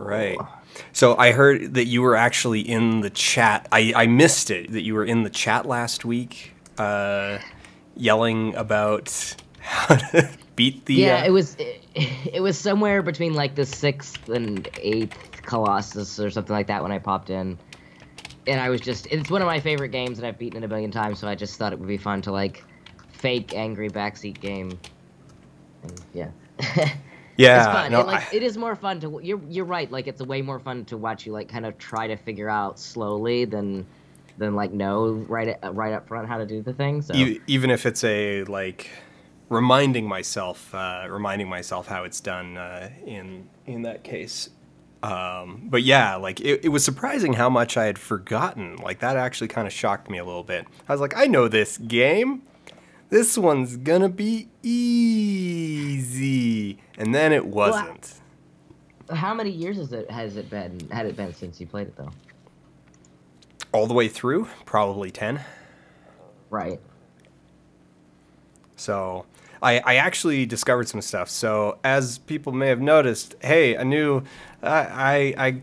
Right. So I heard that you were actually in the chat. I missed it, that you were in the chat last week yelling about how to beat the... Yeah, it was somewhere between like the 6th and 8th Colossus or something like that when I popped in. And I was just, it's one of my favorite games that I've beaten it a billion times, so I just thought it would be fun to like fake angry backseat game. And yeah. It's Yeah, fun. no, It is more fun to you're right, like it's way more fun to watch you like kind of try to figure out slowly than like know right up front how to do the thing. So even if it's a like reminding myself how it's done in that case. But yeah, like it was surprising how much I had forgotten. Like that actually kind of shocked me a little bit. I was like, I know this game. This one's gonna be easy, and then it wasn't. how many years had it been since you played it though? All the way through, probably 10. Right. So I actually discovered some stuff. So as people may have noticed, hey, a new I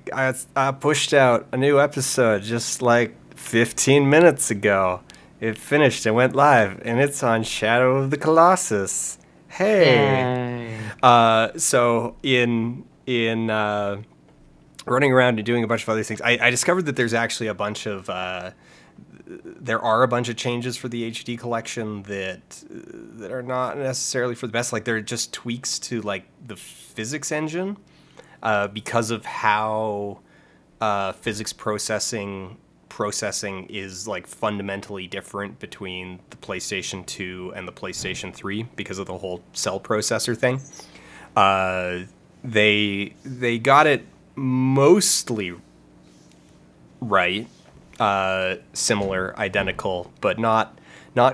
pushed out a new episode just like 15 minutes ago. It finished and went live, and it's on Shadow of the Colossus. Hey. Yay. So in running around and doing a bunch of other things, I discovered that there's actually a bunch of there are a bunch of changes for the HD collection that are not necessarily for the best. Like they're just tweaks to like the physics engine because of how physics processing is like fundamentally different between the PlayStation 2 and the PlayStation 3 because of the whole cell processor thing. They got it mostly right, similar, identical, but not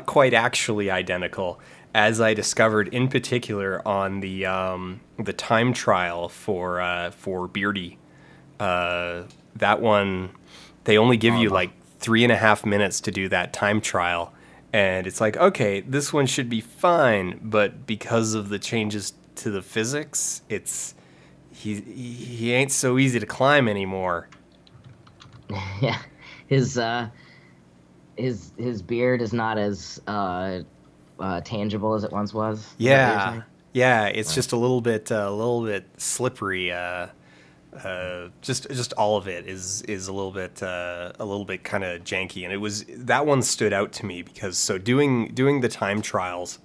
quite actually identical, as I discovered in particular on the time trial for Beardy. That one, they only give you like 3.5 minutes to do that time trial, and it's like, okay, this one should be fine, but because of the changes to the physics, he ain't so easy to climb anymore. Yeah. His beard is not as tangible as it once was. Is that what you're saying? Yeah, it's just a little bit slippery. Just all of it is a little bit kind of janky, and that one stood out to me because doing the time trials,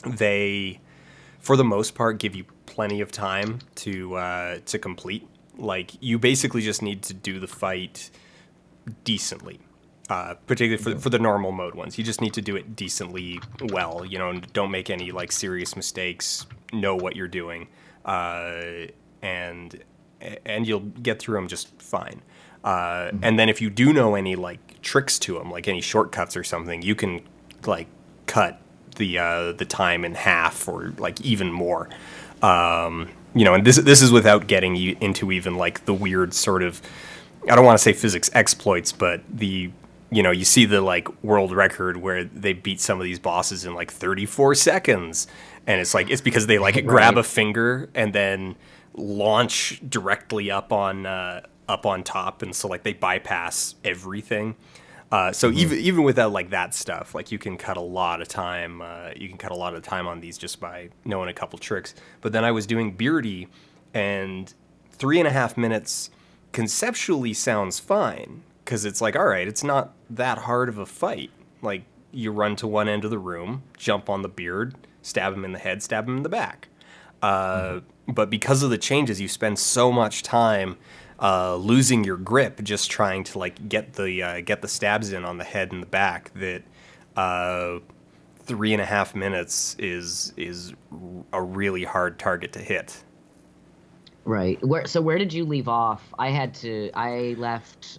they for the most part give you plenty of time to complete. Like you basically just need to do the fight decently. Particularly for the normal mode ones, you just need to do it decently well. You know, don't make any like serious mistakes. Know what you're doing, and you'll get through them just fine. And then if you do know any like tricks to them, like any shortcuts or something, you can like cut the time in half or like even more. You know, and this is without getting you into even like the weird sort of, I don't want to say physics exploits, but you see the like world record where they beat some of these bosses in like 34 seconds, and it's like it's because they like grab a finger and then launch directly up on top, and so like they bypass everything. So even without like that stuff, like you can cut a lot of time. You can cut a lot of time on these just by knowing a couple tricks. But then I was doing Beardy, and 3.5 minutes conceptually sounds fine because it's like, all right, it's not that hard of a fight. Like you run to one end of the room, jump on the beard, stab him in the head, stab him in the back. But because of the changes, you spend so much time losing your grip just trying to like get the stabs in on the head and the back that 3.5 minutes is a really hard target to hit. Right. Where did you leave off? I left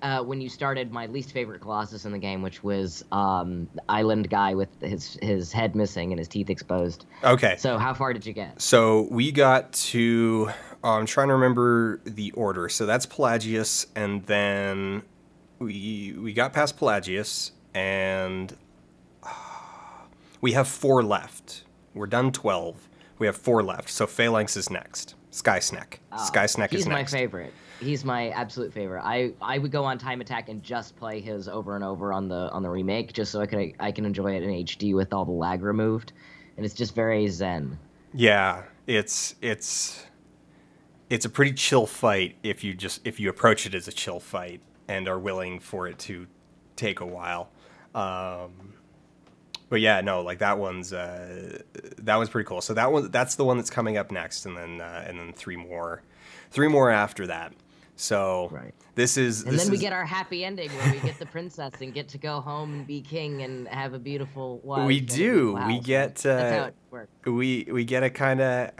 when you started my least favorite Colossus in the game, which was the island guy with his head missing and his teeth exposed. Okay. So how far did you get? So we got to, I'm trying to remember the order. So that's Pelagius, and then we got past Pelagius, and we have 4 left. We're done 12. We have 4 left. So Phalanx is next. Sky Snack. Sky Snack is He's my next. favorite. He's my absolute favorite. I would go on Time Attack and just play his over and over on the remake, just so I can enjoy it in HD with all the lag removed, and it's just very zen. Yeah, it's a pretty chill fight if you approach it as a chill fight and are willing for it to take a while. But yeah, no, like that one's pretty cool. So that's the one that's coming up next, and then 3 more after that. So Right. And then we get our happy ending where we get the princess and get to go home and be king and have a beautiful wife. We do. We get that's how it works. we get a kind of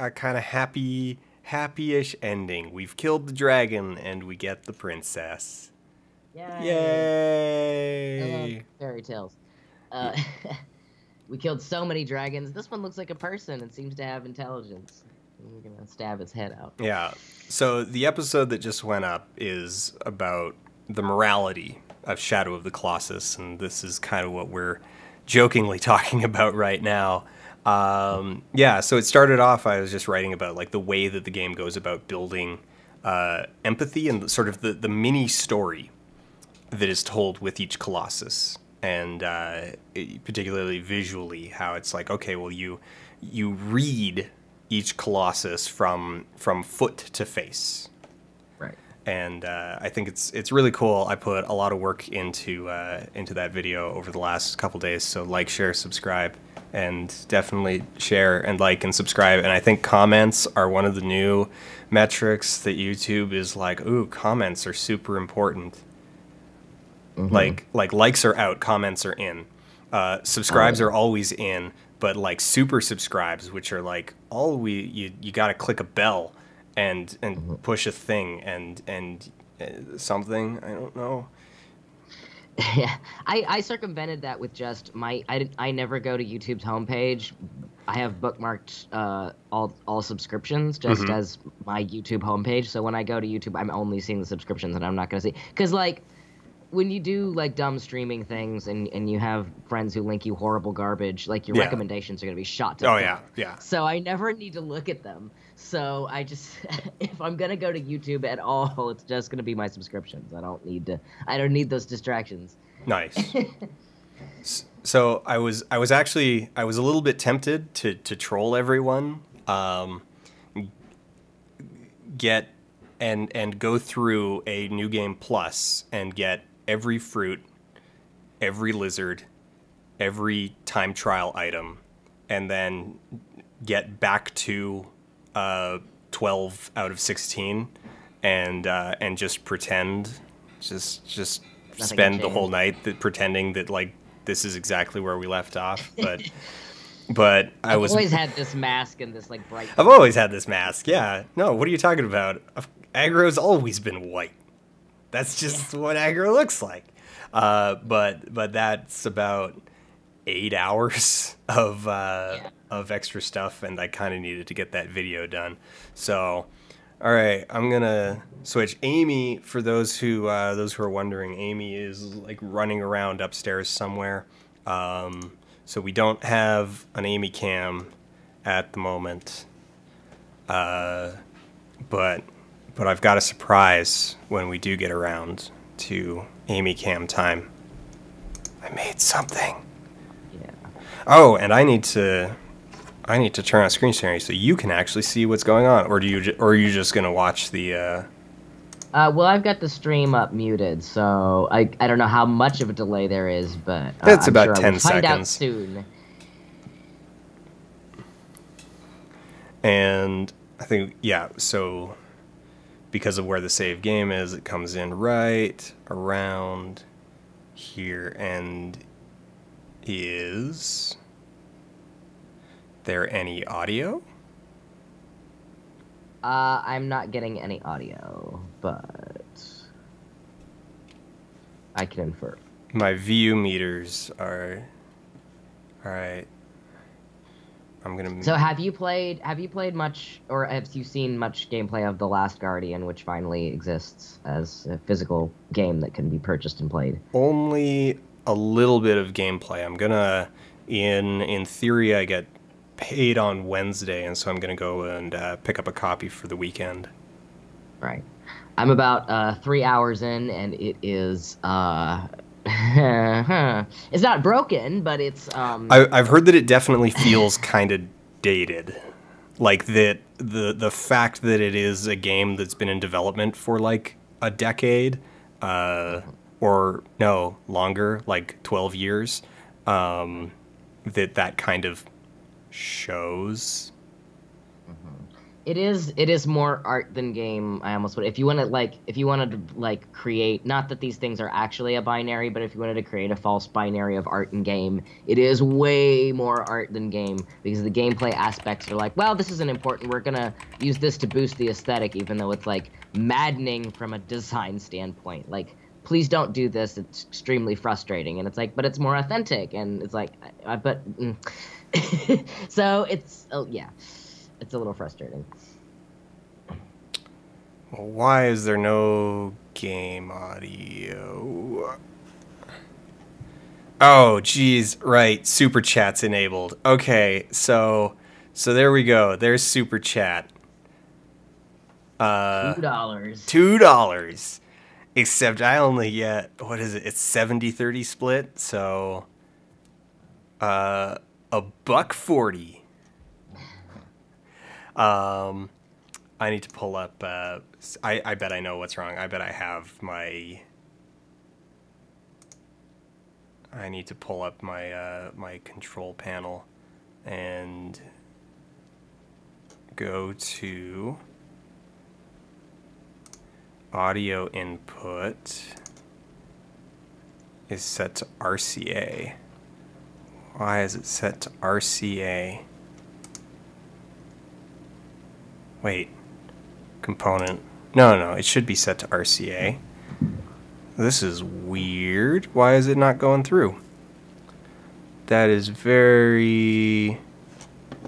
happy-ish ending. We've killed the dragon and we get the princess. Yay! I Yay! love fairy tales. We killed so many dragons. This one looks like a person and seems to have intelligence. We're gonna stab its head out. Yeah. So the episode that just went up is about the morality of Shadow of the Colossus, and this is kind of what we're jokingly talking about right now. Yeah. So it started off. I was just writing about like the way that the game goes about building empathy and sort of the mini story that is told with each Colossus, and particularly visually, how it's like, okay, well you read each Colossus from foot to face, Right. and I think it's really cool. I put a lot of work into that video over the last couple days. So like, share, subscribe, and definitely share and like and subscribe. And I think comments are one of the new metrics that YouTube is like, ooh, comments are super important. Like likes are out, comments are in. Subscribes are always in, but like super subscribes, which are like you got to click a bell and push a thing and something, I don't know. Yeah, I circumvented that with just I never go to YouTube's homepage. I have bookmarked all subscriptions just as my YouTube homepage. So when I go to YouTube, I'm only seeing the subscriptions, and I'm not going to see, because like, when you do like dumb streaming things and you have friends who link you horrible garbage, like your recommendations are going to be shot to fuck. Yeah. So I never need to look at them. So I just, if I'm going to go to YouTube at all, it's just going to be my subscriptions. I don't need those distractions. Nice. So I was a little bit tempted to troll everyone, get and go through a New Game Plus and get every fruit, every lizard, every time trial item, and then get back to 12 out of 16 and just pretend, just spend the whole night pretending that like this is exactly where we left off. But I've always had this mask and this like bright. I've always had this mask. Yeah. No, what are you talking about? Aggro's always been white. That's just what aggro looks like. But that's about 8 hours of extra stuff, and I kind of needed to get that video done. So, all right, I'm gonna switch. Amy, for those who are wondering, Amy is like running around upstairs somewhere. So we don't have an Amy cam at the moment, but I've got a surprise when we do get around to Amy cam time. I made something. Yeah. Oh, and I need to turn on screen sharing so you can actually see what's going on, or are you just gonna watch the? Well, I've got the stream up muted, so I don't know how much of a delay there is, but it's I'm about sure 10 I will seconds. find out soon. And I think, yeah, so because of where the save game is, it comes in right around here. And is there any audio? I'm not getting any audio, but I can infer. My view meters are... Alright. I'm gonna... So have you played much, or have you seen much gameplay of The Last Guardian, which finally exists as a physical game that can be purchased and played? Only a little bit of gameplay. I'm gonna... In theory, I get paid on Wednesday, and so I'm gonna go and pick up a copy for the weekend. Right. I'm about 3 hours in, and it is it's not broken, but it's I've heard that it definitely feels kind of dated, like that the fact that it is a game that's been in development for like a decade, or no longer, like 12 years, that kind of shows. it is more art than game. I almost would, if you want to like, if you wanted to like create, not that these things are actually a binary, but if you wanted to create a false binary of art and game, it is way more art than game, because the gameplay aspects are like, well, this isn't important, we're gonna use this to boost the aesthetic, even though it's like maddening from a design standpoint. Like, please don't do this, it's extremely frustrating. And it's like, but it's more authentic, and it's like, so it's, oh yeah, it's a little frustrating. Well, why is there no game audio? Oh, geez, right. Super chat's enabled. Okay, so there we go. There's super chat. $2. $2. Except I only get, what is it? It's 70-30 split, so $1.40. I need to pull up. I bet I know what's wrong. I bet I have my. I need to pull up my my control panel, and go to audio input is set to RCA. Why is it set to RCA? Wait. Component. No, it should be set to RCA. This is weird. Why is it not going through? That is very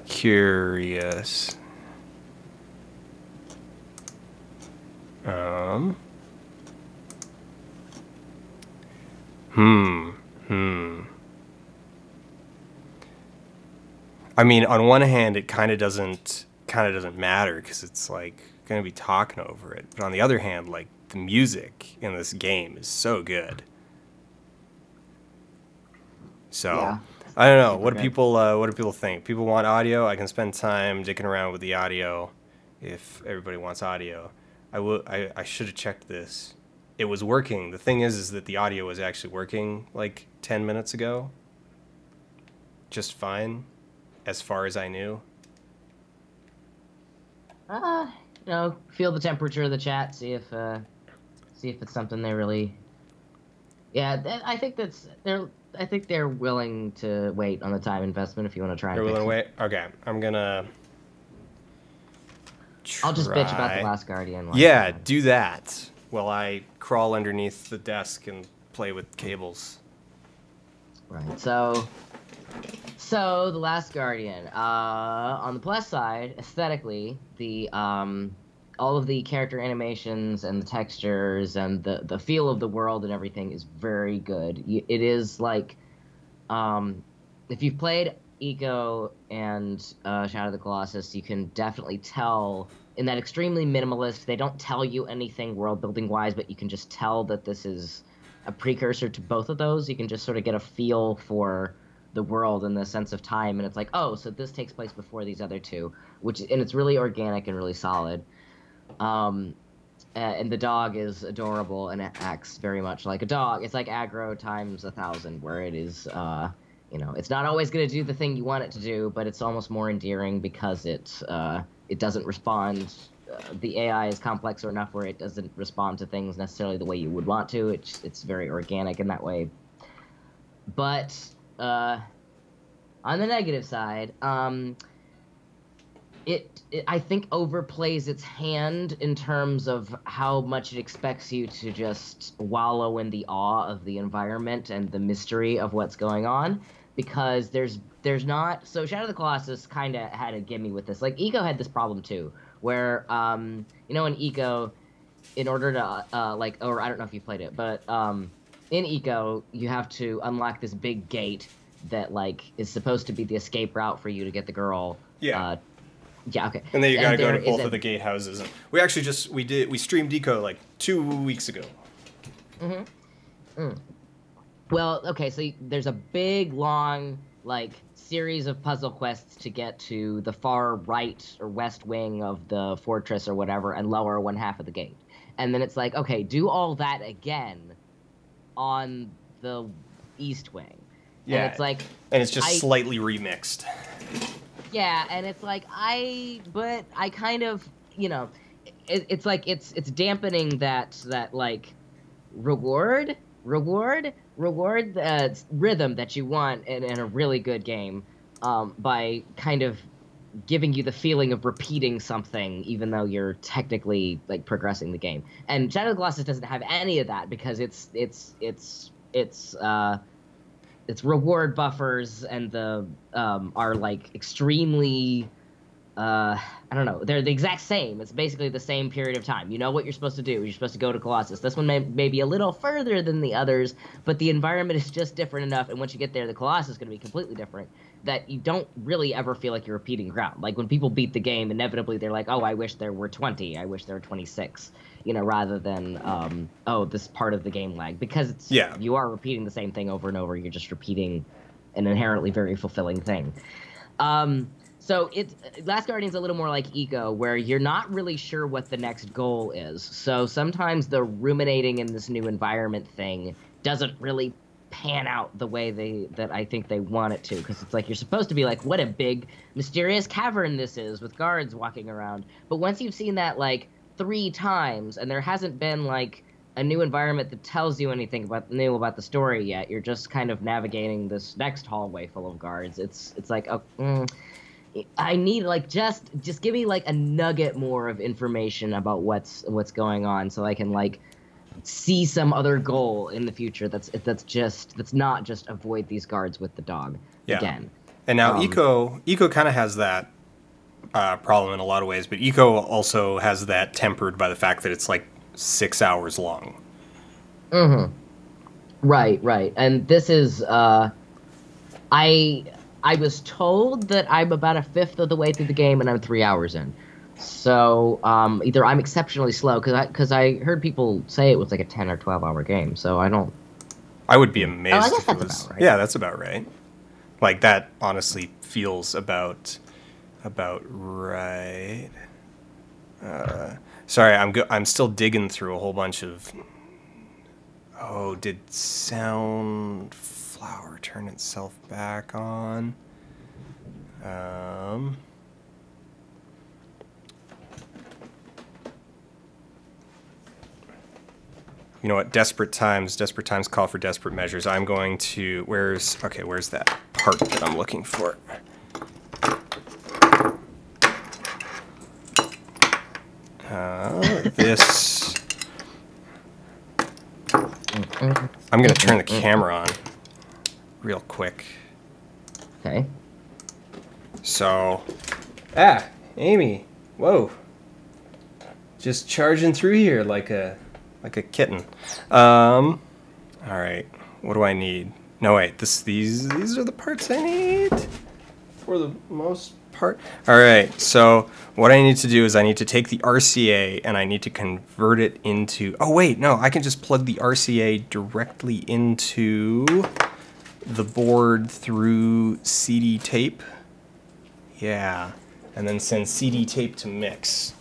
curious. I mean, on one hand, it kind of doesn't matter, because it's like going to be talking over it. But on the other hand, like, the music in this game is so good. So Yeah, I don't know. super good. What do people think? People want audio. I can spend time dicking around with the audio if everybody wants audio. I should have checked this. It was working. The thing is that the audio was actually working like 10 minutes ago. Just fine, as far as I knew. Feel the temperature of the chat, see if it's something they really. Yeah, I think I think they're willing to wait on the time investment if you want to try. They're and willing fix to wait. Okay, I'm gonna. I'll just bitch about The Last Guardian. Yeah, do that while I crawl underneath the desk and play with cables. Right. So The Last Guardian. On the plus side, aesthetically, the all of the character animations and the textures and the feel of the world and everything is very good. It is like, if you've played Eco and Shadow of the Colossus, you can definitely tell in that extremely minimalist. They don't tell you anything world building wise, but you can just tell that this is a precursor to both of those. You can just sort of get a feel for the world and the sense of time, and it's like, oh, so this takes place before these other two, and it's really organic and really solid. And the dog is adorable and it acts very much like a dog. It's like aggro times 1,000, where it is, it's not always going to do the thing you want it to do, but it's almost more endearing because it doesn't respond. The AI is complex enough where it doesn't respond to things necessarily the way you would want to. It's very organic in that way. But on the negative side, it I think overplays its hand in terms of how much it expects you to just wallow in the awe of the environment and the mystery of what's going on, because there's not. So Shadow of the Colossus kind of had a gimme with this. Like, Eco had this problem too, where in Eco, in order to or I don't know if you played it, but in Eco you have to unlock this big gate that like is supposed to be the escape route for you to get the girl. Yeah. Yeah. Okay. And then you gotta go to there both is of the gatehouses. And we actually we streamed Eco like 2 weeks ago. Well, okay, so there's a big, long, like, series of puzzle quests to get to the far right or west wing of the fortress or whatever and lower one half of the gate. And then it's like, okay, do all that again on the east wing. Yeah. And it's like... And it's just slightly remixed. Yeah, and it's like, but I kind of, you know, it's like, it's dampening that like, reward rhythm that you want in a really good game, by kind of giving you the feeling of repeating something even though you're technically like progressing the game. And Shadow of the Colossus doesn't have any of that because its reward buffers and the are like extremely I don't know. They're the exact same. It's basically the same period of time. You know what you're supposed to do. You're supposed to go to Colossus. This one may be a little further than the others, but the environment is just different enough. And once you get there, the Colossus is going to be completely different. That you don't really ever feel like you're repeating ground. Like when people beat the game, inevitably they're like, "Oh, I wish there were 20. I wish there were 26." You know, rather than "Oh, this part of the game lag," because you are repeating the same thing over and over. You're just repeating an inherently very fulfilling thing. So Last Guardian's a little more like Eco, where you're not really sure what the next goal is. So sometimes the ruminating in this new environment thing doesn't really pan out the way that I think they want it to, because it's like you're supposed to be like, what a big mysterious cavern this is with guards walking around. But once you've seen that like 3 times and there hasn't been like a new environment that tells you anything new about the story yet, you're just kind of navigating this next hallway full of guards. It's like, I need like just give me like a nugget more of information about what's going on, so I can like see some other goal in the future that's not just avoid these guards with the dog again. And now Eco kind of has that problem in a lot of ways, but Eco also has that tempered by the fact that it's like 6 hours long. Right. And this is I was told that I'm about a fifth of the way through the game and I'm 3 hours in. So either I'm exceptionally slow, because I heard people say it was like a 10 or 12 hour game. So I would be amazed. I guess that's about right. Yeah, that's about right. Like that honestly feels about right. Sorry, I'm still digging through a whole bunch of. Oh, did sound flower turn itself back on? You know what? Desperate times call for desperate measures. I'm going to... Where's that part that I'm looking for? This... I'm going to turn the camera on real quick. Okay. So... Amy. Whoa. Just charging through here like a kitten. All right. What do I need? No, wait. These are the parts I need for the most part. All right. So what I need to do is I need to take the RCA and I need to convert it into. Oh wait, no. I can just plug the RCA directly into the board through CD tape. Yeah, and then send CD tape to mix.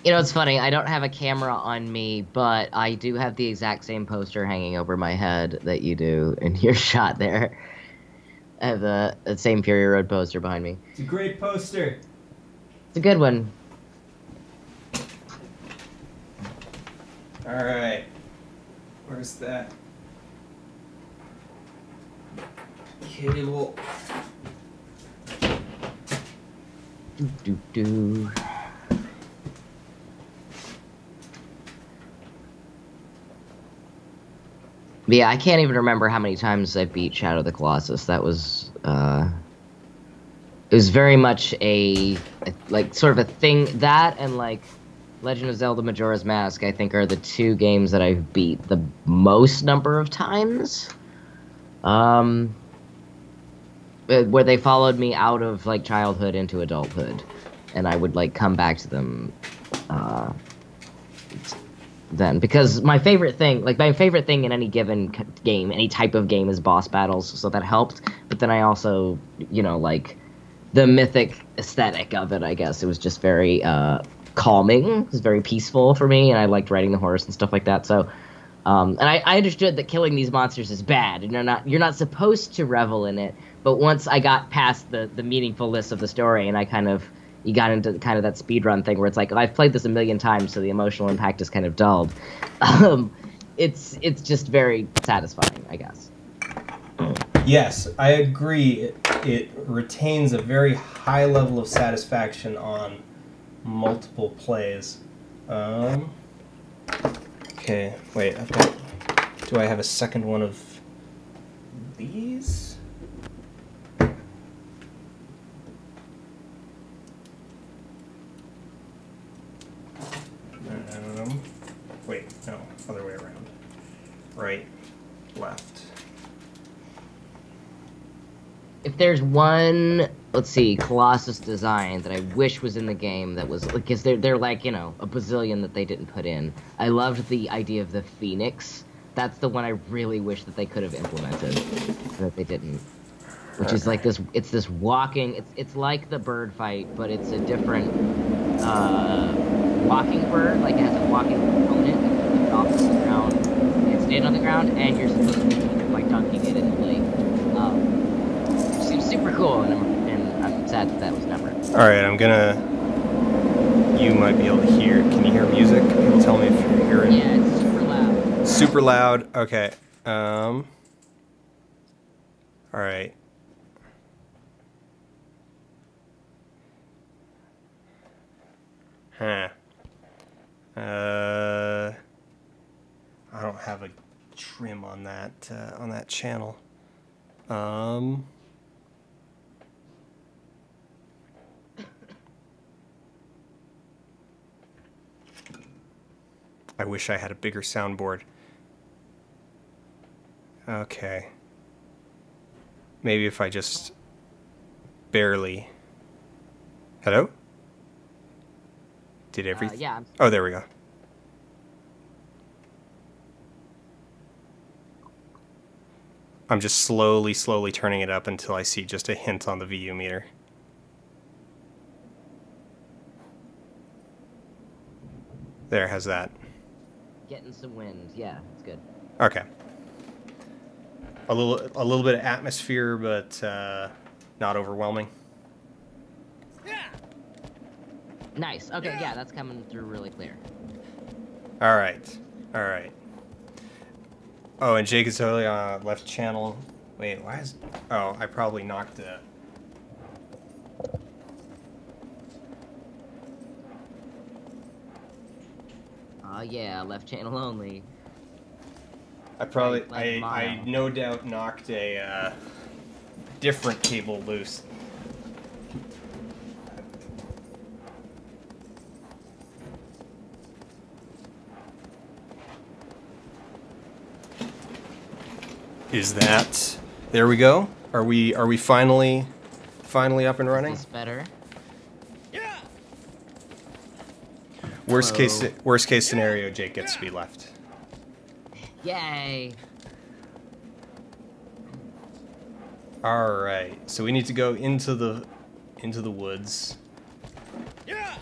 You know, it's funny, I don't have a camera on me, but I do have the exact same poster hanging over my head that you do in your shot there. I have the same Fury Road poster behind me. It's a great poster. It's a good one. All right. Where's that cable? Do. But yeah, I can't even remember how many times I beat Shadow of the Colossus. That was, it was very much like, sort of a thing. That and, like, Legend of Zelda Majora's Mask, I think, are the 2 games that I've beat the most number of times. Um, where they followed me out of like childhood into adulthood, and I would like come back to them uh, then because my favorite thing in any given game, any type of game, is boss battles. So that helped. But then I also, like the mythic aesthetic of it. I guess it was just very calming. It was very peaceful for me, and I liked riding the horse and stuff like that. So. And I understood that killing these monsters is bad, and you're not supposed to revel in it. But once I got past the meaningfulness of the story, and you got into kind of that speedrun thing where it's like, I've played this a million times, so the emotional impact is kind of dulled. It's just very satisfying, I guess. Yes, I agree. It retains a very high level of satisfaction on multiple plays. Okay, wait, do I have a second one of these? Wait, no, other way around. Right, left. If there's one, let's see, Colossus design that I wish was in the game that was, because they're like, a bazillion that they didn't put in. I loved the idea of the Phoenix. That's the one I really wish that they could have implemented, that they didn't. Which is like this, it's this walking, it's like the bird fight, but it's a different walking bird, like it has a walking component, and you off the ground, and stand on the ground, and you're supposed to be like dunking it in the lake. Seems super cool, and I'm sad that was never. Alright, you might be able to hear. Can you hear music? People tell me if you hear it. Yeah, it's super loud. Super loud? Okay. Alright. Huh. I don't have a trim on that channel. I wish I had a bigger soundboard. Okay. Maybe if I just barely... Hello? Did everything? Yeah. Oh, there we go. I'm just slowly turning it up until I see just a hint on the VU meter. There, how's that? Getting some wind. Yeah, it's good. Okay. A little bit of atmosphere, but not overwhelming. Nice. Okay, yeah, that's coming through really clear. All right. Oh, and Jake is totally on left channel. Wait, why is... Oh, I probably knocked it. Yeah, left channel only. I no doubt knocked a different cable loose. Is that... There we go. Are we finally up and running? Is this better? Yeah. Worst case scenario, Jake gets to be left. Yay. All right. So we need to go into the woods. Yeah.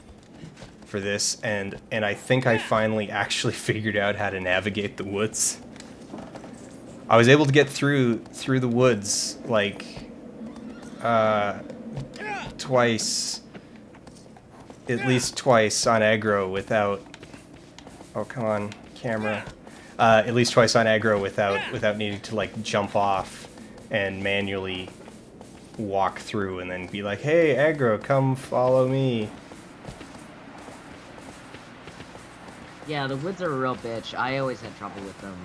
For this, and I think I finally actually figured out how to navigate the woods. I was able to get through the woods like twice, at least twice on aggro without. Oh, come on, camera. At least twice on aggro without needing to like jump off and manually walk through and then be like, hey, aggro, come follow me. Yeah, the woods are a real bitch. I always had trouble with them.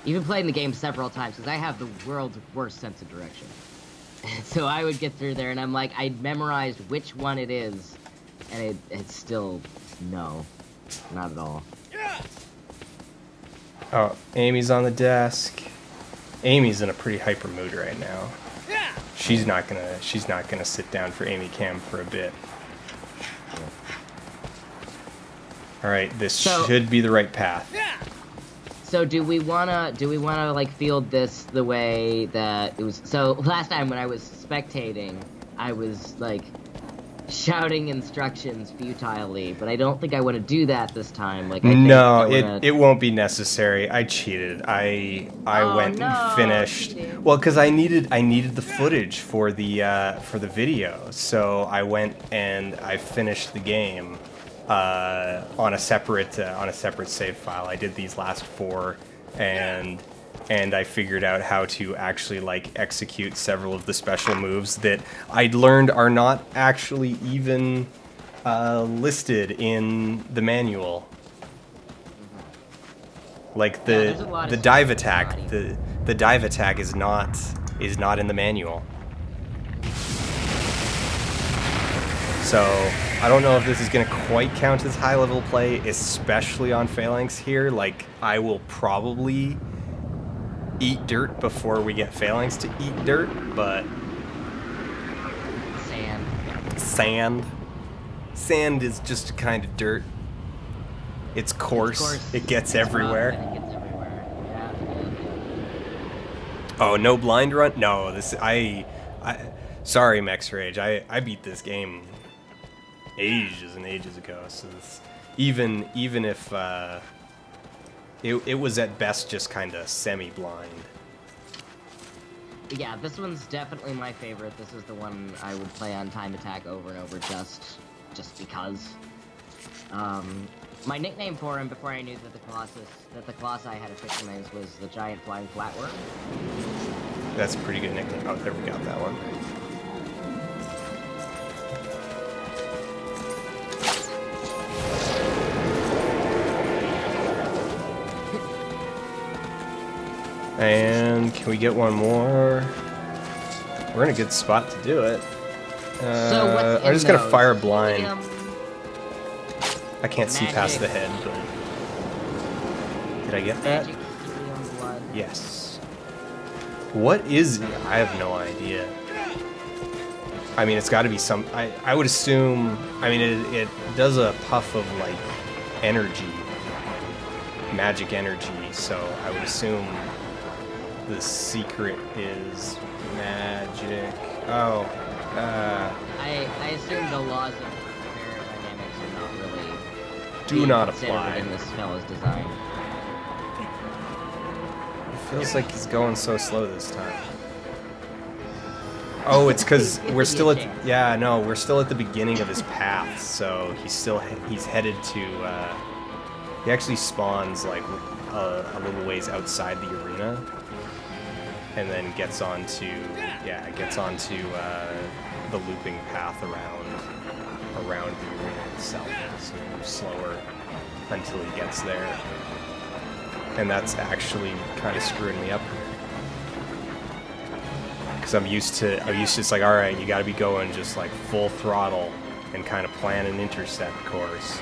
Even playing the game several times, because I have the world's worst sense of direction. So I would get through there, and I'm like, I memorized which one it is, and it's still, no, not at all. Oh, Amy's on the desk. Amy's in a pretty hyper mood right now. She's not gonna sit down for Amy Cam for a bit. All right, this should be the right path. So do we wanna like field this the way that it was? So last time when I was spectating, I was like shouting instructions futilely, but I don't think I want to do that this time. Like, it won't be necessary. I cheated. I went and finished. Well, because I needed the footage for the video, so I went and I finished the game on a separate save file. I did these last 4, and I figured out how to actually like execute several of the special moves that I'd learned are not actually even listed in the manual. Like the dive attack, the dive attack is not in the manual. So I don't know if this is going to quite count as high level play, especially on Phalanx here. Like, I will probably eat dirt before we get Phalanx to eat dirt, but sand is just kind of dirt. It's coarse. It gets everywhere. Yeah. Oh, no blind run? No, sorry, Mex Rage. I beat this game ages and ages ago. So even if it was at best just kind of semi-blind. Yeah, this one's definitely my favorite. This is the one I would play on time attack over and over just because. My nickname for him before I knew that the Colossi had official names was the Giant Flying Flatworm. That's a pretty good nickname. Oh, there we got that one. And can we get one more? We're in a good spot to do it. I'm just gonna fire blind. I can't see past the head, but did I get that? Yes. What is it? I have no idea. I mean, it's got to be some. I would assume. I mean, it does a puff of like energy, magic energy. So I would assume the secret is magic. Oh. I assume the laws of aerodynamics are not really do not apply in this fellow's design. It feels like he's going so slow this time. Oh, it's because we're still at we're still at the beginning of his path, so he's headed to he actually spawns like a little ways outside the arena, and then gets onto the looping path around the arena itself. So he moves slower until he gets there, and that's actually kind of screwing me up. Because I'm used to it's like, all right, you got to be going just like full throttle and kind of plan an intercept course.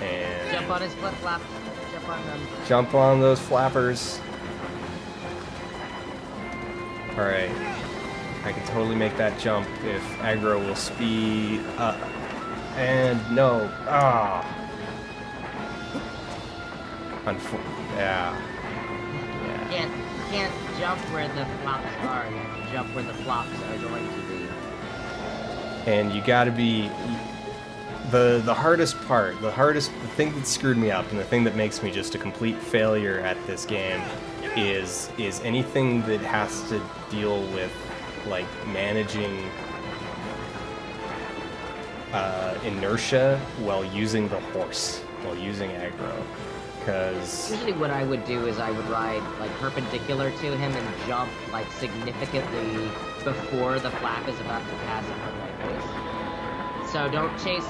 And jump on his flip flap. Jump on them. Jump on those flappers. All right, I can totally make that jump if aggro will speed up. And no, yeah. Can't jump where the flops are. You have to jump where the flops are going to be. And you gotta be the hardest part, the thing that screwed me up, and the thing that makes me just a complete failure at this game is anything that has to deal with like managing inertia while using the horse, while using aggro. Because usually what I would do is I would ride like perpendicular to him and jump like significantly before the flap is about to pass in front of my face. So don't chase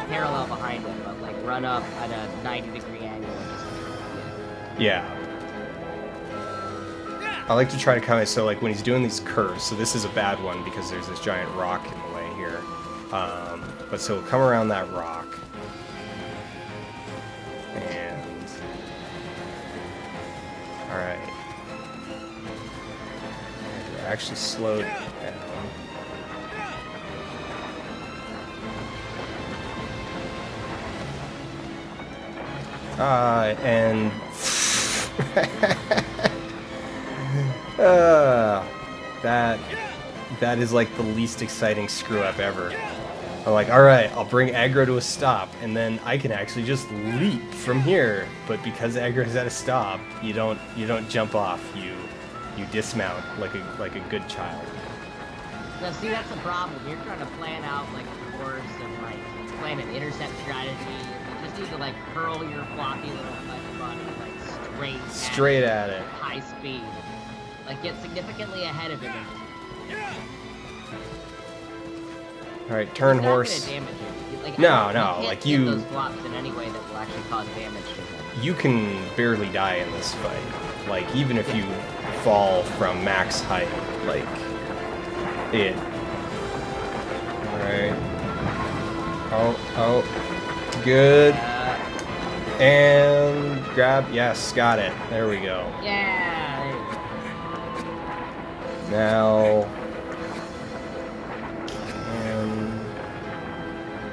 parallel behind him, but like run up at a 90-degree angle and just yeah. I like to try to come in, so like when he's doing these curves, so this is a bad one because there's this giant rock in the way here. But so come around that rock. And alright. actually slowed down. And that is like the least exciting screw up ever. I'm like, all right, I'll bring aggro to a stop, and then I can actually just leap from here. But because aggro is at a stop, you don't jump off. You dismount like a good child. Now, see, that's the problem. You're trying to plan out like course and like plan an intercept strategy. You just need to like hurl your floppy little body like straight at it, high speed, like get significantly ahead of him. All right, turn horse. Damage him. Like, no, you like you. Those flops in any way that will actually cause damage to him. You can barely die in this fight. Like even if you fall from max height, like it. All right. Oh, good. And grab. Yes, got it. There we go. Yeah. Now.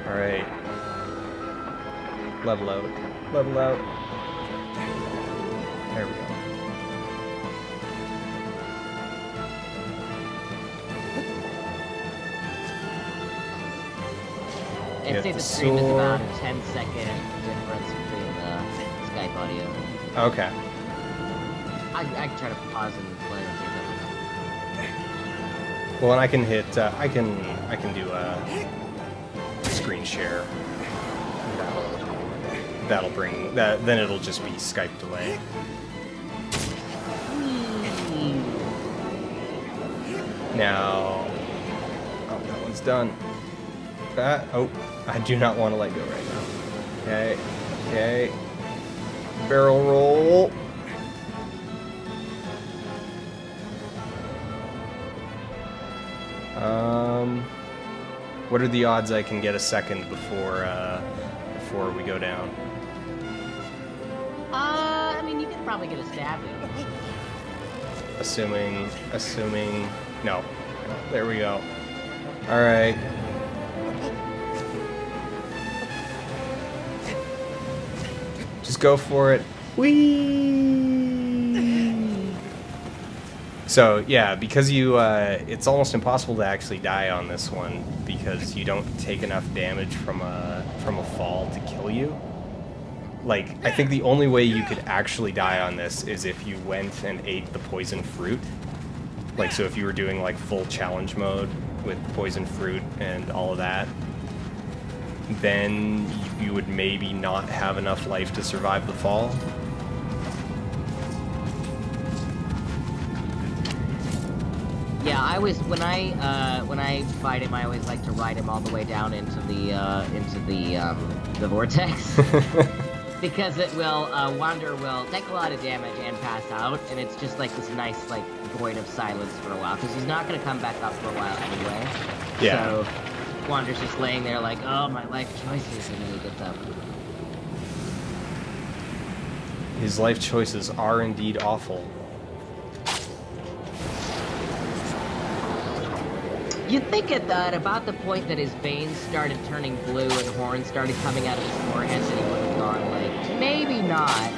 Alright. Level out. Level out. There we go. I'd say the stream is about a 10-second difference between the Skype audio. Okay. I can try to pause and play and see if that. Well, and I can hit. I can do a screen share. That'll bring that. Then it'll just be Skype delay. Now, oh, that one's done. Oh, I do not want to let go right now. Okay, okay. Barrel roll. What are the odds I can get a second before we go down? I mean, you could probably get a stab in. Assuming, no. There we go. All right. Just go for it. Whee! So yeah, because you, it's almost impossible to actually die on this one because you don't take enough damage from a fall to kill you. Like, I think the only way you could actually die on this is if you went and ate the poison fruit. Like, so if you were doing like full challenge mode with poison fruit and all of that, then you would maybe not have enough life to survive the fall. Yeah, I always when I fight him, I always like to ride him all the way down into the vortex because it will Wander will take a lot of damage and pass out, and it's just like this nice like void of silence for a while because he's not gonna come back up for a while anyway. Yeah. So Wander's just laying there like, oh, my life choices, and then he gets up. His life choices are indeed awful. You'd think at about the point that his veins started turning blue and horns started coming out of his forehead that he would have gone like, maybe not.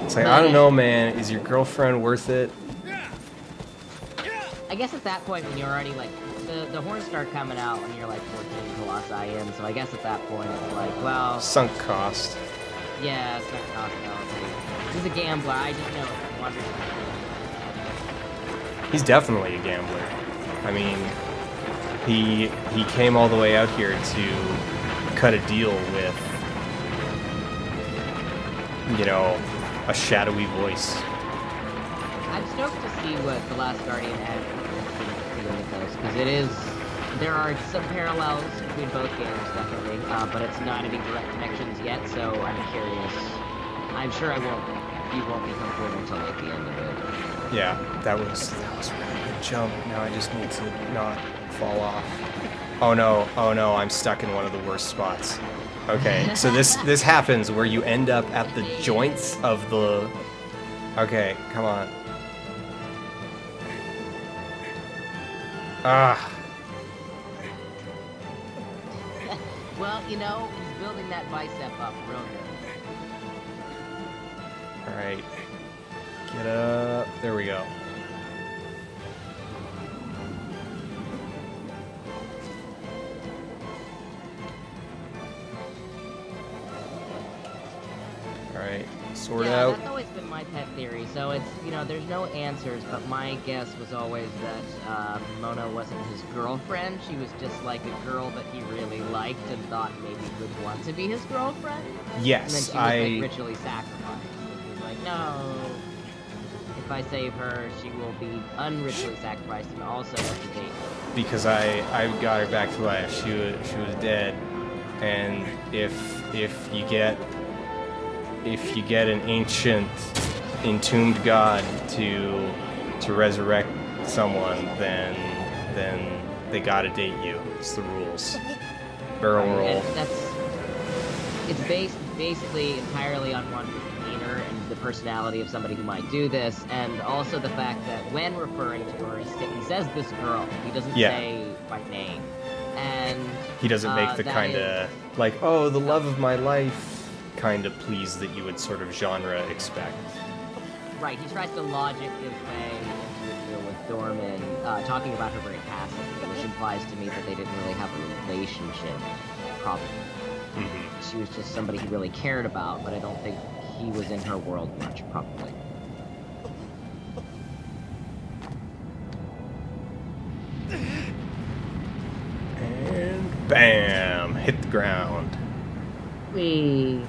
It's like, I don't know, man. Is your girlfriend worth it? I guess at that point when you're already like, the horns start coming out when you're like 14 Colossi in, so I guess at that point it's like, well... Sunk cost. Yeah, sunk cost fallacy. He's a gambler, I just know it. Wander's He's definitely a gambler. I mean, he came all the way out here to cut a deal with, you know, a shadowy voice. I'm stoked to see what The Last Guardian had to do with this, because there are some parallels between both games, definitely, but it's not any direct connections yet, so I'm curious. I'm sure you won't become clear until like the end of it. Yeah, that was a really good jump. Now I just need to not fall off. Oh no, I'm stuck in one of the worst spots. Okay, so this happens where you end up at the joints of the... Okay, come on. Ah. Well, you know, he's building that bicep up real good. All right. Get up. There we go. All right. Sort yeah, out. that's always been my pet theory. So it's, you know, there's no answers, but my guess was always that Mona wasn't his girlfriend. She was just like a girl that he really liked and thought maybe would want to be his girlfriend. Yes, and then she was like ritually sacrificed. He was like, no, if I save her, she will be unritually sacrificed and also have to date me. Because I got her back to life. She was dead, and if you get an ancient entombed god to resurrect someone, then they gotta date you. It's the rules. Barrel roll. It's based basically entirely on one's demeanor and the personality of somebody who might do this, and also the fact that when referring to her, he says this girl. He doesn't say by name, and he doesn't make the kind of like, oh, the love of my life kind of please that you would sort of genre expect. Right, he tries to logic his way into a deal with Dorman, talking about her very passively, which implies to me that they didn't really have a relationship, probably. Mm-hmm. She was just somebody he really cared about, but I don't think he was in her world much, probably. And bam! Hit the ground. Whee!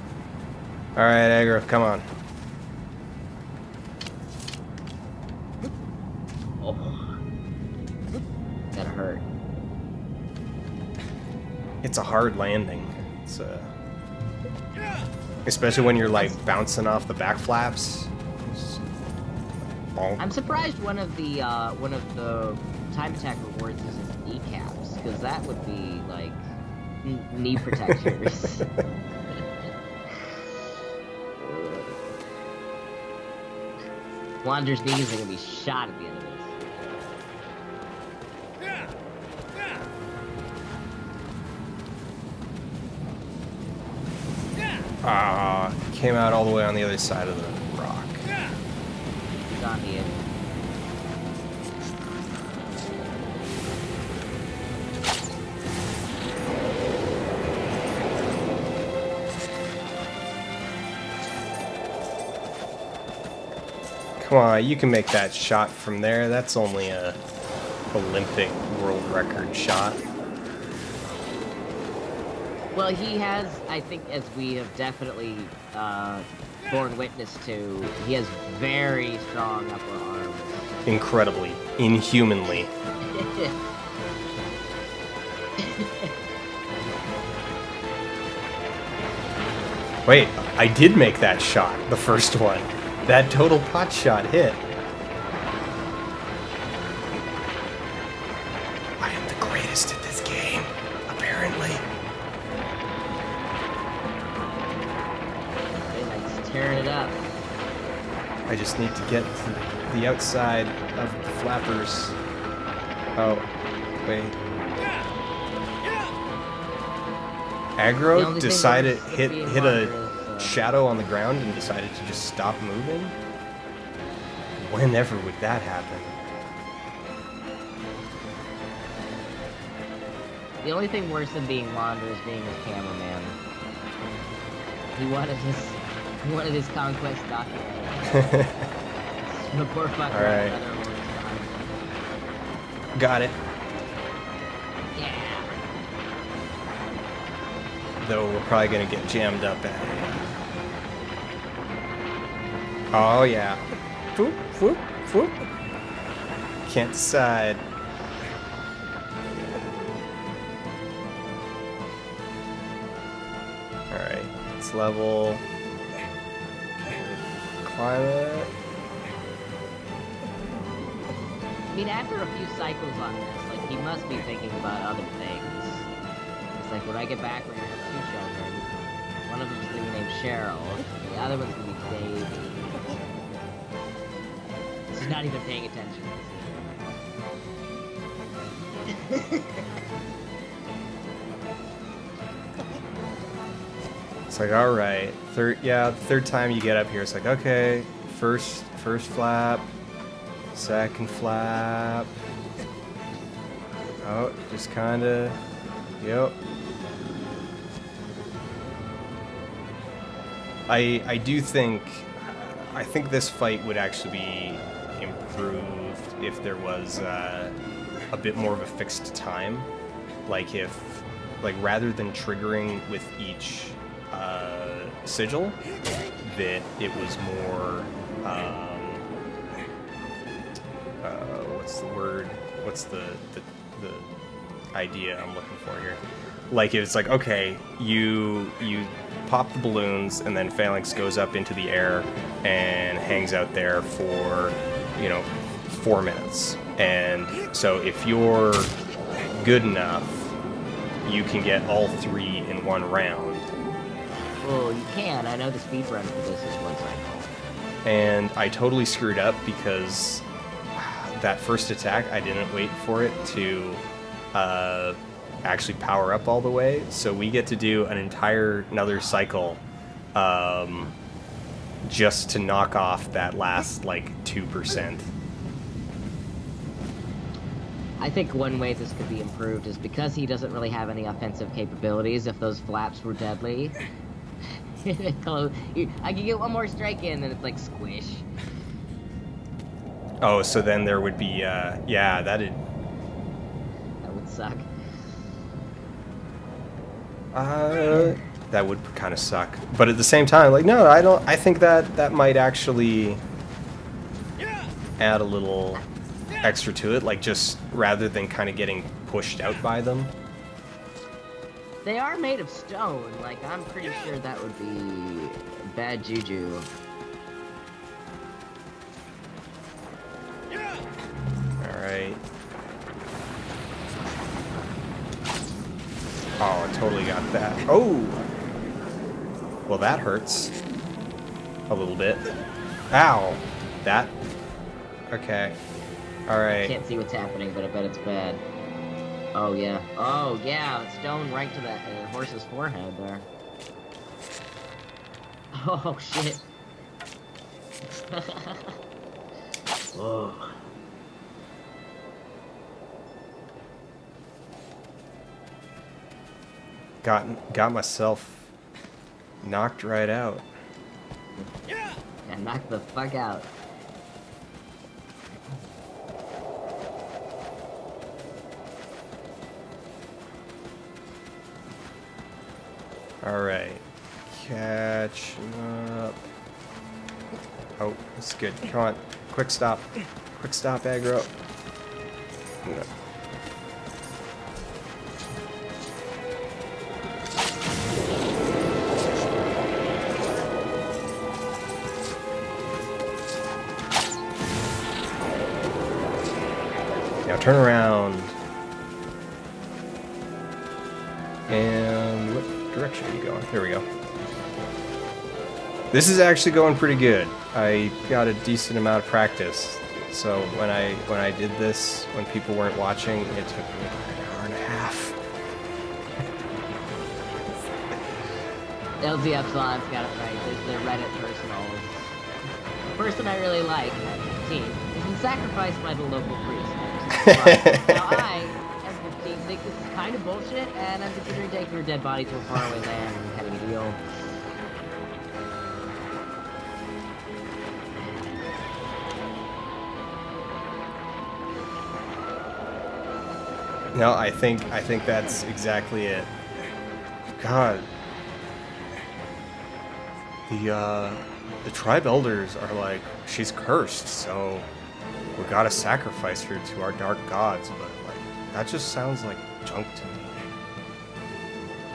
Alright, Aggro, come on. Oh. That hurt. It's a hard landing. It's especially when you're like bouncing off the back flaps. I'm surprised one of the time attack rewards isn't kneecaps, because that would be like knee protectors. Wander's knees are gonna be shot at the end of this. Came out all the way on the other side of the rock. He's on the edge. Come on, you can make that shot from there. That's only a Olympic world record shot. Well, he has, I think, as we have definitely borne witness to, he has very strong upper arms. Incredibly, inhumanly. Wait, I did make that shot, the first one. That total pot shot hit. I am the greatest at this game, apparently. He's tearing it up. I just need to get to the outside of the flappers. Oh, wait. Aggro decided hit a shadow on the ground and decided to just stop moving? Whenever would that happen? The only thing worse than being Wander is being his cameraman. He wanted his conquest documented. The poor fucker. All right. Got it. Yeah. Though we're probably gonna get jammed up at it. Oh yeah. Whoop, whoop, whoop. Can't decide. Alright, let's level. Climb it. I mean, after a few cycles on this, like, he must be thinking about other things. It's like, when I get back, we're gonna have 2 children. One of them's gonna be named Cheryl, and the other one's gonna be Davey. He's not even paying attention. It's like, all right, third time you get up here, it's like, okay, first flap, second flap. Oh, just kind of, yep. I think this fight would actually be improved if there was a bit more of a fixed time, like rather than triggering with each sigil, that it was more what's the word? What's the idea I'm looking for here? Like it's like, okay, you pop the balloons and then Phalanx goes up into the air and hangs out there for 4 minutes, and so if you're good enough, you can get all 3 in one round. Well, you can. I know the speed run for this is 1 cycle. And I totally screwed up because that first attack, I didn't wait for it to actually power up all the way. So we get to do another cycle just to knock off that last, 2%. I think one way this could be improved is because he doesn't really have any offensive capabilities. If those flaps were deadly, I can get one more strike in, and it's like squish. Oh, so then there would be, that would suck. That would kind of suck. But at the same time, no, I think that might actually add a little extra to it, just rather than kind of getting pushed out by them. They are made of stone, I'm pretty sure that would be bad juju. Alright. Oh, I totally got that. Oh! Well, that hurts. A little bit. Ow! That... Okay. Alright. I can't see what's happening, but I bet it's bad. Oh, yeah. Oh, yeah, stone right to that horse's forehead there. Oh, shit. Whoa. Got myself knocked right out. Yeah, knocked the fuck out. Alright. Catch up. Oh, that's good. Come on. Quick stop. Quick stop, aggro. Yeah. Now turn around. And what direction are you going? Here we go. This is actually going pretty good. I got a decent amount of practice. So when I did this, when people weren't watching, it took me like an hour and a half. LZ Epsilon's got it right. There's the Reddit personals. The person I really like, team, has been sacrificed by the local priest. Now I, as the team, think this is kind of bullshit, and I'm considering taking her dead body to a faraway land and having a deal. No, I think that's exactly it. God. The tribe elders are like, she's cursed, so we gotta sacrifice her to our dark gods, but that just sounds like junk to me.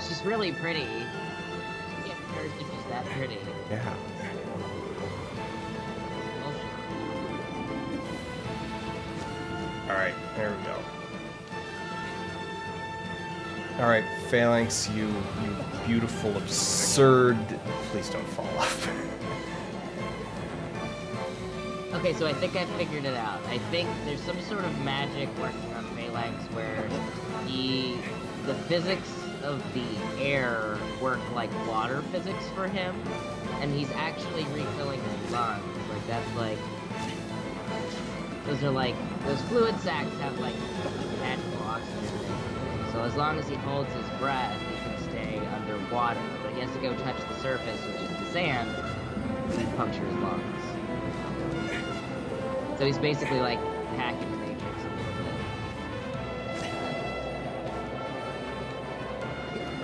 She's really pretty. She gets cursed if she's that pretty. Yeah. Alright, there we go. Alright, Phalanx, you beautiful, absurd... Please don't fall off. Okay, so I think I figured it out. I think there's some sort of magic working on Phalanx legs where the physics of the air work like water physics for him, and he's actually refilling his lungs. Like, that's like, those fluid sacs have like natural oxygen in it. So as long as he holds his breath, he can stay underwater. But he has to go touch the surface, which is the sand, and puncture his lungs. So he's basically like hacking the Matrix a little bit.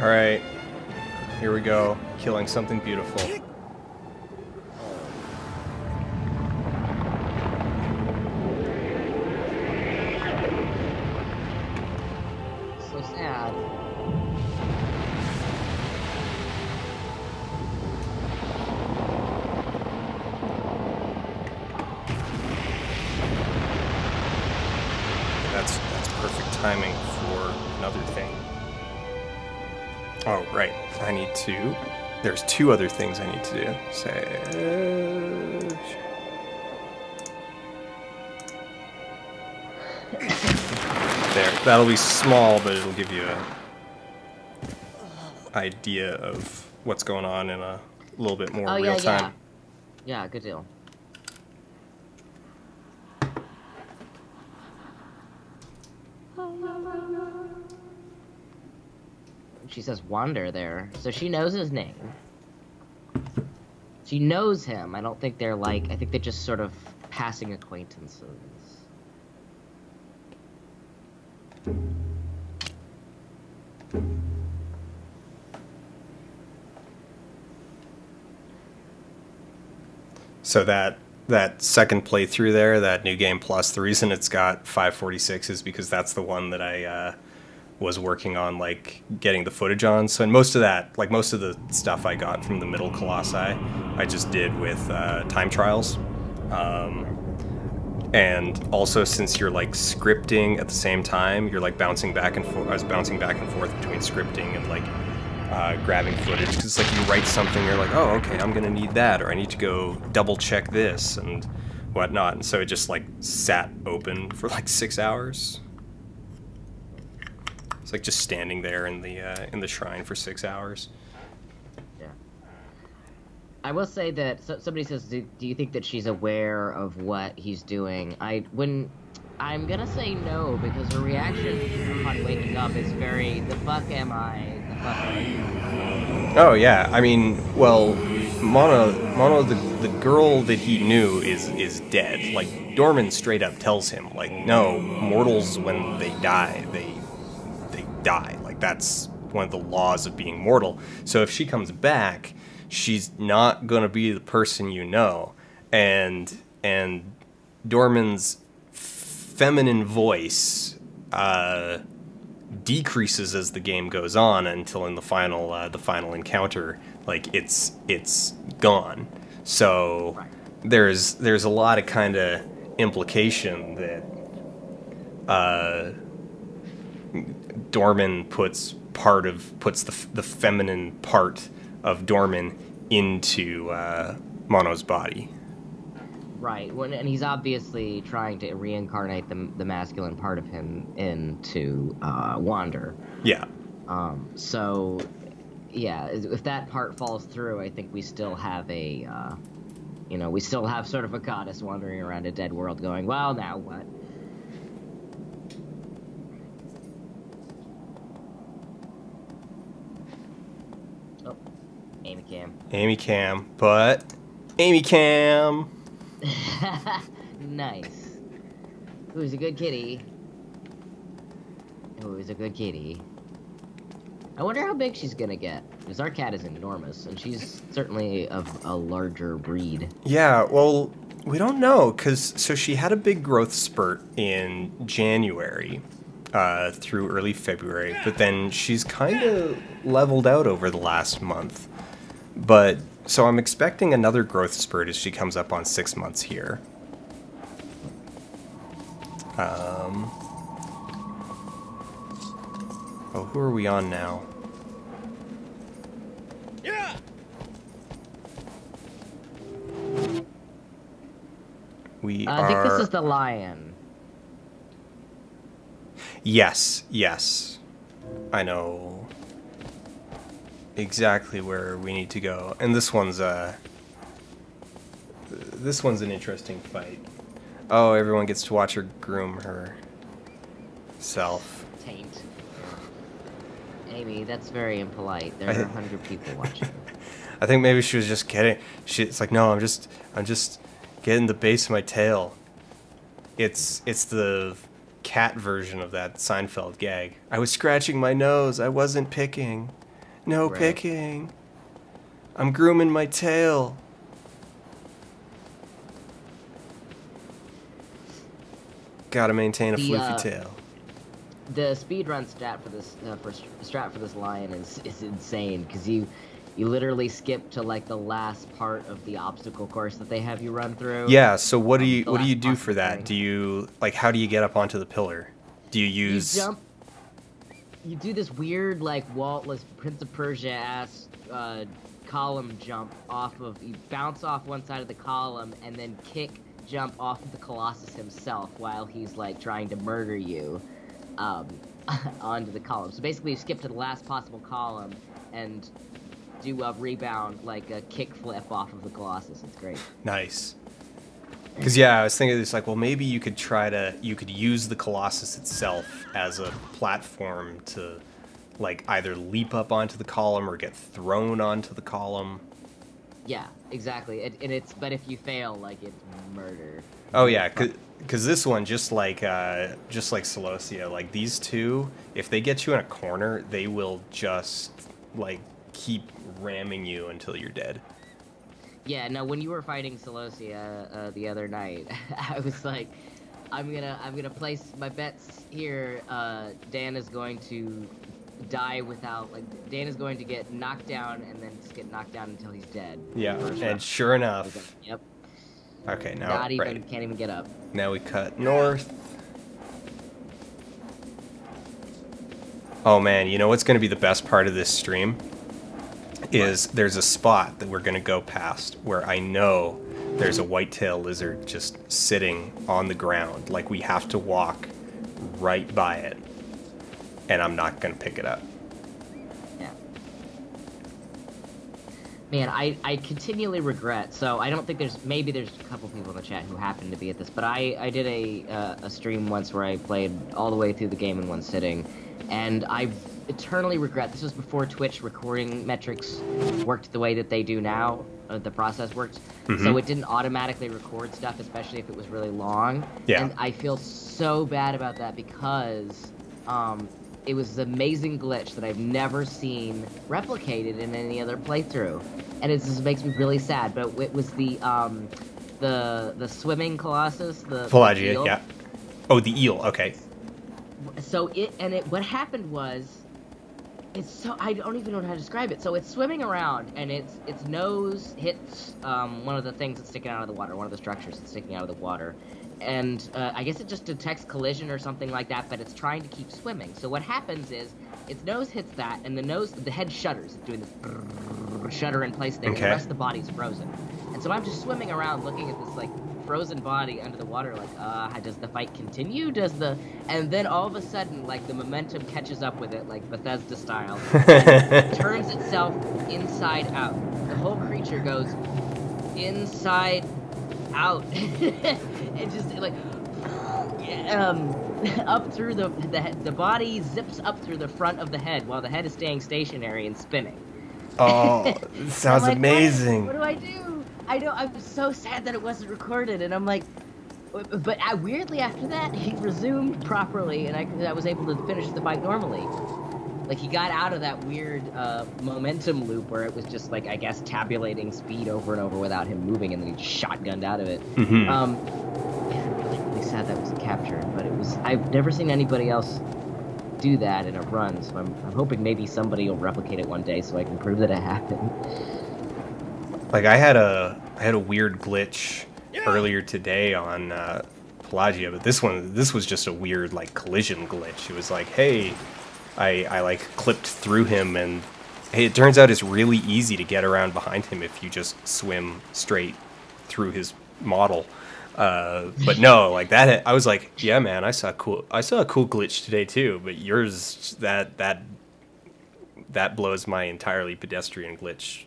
All right, here we go, killing something beautiful. So sad. That's perfect timing for another thing. Oh, right. I need to... There's two other things I need to do. Sage... There. That'll be small, but it'll give you a idea of what's going on in a little bit more real time. Yeah, good deal. She says Wander there, so she knows his name. She knows him. I don't think they're like, I think they're just sort of passing acquaintances. So that second playthrough there, that New Game Plus, the reason it's got 546 is because that's the one that I was working on, like, getting the footage on. So, and most of that, like, most of the stuff I got from the middle Colossi, I just did with time trials. And also, since you're, like, scripting at the same time, you're, like, bouncing back and forth. I was bouncing back and forth between scripting and, like, grabbing footage. Because it's like you write something, you're like, oh, okay, I'm going to need that. Or I need to go double-check this and whatnot. And so it just, like, sat open for, like, 6 hours. It's like just standing there in the shrine for 6 hours. Yeah. I will say that somebody says, do you think that she's aware of what he's doing? I'm gonna say no, because her reaction upon waking up is very, the fuck am I? The fuck are you? Oh yeah, I mean, well, Mono, the girl that he knew is dead. Like, Dorman straight up tells him, like, no, mortals, when they die, they die. Like, that's one of the laws of being mortal. So if she comes back, she's not gonna be the person you know. And Dorman's feminine voice decreases as the game goes on until in the final encounter, like, it's gone. So Right. there's a lot of kind of implication that Dorman puts the feminine part of Dorman into Mono's body. Right, and he's obviously trying to reincarnate the masculine part of him into Wander. Yeah. So, yeah, if that part falls through, I think we still have we still have sort of a goddess wandering around a dead world going, well, now what? Oh, Amy Cam. Amy Cam. Nice. Who's a good kitty? Who's a good kitty? I wonder how big she's gonna get, because our cat is enormous, and she's certainly of a larger breed. Yeah, well, we don't know, so she had a big growth spurt in January through early February, but then she's kind of leveled out over the last month. But, so I'm expecting another growth spurt as she comes up on 6 months here. Oh, who are we on now? Yeah. We I think are... this is the lion. Yes, yes. I know exactly where we need to go. And this one's an interesting fight. Oh, everyone gets to watch her groom herself. Taint. Amy, that's very impolite. There are 100 people watching. I think maybe she was just kidding. It's like, no, I'm just getting the base of my tail. It's the cat version of that Seinfeld gag. I was scratching my nose. I wasn't picking. No Right. picking. I'm grooming my tail. Gotta maintain a floofy tail. The speedrun stat for this strat for this lion is insane, because you literally skip to like the last part of the obstacle course that they have you run through. Yeah. So what do you do last for that? thing. Do you like how do you get up onto the pillar? Do you use? You jump. You do this weird like Waltless Prince of Persia ass column jump off of. You bounce off one side of the column and then jump off of the Colossus himself while he's like trying to murder you. Onto the column. So basically you skip to the last possible column and do a rebound, like a kick flip off of the Colossus. It's great. Nice. Because yeah, I was thinking it's like, well, maybe you could use the Colossus itself as a platform to like either leap up onto the column or get thrown onto the column. Yeah, exactly. But if you fail, like, it's murder. Oh yeah, because this one, just like Celosia, like these two, if they get you in a corner, they will just like keep ramming you until you're dead. Yeah, no, when you were fighting Celosia the other night, I was like, I'm gonna place my bets here. Dan is going to die without, like, Dan is going to get knocked down and then just get knocked down until he's dead. Yeah, and sure enough. Yep. Okay, now Not even can't even get up. Now we cut north. Oh man, you know what's going to be the best part of this stream? Is there's a spot that we're going to go past where I know there's a whitetail lizard just sitting on the ground. Like we have to walk right by it. And I'm not going to pick it up. Yeah. Man, I continually regret. So I don't think there's a couple people in the chat who happen to be at this, but I did a stream once where I played all the way through the game in one sitting, and I eternally regret. This was before Twitch recording metrics worked the way that they do now. The process worked, so it didn't automatically record stuff, especially if it was really long. Yeah. And I feel so bad about that because it was an amazing glitch that I've never seen replicated in any other playthrough, and it just makes me really sad. But it was the swimming Colossus, the Pelagia, eel. yeah. Oh, the eel. Okay. So what happened was, I don't even know how to describe it. So it's swimming around, and its nose hits one of the things that's sticking out of the water, one of the structures that's sticking out of the water. And I guess it just detects collision or something like that, but it's trying to keep swimming. So what happens is its nose hits that, and the head shudders. It's doing this shudder in place thing, and the rest of the body's frozen. And so I'm just swimming around looking at this, like, frozen body under the water, like, does the fight continue? And then all of a sudden, like, the momentum catches up with it, like Bethesda style, and turns itself inside out. The whole creature goes inside out. And just like up through the body zips up through the front of the head while the head is staying stationary and spinning. Oh, sounds like, amazing. What do I do? I know, I'm so sad that it wasn't recorded, and I'm like, but weirdly after that he resumed properly, and I was able to finish the fight normally. Like, he got out of that weird momentum loop where it was just, like, I guess, tabulating speed over and over without him moving, and then he shotgunned out of it. Mm-hmm. I'm really sad that wasn't captured, but I've never seen anybody else do that in a run, so I'm hoping maybe somebody will replicate it one day so I can prove that it happened. Like, I had a weird glitch earlier today on Pelagia, but this was just a weird, like, collision glitch. It was like, hey, I like clipped through him, and hey, it turns out it's really easy to get around behind him if you just swim straight through his model. But no, like that, I was like, yeah, man, I saw a cool glitch today too. But yours, that blows my entirely pedestrian glitch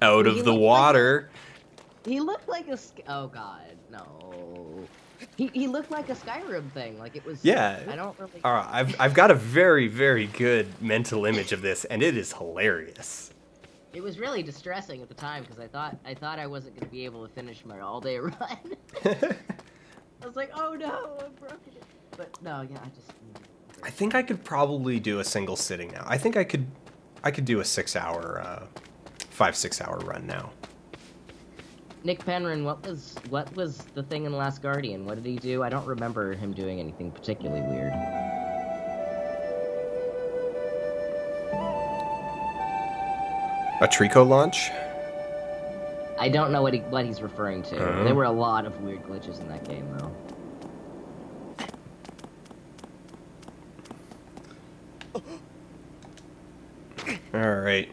out He of the looked like water. he looked like a oh god, no. He looked like a Skyrim thing. Like it was. Yeah. I don't really. I've got a very, very good mental image of this, and it is hilarious. It was really distressing at the time because I thought I wasn't gonna be able to finish my all-day run. I was like, oh no, I'm broken it. But no, yeah, I think I could probably do a single sitting now. I think I could do a 6 hour, 5-6 hour run now. Nick Penryn, what was the thing in The Last Guardian? What did he do? I don't remember him doing anything particularly weird. A Trico launch? I don't know what he's referring to. There were a lot of weird glitches in that game, though. All right.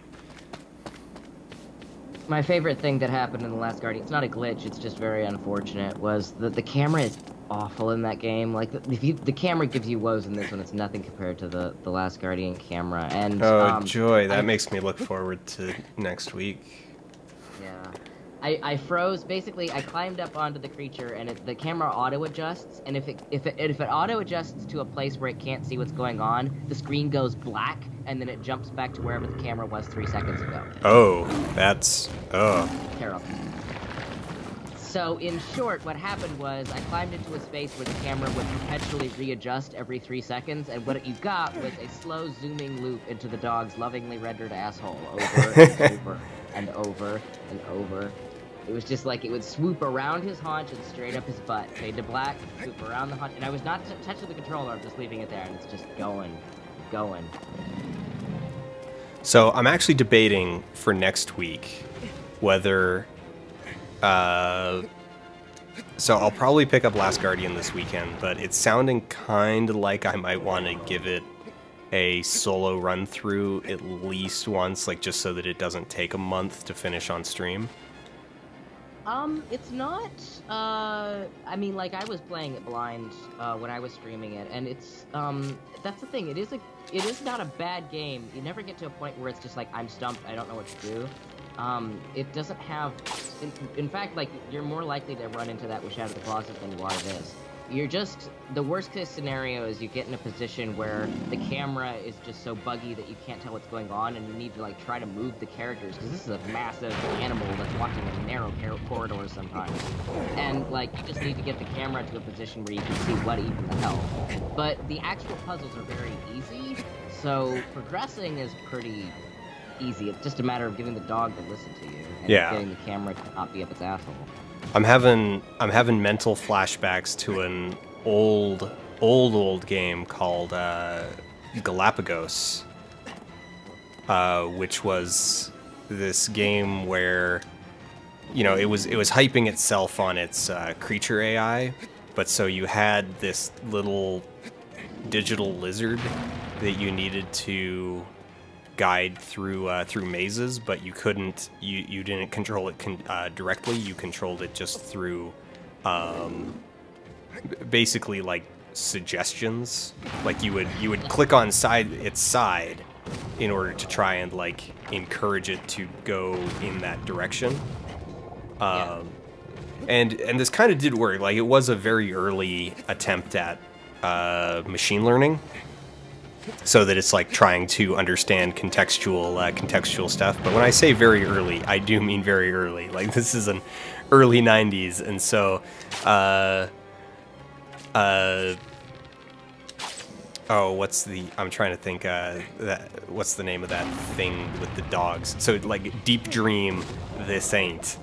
My favorite thing that happened in The Last Guardian, it's not a glitch, it's just very unfortunate, was that the camera is awful in that game. Like, the camera gives you woes in this one, it's nothing compared to the Last Guardian camera. And joy, that makes me look forward to next week. Yeah. I froze. Basically, I climbed up onto the creature, and the camera auto adjusts. And if it auto adjusts to a place where it can't see what's going on, the screen goes black, and then it jumps back to wherever the camera was 3 seconds ago. Oh, that's Terrible. So, in short, what happened was I climbed into a space where the camera would perpetually readjust every 3 seconds, and what you got was a slow zooming loop into the dog's lovingly rendered asshole over and over and over and over. It was just like it would swoop around his haunch and straight up his butt, fade to black, swoop around the haunch, and I was not touching the controller, I'm just leaving it there, and it's just going. So I'm actually debating for next week whether so I'll probably pick up Last Guardian this weekend, but it's sounding kind of like I might want to give it a solo run through at least once, like just so that it doesn't take a month to finish on stream. It's not, I mean, like, I was playing it blind, when I was streaming it, and it's, that's the thing, it is not a bad game. You never get to a point where it's just like, I'm stumped, I don't know what to do. It doesn't have, in fact, like, you're more likely to run into that with Shadow of the Colossus than you are this. You're just, the worst case scenario is you get in a position where the camera is just so buggy that you can't tell what's going on, and you need to, like, try to move the characters, because this is a massive animal that's walking in narrow corridors sometimes. And, like, you just need to get the camera to a position where you can see what even the hell. But the actual puzzles are very easy, so progressing is pretty easy. It's just a matter of getting the dog to listen to you, and getting the camera to not be up its asshole. I'm having mental flashbacks to an old game called Galapagos, which was this game where, you know, it was hyping itself on its creature AI, but so you had this little digital lizard that you needed to guide through mazes, but you didn't control it directly. You controlled it just through basically like suggestions. Like you would click on its side in order to try and like encourage it to go in that direction. And this kind of did work. Like it was a very early attempt at machine learning, so that it's like trying to understand contextual stuff. But when I say very early, I do mean very early. Like this is an early 90s, and so I'm trying to think what's the name of that thing with the dogs? So like Deep Dream, this ain't.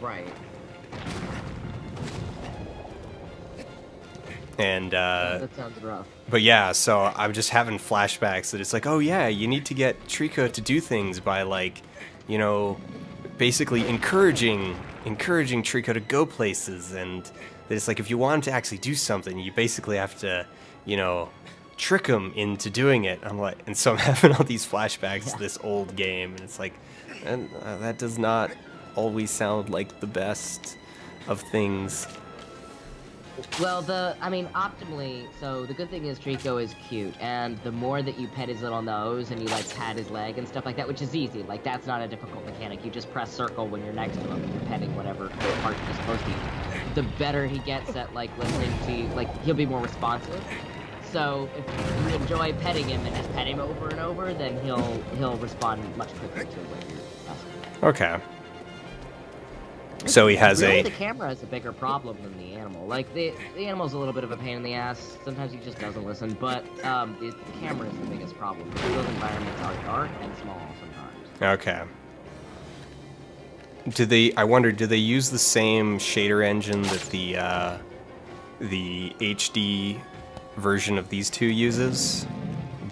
Right. And that sounds rough. But yeah, so I'm just having flashbacks that it's like, oh yeah, you need to get Trico to do things by like, you know, basically encouraging Trico to go places, and that it's like if you want him to actually do something, you basically have to, you know, trick him into doing it. I'm like, and so I'm having all these flashbacks to this old game, and it's like, and that does not always sound like the best of things. Well, optimally, so the good thing is Trico is cute, and the more that you pet his little nose and you, like, pat his leg and stuff like that, which is easy, like, that's not a difficult mechanic. You just press circle when you're next to him and you're petting whatever part you're supposed to use. The better he gets at, like, listening to you, like, he'll be more responsive. So, if you enjoy petting him and just pet him over and over, then he'll respond much quicker to what you're asking. Okay. So he has really, the camera is a bigger problem than the animal. Like, the animal's a little bit of a pain in the ass. Sometimes he just doesn't listen, but the camera is the biggest problem. Those environments are dark and small sometimes. Okay. I wonder, do they use the same shader engine that the HD version of these two uses?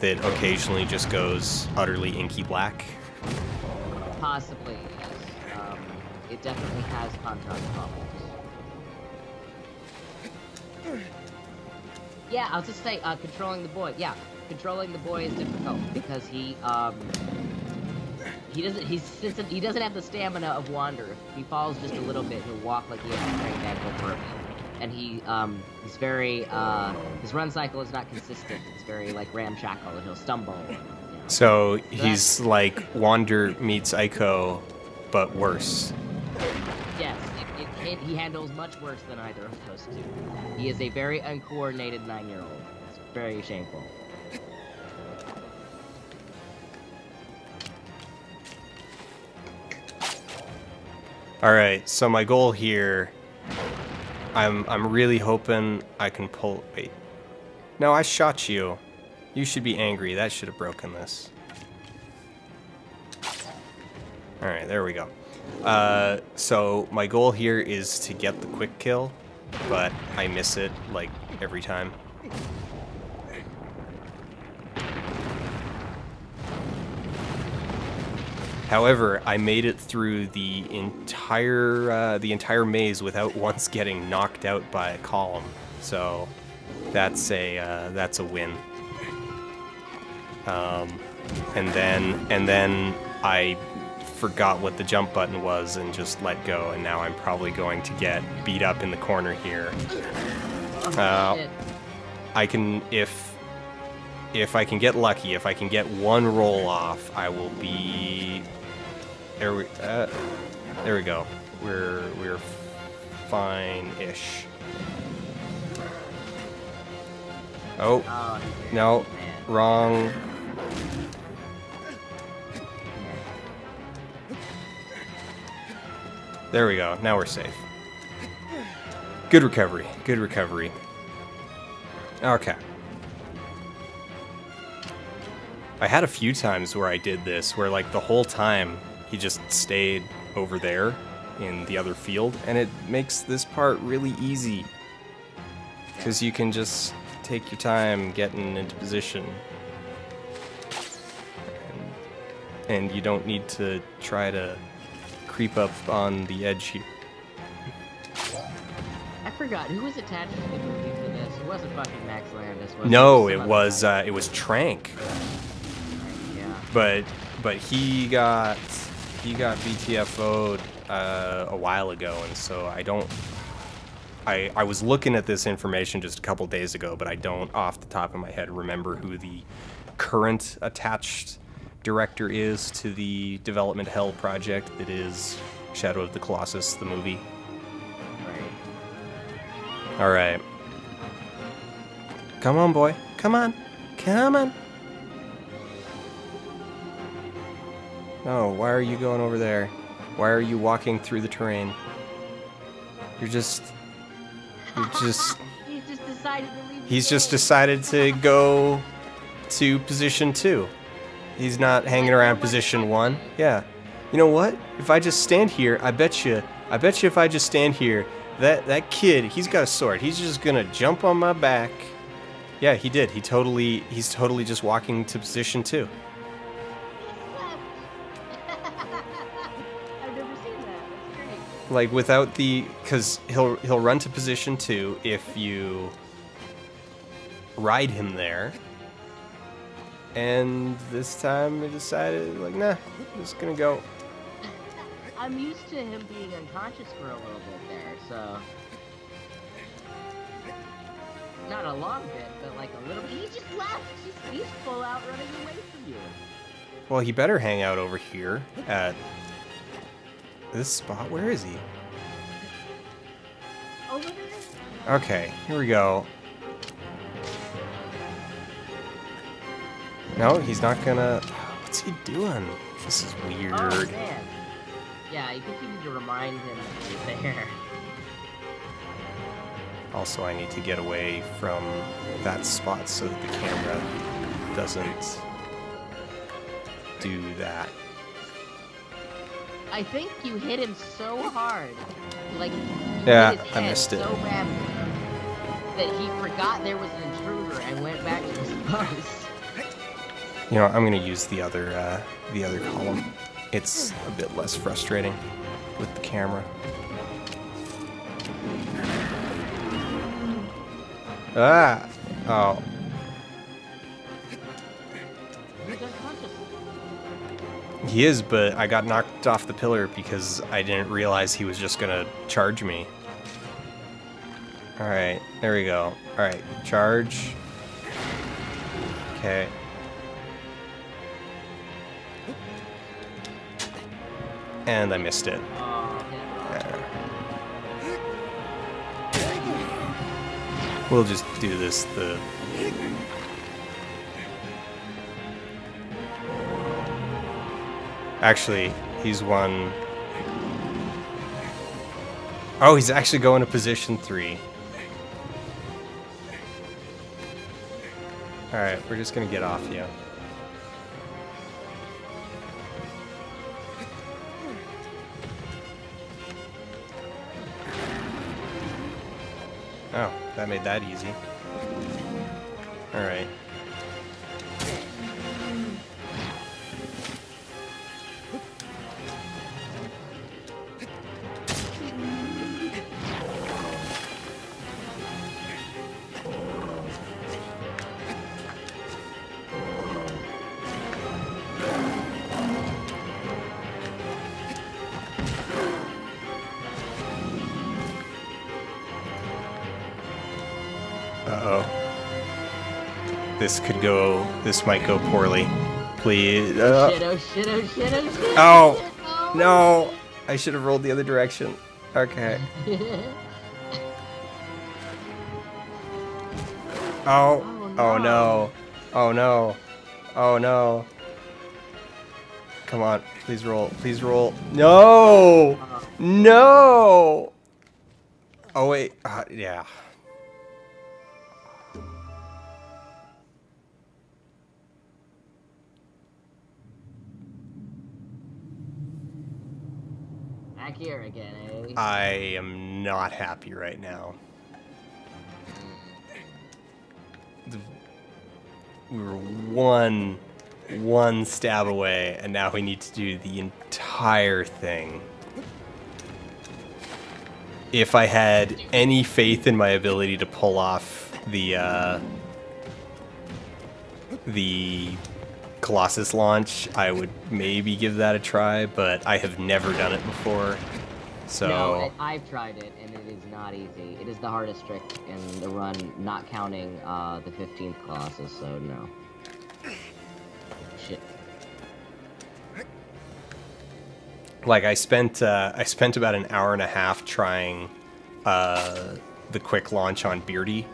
That occasionally just goes utterly inky black? Possibly, yes. It definitely has contrast problems. Yeah, I'll just say, controlling the boy. Yeah, controlling the boy is difficult because he doesn't have the stamina of Wander. If he falls just a little bit, he'll walk like he has a sprained ankle for a bit. And he's very, his run cycle is not consistent. It's very, like, ramshackle, and he'll stumble. You know. So he's like Wander meets Ico, but worse. Yes, he handles much worse than either of those two. He is a very uncoordinated 9-year-old. It's very shameful. All right, so my goal here, I'm really hoping I can pull. Wait, no, I shot you. You should be angry. That should have broken this. All right, there we go. So my goal here is to get the quick kill, but I miss it like every time. However, I made it through the entire maze without once getting knocked out by a column. So that's a win. And then I forgot what the jump button was and just let go, and now I'm probably going to get beat up in the corner here. I can, if I can get lucky, if I can get one roll off, I will be. There we go. We're fine-ish. Oh no, wrong. There we go. Now we're safe. Good recovery. Good recovery. Okay. I had a few times where I did this, where like the whole time he just stayed over there in the other field, and it makes this part really easy. Because you can just take your time getting into position. And you don't need to try to creep up on the edge here. I forgot, who was attached to the movie for this? It wasn't fucking Max Landis, was it? No, it was Trank. Yeah. But he got BTFO'd a while ago, and so I was looking at this information just a couple days ago, but I don't off the top of my head remember who the current attached director is to the development hell project that is Shadow of the Colossus, the movie. Right. All right. Come on, boy. Come on. Come on. No, why are you going over there? Why are you walking through the terrain? He's just decided to leave. He's just decided to go to position 2. He's not hanging around position 1. Yeah. You know what? If I just stand here, I bet you if I just stand here, that kid, he's got a sword. He's just gonna jump on my back. Yeah, he did. He's totally just walking to position 2. I've never seen that. That's great. Like without because he'll run to position 2 if you ride him there. And this time he decided, like, nah, I'm just gonna go. I'm used to him being unconscious for a little bit there, so not a long bit, but like a little bit. He just left. He's full out running away from you. Well, he better hang out over here at this spot. Where is he? Over there. Okay, here we go. No, he's not gonna... What's he doing? This is weird. Oh, man. Yeah, I think you need to remind him that he's there. Also, I need to get away from that spot so that the camera doesn't do that. I think you hit him so hard, like, you Yeah, hit his I head missed it. so badly that he forgot there was an intruder and went back to his post. You know, I'm gonna use the other column. It's a bit less frustrating with the camera. Ah! Oh. He's unconscious. He is, but I got knocked off the pillar because I didn't realize he was just gonna charge me. Alright, there we go. Alright, charge. Okay. And I missed it. There. We'll just do this Actually, he's one. Oh, he's actually going to position 3. Alright, we're just gonna get off you. Oh, that made that easy. Alright. Uh-oh. This might go poorly. Please. Shit, oh shit, oh shit, oh shit. Oh, Oh. no! I should have rolled the other direction. Okay. Oh. Oh no. Oh no. Oh no. Come on. Please roll. Please roll. No! No! Oh wait. Yeah. Back here again, eh? I am not happy right now. We were one stab away, and now we need to do the entire thing. If I had any faith in my ability to pull off the Colossus launch, I would maybe give that a try, but I have never done it before. So No, I've tried it, and it is not easy. It is the hardest trick in the run, not counting the 15th Colossus, so no. Shit. like I spent about an hour and a half trying the quick launch on Beardy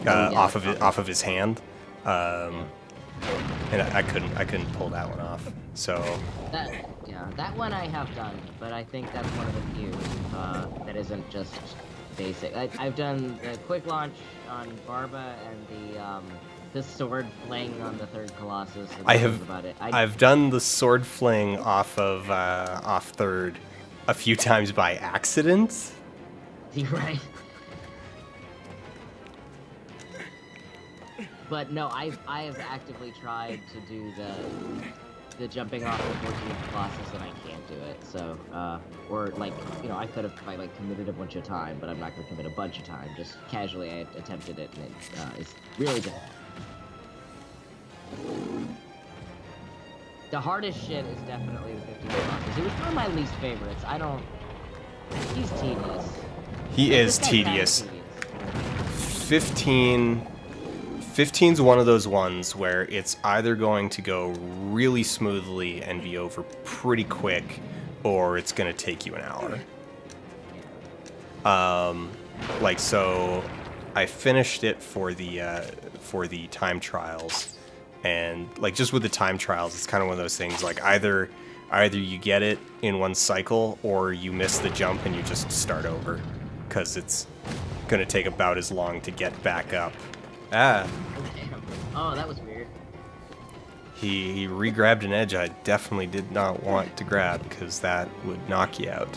off of his hand. And I couldn't pull that one off. So that one I have done, but I think that's one of the few that isn't just basic. I've done the quick launch on Barba and the sword fling on the third Colossus. And I've done the sword fling off third a few times by accident. You're right. But no, I have actively tried to do the jumping off the 14th Colossus, and I can't do it. So, or like, you know, I could have like committed a bunch of time, but I'm not going to commit a bunch of time. Just casually, I attempted it, and it's really difficult. The hardest shit is definitely the 15 Colossus. It was one of my least favorites. I don't... He's tedious. He is tedious. 15's one of those ones where it's either going to go really smoothly and be over pretty quick, or it's going to take you an hour. Like, so I finished it for the time trials, and like just with the time trials, it's kind of one of those things like either you get it in one cycle or you miss the jump and you just start over, because it's gonna take about as long to get back up. Ah. Damn. Oh, that was weird. He re-grabbed an edge I definitely did not want to grab, because that would knock you out.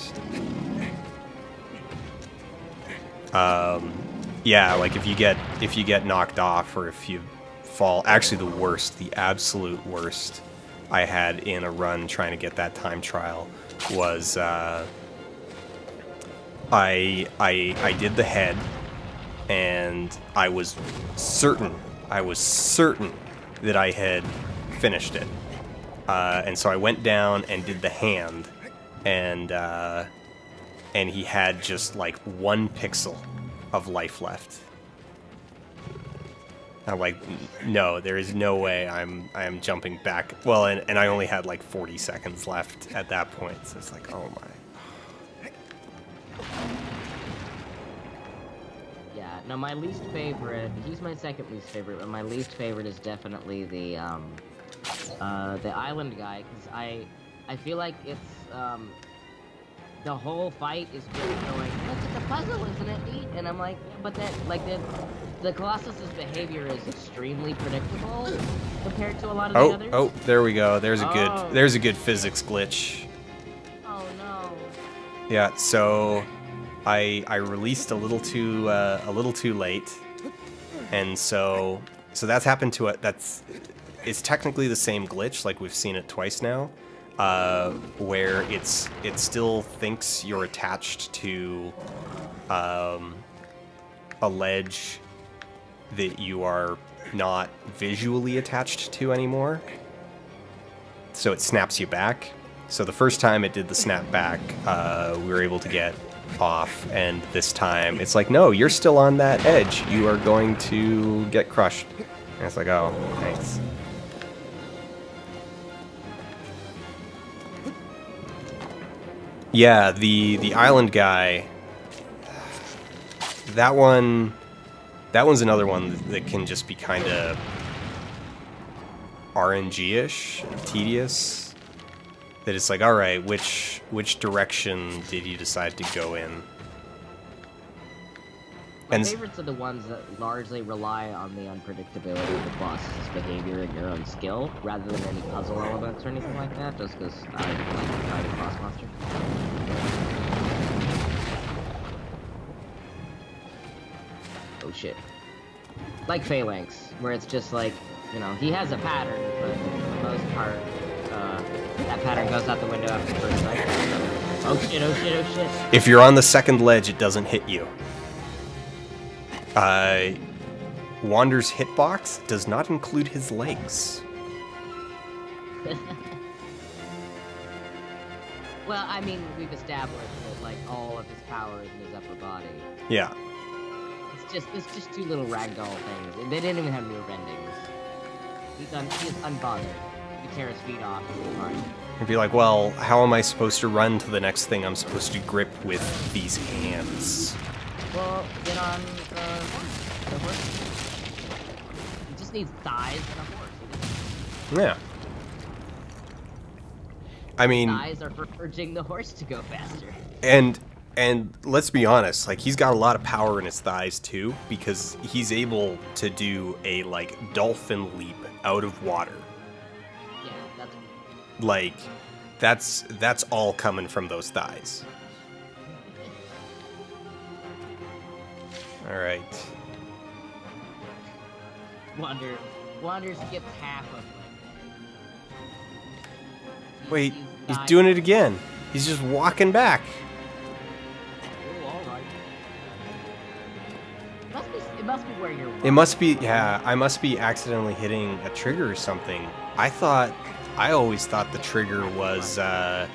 Yeah, like if you get knocked off, or if you fall, actually the absolute worst I had in a run trying to get that time trial was I did the head, and I was certain that I had finished it, and so I went down and did the hand, and he had just like 1 pixel of life left. I'm like, no, there is no way I am jumping back. Well, and I only had like 40 seconds left at that point, so it's like, oh my. Yeah, no, my least favorite, he's my second least favorite, but my least favorite is definitely the island guy, because I feel like it's, the whole fight is just going, look, it's a puzzle, isn't it neat? And I'm like, but that, like, the Colossus's behavior is extremely predictable compared to a lot of the others. Oh, there we go. There's a good physics glitch. Oh no. Yeah, so I released a little too late, and so that's happened to it. It's technically the same glitch, like we've seen it twice now. Where it still thinks you're attached to a ledge that you are not visually attached to anymore. So it snaps you back. So the first time it did the snap back, we were able to get off, and this time it's like, no, you're still on that edge. You are going to get crushed. And it's like, oh, thanks. Yeah, the island guy, that one's another one that can just be kind of RNG-ish, tedious. That it's like, all right, which direction did you decide to go in? My favorites are the ones that largely rely on the unpredictability of the boss's behavior and your own skill, rather than any puzzle elements or anything like that, just because I like fighting boss monster. Oh shit. Like Phalanx, where it's just like, you know, he has a pattern, but for the most part, that pattern goes out the window after the first cycle. Oh shit, oh shit, oh shit. If you're on the second ledge, it doesn't hit you. Wander's hitbox does not include his legs. Well, I mean, we've established that, like, all of his power is in his upper body. Yeah. It's just 2 little ragdoll things. They didn't even have mirror bendings. He's unbothered. You tear his feet off, he's fine. You'd be like, well, how am I supposed to run to the next thing I'm supposed to grip with these hands? Well, get on the horse. He just needs thighs and a horse. Yeah. I mean, thighs are for urging the horse to go faster. And let's be honest, like, he's got a lot of power in his thighs too, because he's able to do a like dolphin leap out of water. Yeah, that's like that's all coming from those thighs. All right. Wander skipped half of it. Wait, he's doing it again. He's just walking back. Oh, all right. It must be where you're. It must be, yeah. I must be accidentally hitting a trigger or something. I thought I always thought the trigger was that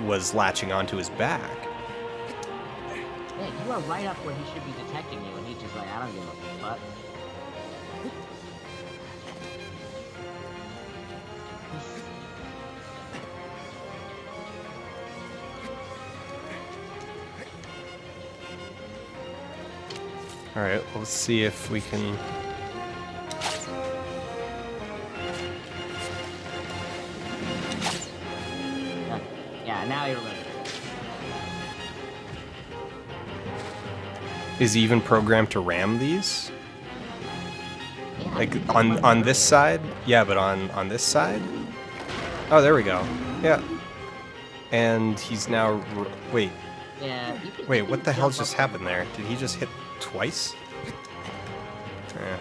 was latching onto his back. Yeah, you are right up where he should be detecting you, and he's just like, I don't give a fuck. Alright, let's see if we can... Yeah, now you remember. Is he even programmed to ram these? Yeah, Like, on this side? Yeah, but on this side? Oh, there we go. Yeah. And he's now... Wait. Yeah, Wait, what the hell just happened there? Did he just hit twice? Yeah.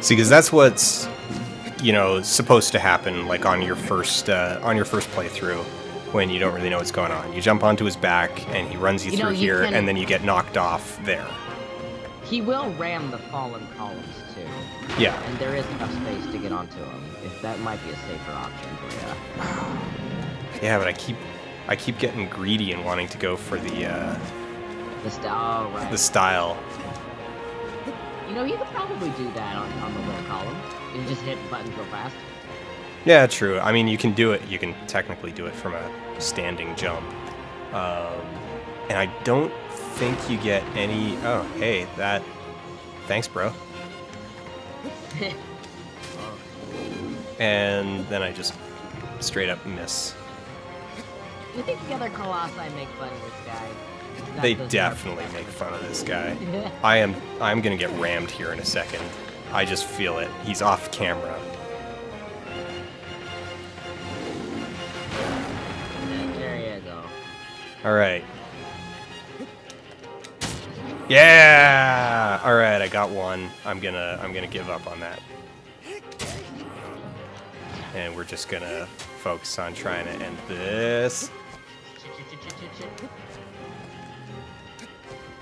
See, because that's what's, you know, supposed to happen, like on your first playthrough, when you don't really know what's going on. You jump onto his back, and he runs you through here, and then you get knocked off there. He will ram the fallen columns too. Yeah. And there is enough space to get onto him. If that might be a safer option for you. Yeah, but I keep getting greedy and wanting to go for the style, right? The style. You know, you could probably do that on the little column. You just hit buttons real fast. Yeah, true. I mean, you can do it. You can technically do it from a standing jump. And I don't think you get any... Oh, hey, that... Thanks, bro. And then I just straight up miss. Do you think the other Colossi make fun of this guy? They definitely make fun of this guy. I'm gonna get rammed here in a second. I just feel it. He's off camera. There you go. Alright. Yeah! Alright, I got one. I'm gonna give up on that. And we're just gonna focus on trying to end this.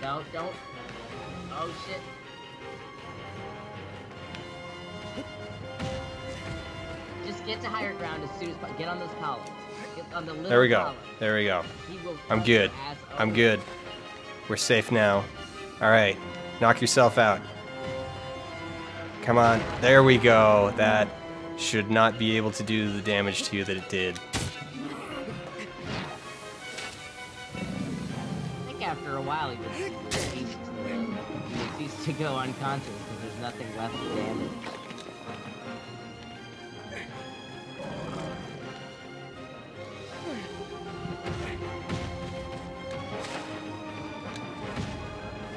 No, don't. Oh, shit. Just get to higher ground as soon as possible. Get on those columns. Get on the little There we go. column. There we go. He will I'm good. I'm good. We're safe now. Alright. Knock yourself out. Come on. There we go. That should not be able to do the damage to you that it did. After a while, he would cease to go unconscious because there's nothing left to damage.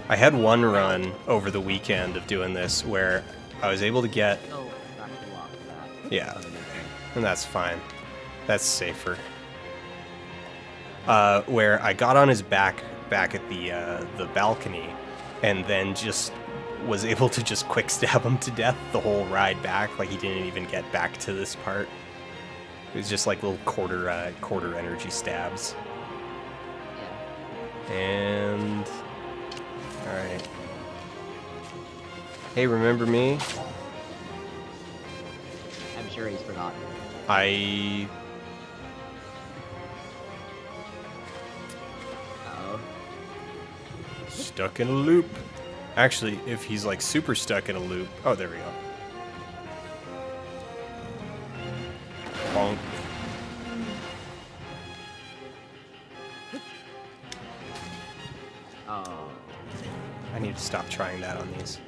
I had one run over the weekend of doing this where I was able to get... Oh, not too long for that. Yeah, and that's fine. That's safer. Where I got on his back at the balcony, and then just was able to just quick stab him to death the whole ride back. Like he didn't even get back to this part. It was just like little quarter energy stabs. Yeah. And all right. Hey, remember me? I'm sure he's forgotten. Stuck in a loop. Actually, if he's like super stuck in a loop... Oh, there we go. Bonk. Oh. I need to stop trying that on these.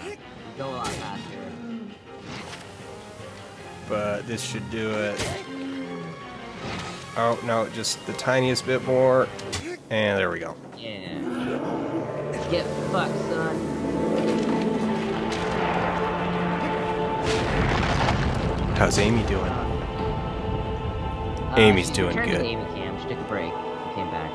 Yeah. You go a lot faster. But this should do it. Oh, no, just the tiniest bit more. And there we go. Yeah. Get fucked, son. How's Amy doing? Amy's she doing returned to good. the Amy cam. She took a break and came back.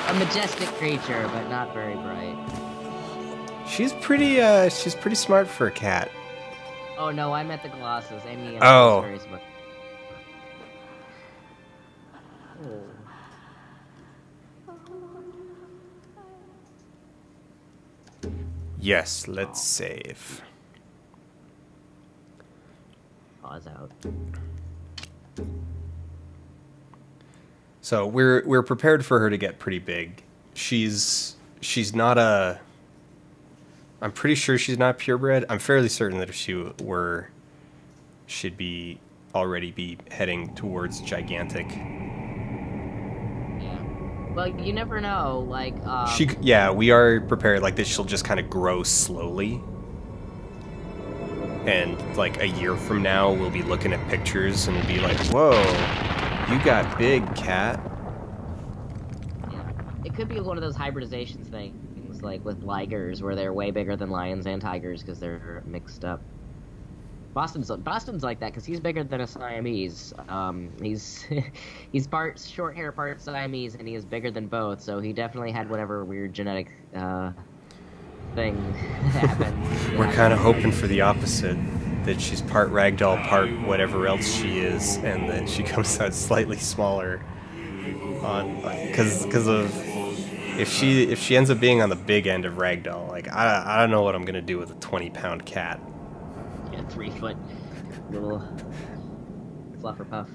A majestic creature, but not very bright. She's pretty smart for a cat. Oh no, I meant the Colossus. Amy Oh. is very smart. Oh. Yes, let's save. Pause out. So we're prepared for her to get pretty big. She's not a. I'm pretty sure she's not purebred. I'm fairly certain that if she were, she'd be already be heading towards gigantic. Yeah. Well, you never know. Like, We are prepared. Like this, she'll just kind of grow slowly. And like a year from now, we'll be looking at pictures and it'll be like, "Whoa, you got big, cat." Yeah. It could be one of those hybridizations things, like with ligers, where they're way bigger than lions and tigers because they're mixed up. Boston's like that because he's bigger than a Siamese. He's part short hair, part Siamese, and he is bigger than both. So he definitely had whatever weird genetic thing happened. We're kind of hoping for the opposite, that she's part ragdoll, part whatever else she is, and that she comes out slightly smaller on because of if she ends up being on the big end of ragdoll. Like I don't know what I'm gonna do with a 20-pound cat. Yeah, 3-foot little fluffer puff.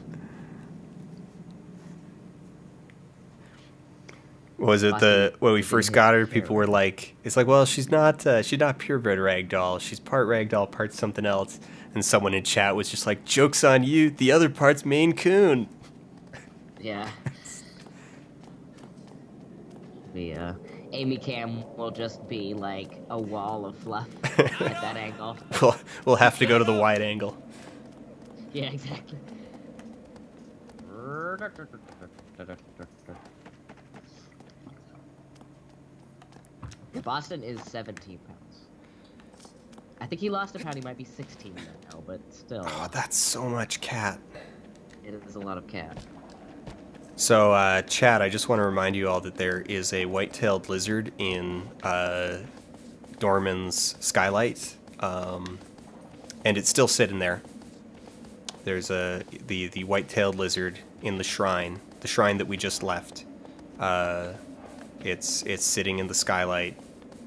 Was it when we first got her? People were like, "It's like, well, she's not purebred ragdoll. She's part ragdoll, part something else." And someone in chat was just like, "Joke's on you. The other part's Maine Coon." Yeah. The Amy cam will just be like a wall of fluff at that angle. We'll have to go to the wide angle. Yeah, exactly. Boston is 17 pounds. I think he lost a pound. He might be 16 now, but still. Oh, that's so much cat. It is a lot of cat. So, chat, I just want to remind you all that there is a white-tailed lizard in Dorman's skylight, and it's still sitting there. There's the white-tailed lizard in the shrine that we just left. It's sitting in the skylight,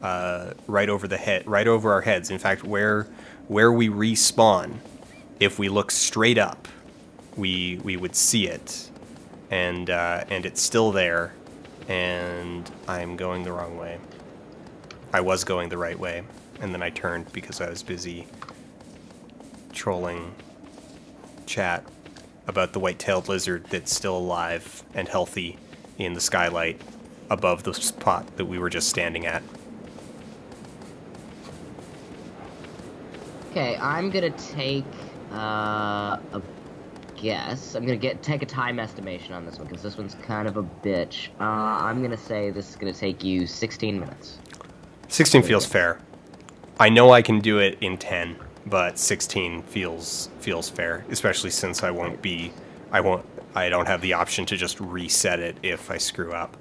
right over our heads. In fact, where we respawn, if we look straight up, we would see it. And it's still there, and I'm going the wrong way. I was going the right way, and then I turned because I was busy trolling chat about the white-tailed lizard that's still alive and healthy in the skylight above the spot that we were just standing at. Okay, I'm gonna take a guess. I'm gonna take a time estimation on this one because this one's kind of a bitch. I'm gonna say this is gonna take you 16 minutes. 16 feels fair. I know I can do it in 10, but 16 feels fair, especially since I don't have the option to just reset it if I screw up.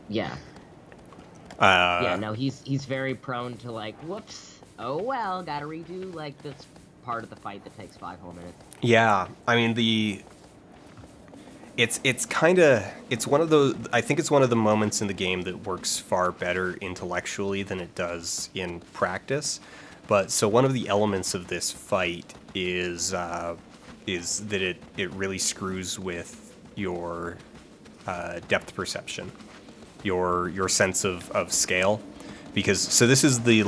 Yeah. Yeah, no, he's very prone to like, whoops, oh well, gotta redo like this part of the fight that takes 5 whole minutes. Yeah, I mean it's one of those. I think it's one of the moments in the game that works far better intellectually than it does in practice. But so one of the elements of this fight is that it really screws with your depth perception, your sense of scale, because so this is the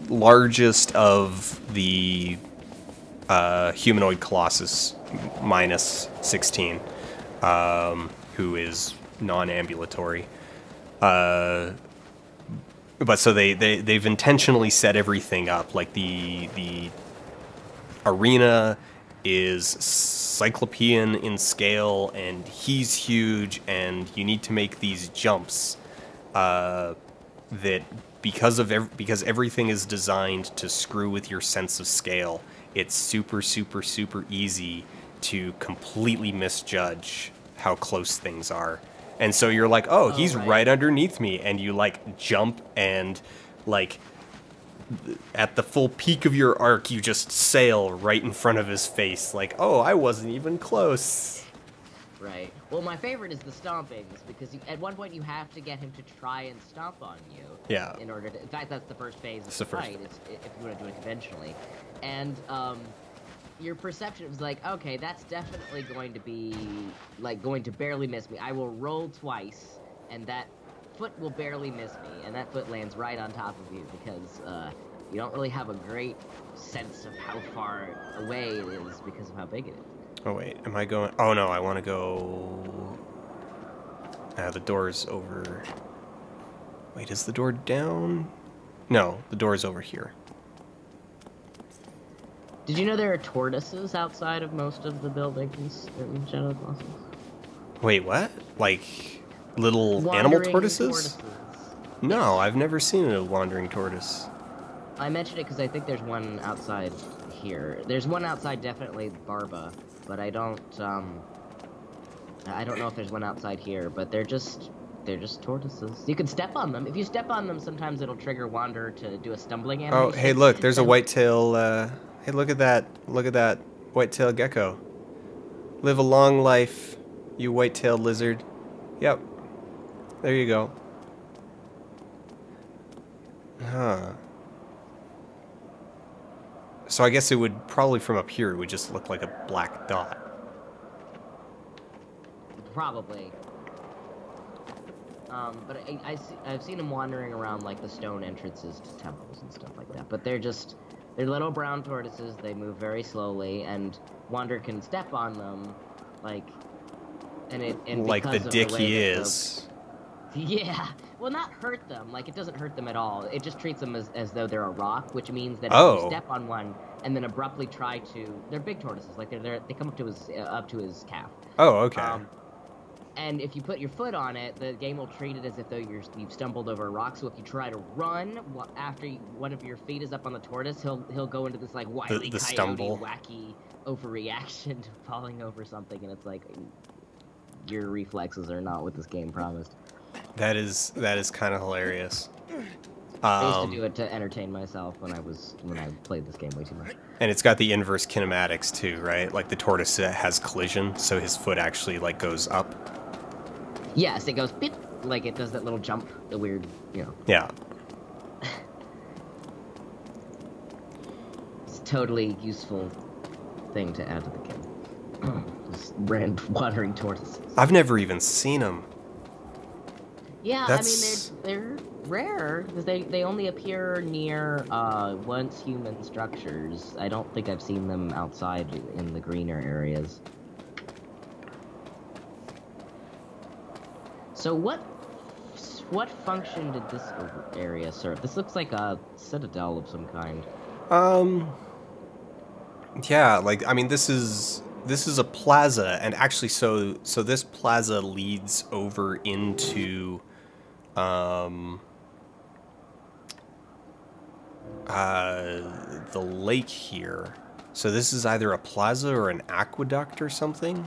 largest of the humanoid Colossus minus 16, who is non-ambulatory. But so they've intentionally set everything up like the arena is cyclopean in scale, and he's huge, and you need to make these jumps that because everything is designed to screw with your sense of scale, it's super, super, super easy to completely misjudge how close things are. And so you're like, oh, he's right underneath me, and you like jump and like at the full peak of your arc, you just sail right in front of his face. Like, oh, I wasn't even close. Right. Well, my favorite is the stompings, because at one point you have to get him to try and stomp on you. Yeah. In order to, in fact, that's the first phase of the fight, if you want to do it conventionally. And, your perception was like, okay, that's definitely going to be, like, going to barely miss me. I will roll twice, and that foot will barely miss me, and that foot lands right on top of you, because, you don't really have a great sense of how far away it is because of how big it is. Oh, wait, am I going? Oh, no, I want to go... the door's over... Wait, is the door down? No, the door's over here. Did you know there are tortoises outside of most of the buildings in Shadow of the Colossus? Wait, what? Like, little animal tortoises? No, I've never seen a wandering tortoise. I mentioned it because I think there's one outside here. There's one outside, definitely Barba, but I don't know if there's one outside here, but they're just tortoises. You can step on them. If you step on them, sometimes it'll trigger Wander to do a stumbling animation. Oh, hey, look, there's a whitetail, hey, look at that whitetail gecko. Live a long life, you white-tailed lizard. Yep. There you go. Huh. So I guess it would probably from up here, it would just look like a black dot. Probably. But I've seen them wandering around like the stone entrances to temples and stuff like that. But they're little brown tortoises. They move very slowly, and Wander can step on them, like, and like the dick he is. Yeah. Well, not hurt them. Like, it doesn't hurt them at all. It just treats them as though they're a rock, which means that if you step on one and then abruptly try to, they're big tortoises. Like they come up to his calf. Oh, okay. And if you put your foot on it, the game will treat it as if though you've stumbled over a rock. So if you try to run after one of your feet is up on the tortoise, he'll go into this like wily coyote, stumble. wacky overreaction to falling over something, and it's like your reflexes are not what this game promised. That is kind of hilarious. I used to do it to entertain myself when I played this game way too much. And it's got the inverse kinematics too, right? Like the tortoise has collision, so his foot actually like goes up. Yes, it goes beep, like it does that little jump, the weird, Yeah. It's a totally useful thing to add to the game. Just random wandering tortoises. I've never even seen them. Yeah, I mean they're rare because they only appear near once human structures. I don't think I've seen them outside in the greener areas. So what function did this area serve? This looks like a citadel of some kind. Yeah, like I mean this is a plaza, and actually so this plaza leads over into the lake here. So this is either a plaza or an aqueduct or something.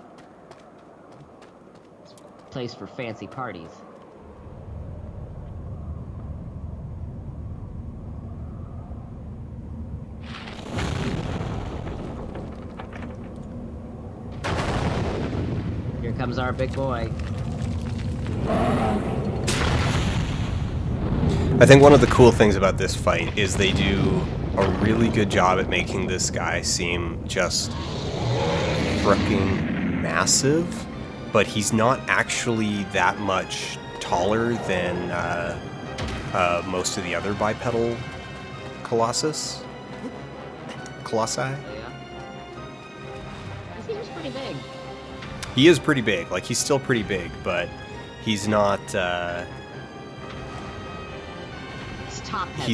Place for fancy parties. Here comes our big boy. I think one of the cool things about this fight is they do a really good job at making this guy seem just freaking massive, but he's not actually that much taller than most of the other bipedal Colossi. Yeah. He seems pretty big. He is pretty big. Like, he's still pretty big, but he's not... top heavy.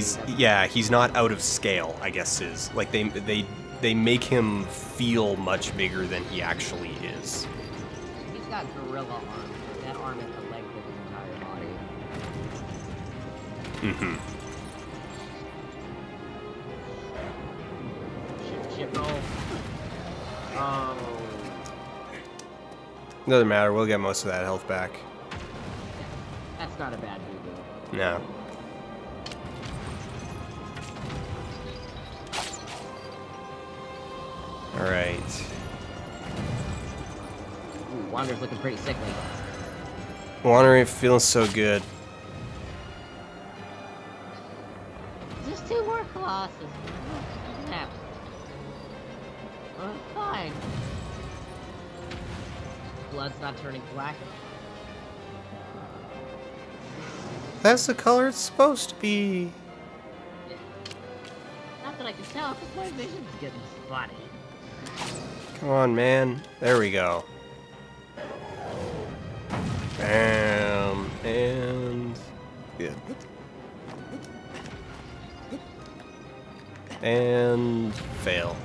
He's not out of scale, I guess is. Like, they make him feel much bigger than he actually is. He's got gorilla arms. That arm is the length of his entire body. Mm-hmm. Ship roll. Oh. Doesn't matter. We'll get most of that health back. That's not a bad boo-boo. No. All right. Ooh, Wander's looking pretty sickly. Wander ain't feeling so good. Just 2 more Colossus. Snap. Fine. Blood's not turning black. That's the color it's supposed to be. Not that I can tell, because my vision's getting spotty. Come on, man. There we go. Bam. And... good. And... fail.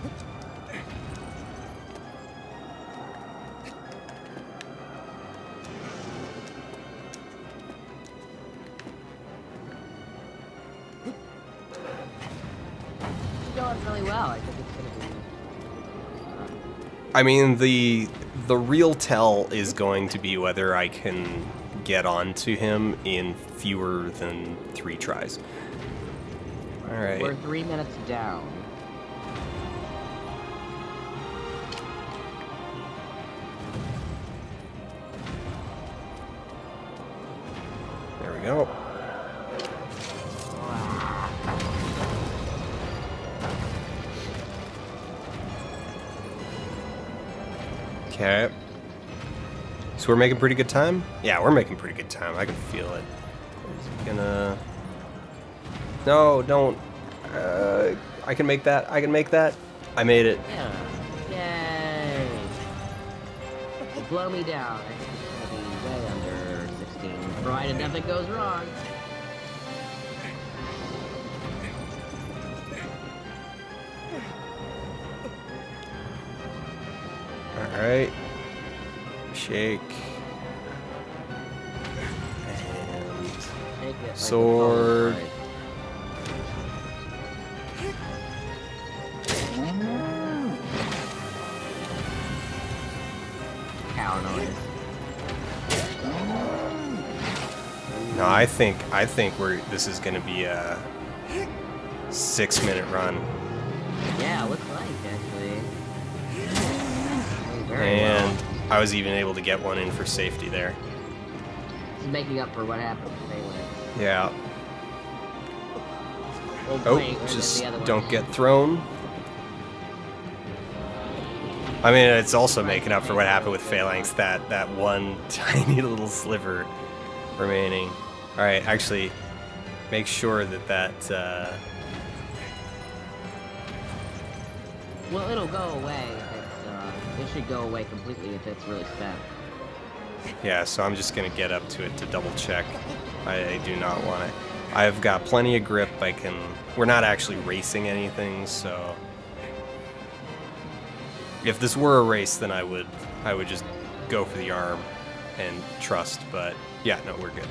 It's going really well. I think it's gonna be... I mean, the real tell is going to be whether I can get onto him in fewer than 3 tries. Alright. We're 3 minutes down. There we go. Okay. So we're making pretty good time? Yeah, we're making pretty good time. I can feel it. Is he gonna... No, don't. I can make that. I can make that. I made it. Yeah. Yay. Blow me down. I think it's gonna be way under 16. Provided nothing goes wrong. Alright. Shake. And... Take it like sword. Cow noise. No, I think this is gonna be a 6-minute run. Yeah, looks like actually. And I was even able to get one in for safety there. It's making up for what happened to Phalanx. Yeah. Oh, wait, Oh, where's just the other one? don't get thrown. I mean, it's also making up for what happened with Phalanx, that one tiny little sliver remaining. Alright, actually, make sure that Well, it'll go away if it's, it should go away completely if it's really spent. yeah, so I'm just gonna get up to it to double check. I do not want it. I've got plenty of grip. We're not actually racing anything, so if this were a race, then I would just go for the arm and trust. But yeah, no, we're good.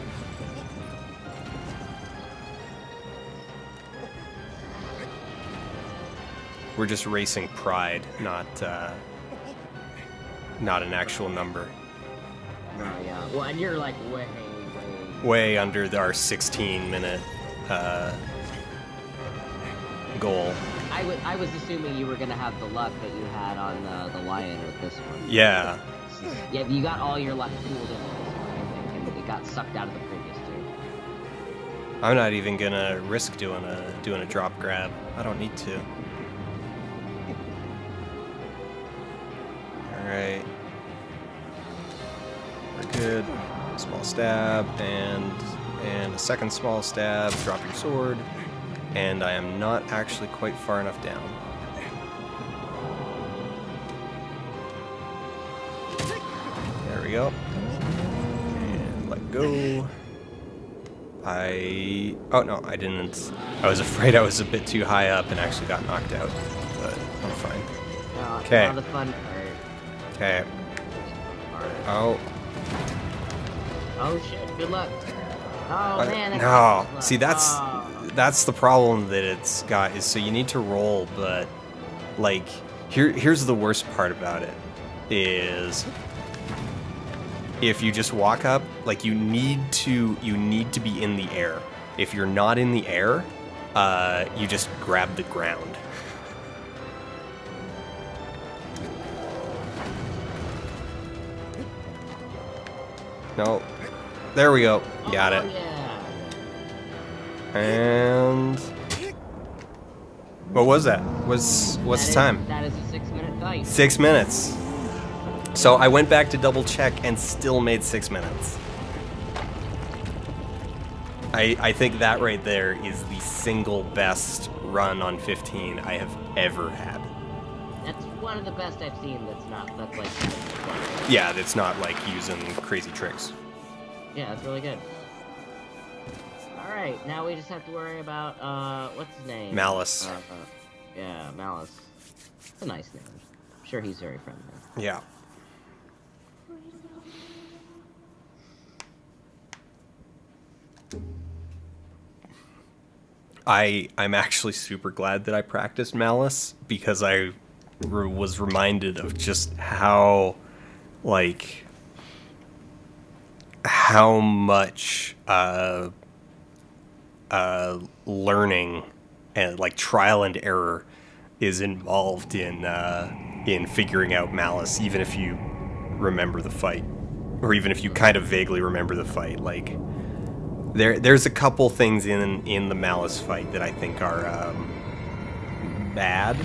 We're just racing pride, not an actual number. Oh yeah. Well, and you're like Way under our 16-minute goal. I was assuming you were gonna have the luck that you had on the lion with this one. Yeah. Yeah, you got all your luck pooled into this one, I think, and it got sucked out of the previous 2. I'm not even gonna risk doing a drop grab. I don't need to. Alright. We're good. Small stab, and a second small stab. Drop your sword. And I am not actually quite far enough down. There we go. And let go. Oh no, I didn't. I was afraid I was a bit too high up and actually got knocked out, but I'm fine. Okay. Now the fun part. Okay. Oh. Oh shit, good luck. Oh man, that No, was see that's the problem that it's got is so you need to roll, but like here's the worst part about it is if you just walk up, like you need to be in the air. If you're not in the air, you just grab the ground. No. There we go. Got it. Yeah. And what was that? What's the time? That is a 6-minute fight. 6 minutes. So I went back to double check and still made 6 minutes. I think that right there is the single best run on 15 I have ever had. That's one of the best I've seen. That's like. Yeah, that's not like using crazy tricks. Yeah, that's really good. All right, now we just have to worry about what's his name? Malice. Yeah, Malice. It's a nice name. I'm sure he's very friendly. Yeah. I'm actually super glad that I practiced Malice because I was reminded of just how, like, how much learning and like trial and error is involved in figuring out Malice, even if you remember the fight, or even if you kind of vaguely remember the fight. Like, there's a couple things in the Malice fight that I think are bad.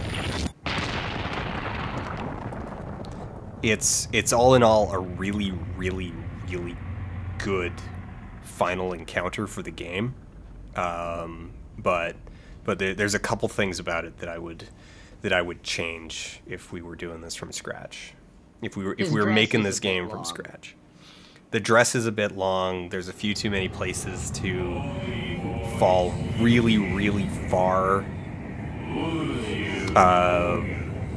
It's all in all a really, really, really good final encounter for the game, but there's a couple things about it that I would change if we were doing this from scratch. If we were making this game from scratch. The dress is a bit long. There's a few too many places to fall really, really far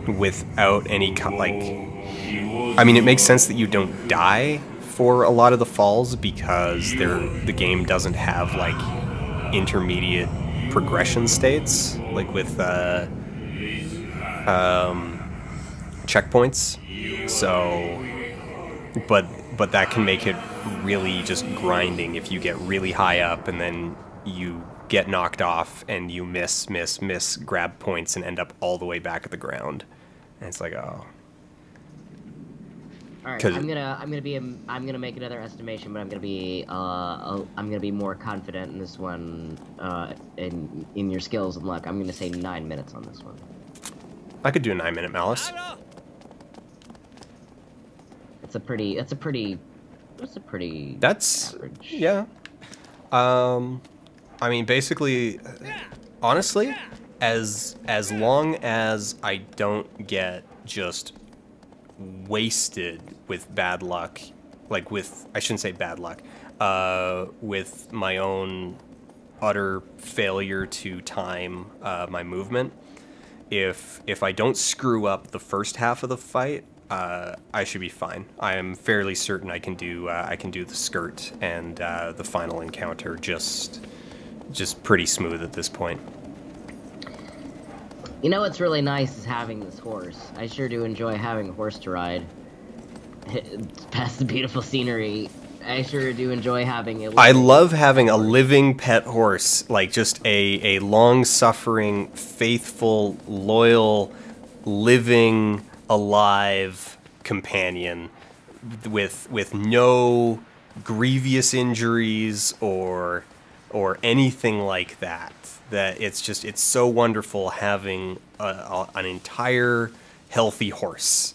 without any like. I mean, it makes sense that you don't die for a lot of the falls because the game doesn't have like intermediate progression states like with checkpoints. So, but that can make it really just grinding if you get really high up and then you get knocked off and you miss grab points and end up all the way back at the ground. And it's like, oh. All right, I'm gonna make another estimation, but I'm gonna be more confident in this one, in your skills and luck. I'm gonna say 9 minutes on this one. I could do a 9-minute Malice. That's average. Yeah. I mean, basically, honestly, as long as I don't get just wasted with bad luck, like I shouldn't say bad luck, with my own utter failure to time my movement. If I don't screw up the first half of the fight, I should be fine. I am fairly certain I can do the skirt and the final encounter just pretty smooth at this point. You know what's really nice is having this horse. I sure do enjoy having a horse to ride. Past the beautiful scenery, I sure do enjoy having I love having a living pet horse, like just a long-suffering, faithful, loyal, living, alive companion with no grievous injuries or anything like that. That it's so wonderful having an entire healthy horse.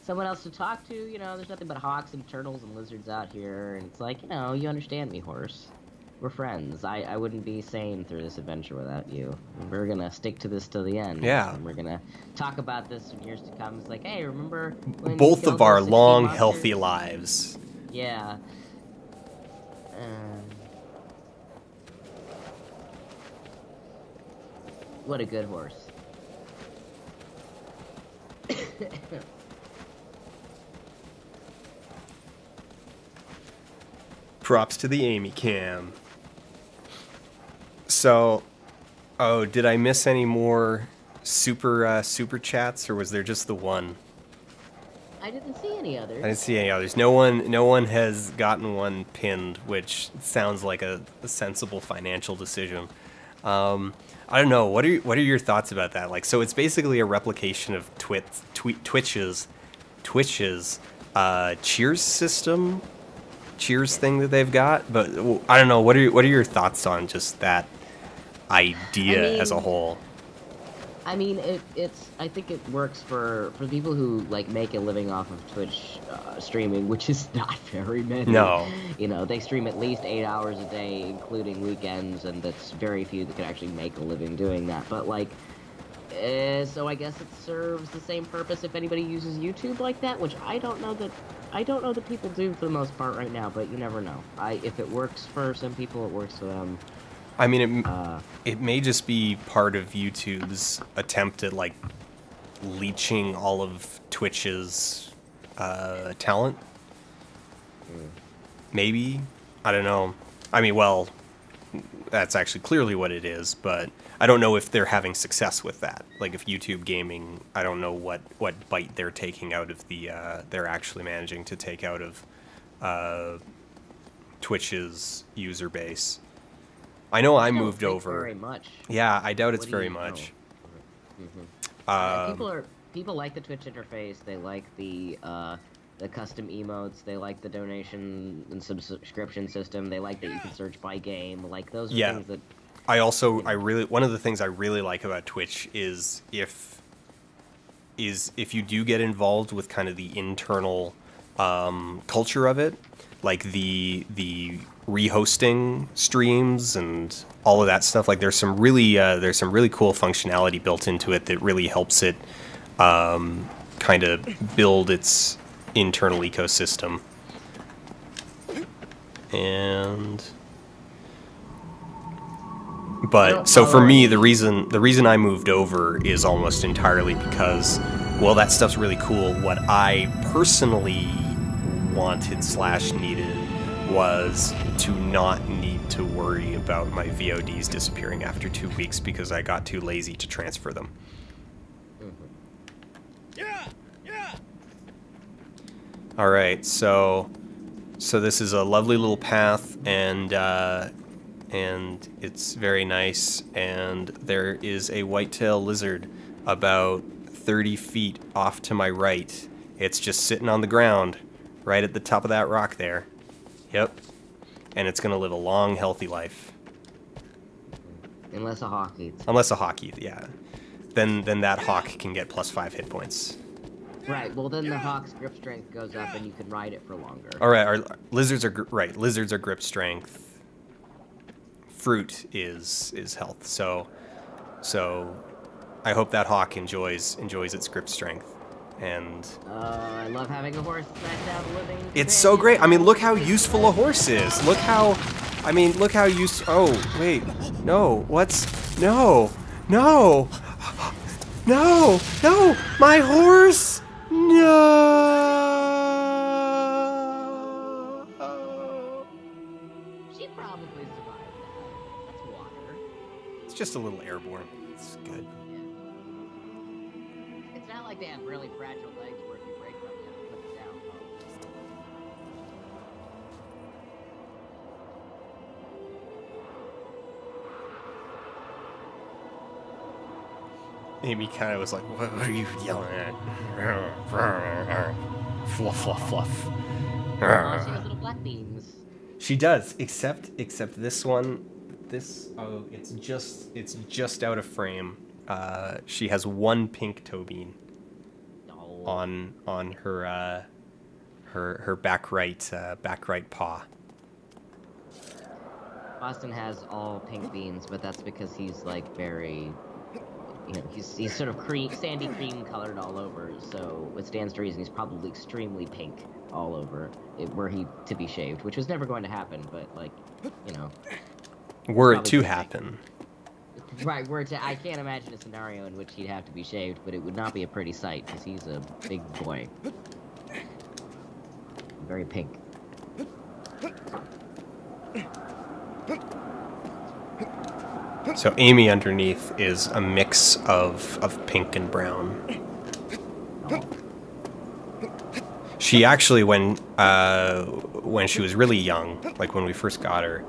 Someone else to talk to, you know, there's nothing but hawks and turtles and lizards out here, and it's like, you know, you understand me, horse. We're friends. I wouldn't be sane through this adventure without you. We're gonna stick to this till the end. Yeah. And we're gonna talk about this in years to come. It's like, hey, remember when both of our long, monsters? healthy lives. Yeah. What a good horse. Props to the Amy cam. So, oh, did I miss any more super chats, or was there just the one? I didn't see any others. I didn't see any others. No one has gotten one pinned, which sounds like a sensible financial decision. I don't know. What are your thoughts about that? Like, so it's basically a replication of Twitch's cheers system, cheers thing that they've got. But I don't know. What are your thoughts on just that idea as a whole? I mean, I think it works for people who like make a living off of Twitch streaming, which is not very many. No. You know, they stream at least 8 hours a day, including weekends, and that's very few that can actually make a living doing that. But like, so I guess it serves the same purpose if anybody uses YouTube like that, which I don't know that people do for the most part right now. But you never know. If it works for some people, it works for them. I mean, it may just be part of YouTube's attempt at, like, leeching all of Twitch's talent. Maybe. I don't know. I mean, well, that's actually clearly what it is, but I don't know if they're having success with that. Like, if YouTube Gaming, I don't know what bite they're taking out of the, they're actually managing to take out of Twitch's user base. I know I moved over. Very much. Yeah, I doubt it's very much. People like the Twitch interface. They like the custom emotes. They like the donation and subscription system. They like that you can search by game. Like those are things that. One of the things I really like about Twitch is if you do get involved with kind of the internal culture of it, like the rehosting streams and all of that stuff. Like there's some really cool functionality built into it that really helps it kind of build its internal ecosystem. But so for me, the reason I moved over is almost entirely because, well, that stuff's really cool. What I personally wanted/needed was to not need to worry about my VODs disappearing after 2 weeks because I got too lazy to transfer them. Yeah. All right, so this is a lovely little path, and it's very nice. And there is a whitetail lizard about 30 feet off to my right. It's just sitting on the ground, right at the top of that rock there. Yep. And it's going to live a long, healthy life. Unless a hawk eats. Unless a hawk eats, yeah. Then that hawk can get +5 hit points. Right, well then the hawk's grip strength goes up and you can ride it for longer. Alright, lizards are grip strength. Fruit is health. So I hope that hawk enjoys its grip strength. And I love having a horse that's out living. It's so great. I mean, look how useful a horse is. Look how oh, wait. No. No, my horse. No. She probably survived that. That's water. It's just a little airborne. It's good. It's not like they have really fragile legs where if you break them, you have to put it down. Amy kind of was like, "What are you yelling at?" Fluff, fluff, fluff. She has little black beans. She does, except this one. It's just out of frame. She has one pink toe bean on her back right paw. Austin has all pink beans, but that's because he's like very, he's sort of sandy cream colored all over. So it stands to reason he's probably extremely pink all over were he to be shaved, which was never going to happen. But like, were it to happen. Right, I can't imagine a scenario in which he'd have to be shaved, but it would not be a pretty sight, because he's a big boy. Very pink. So Amy underneath is a mix of pink and brown. She actually, when she was really young, like when we first got her,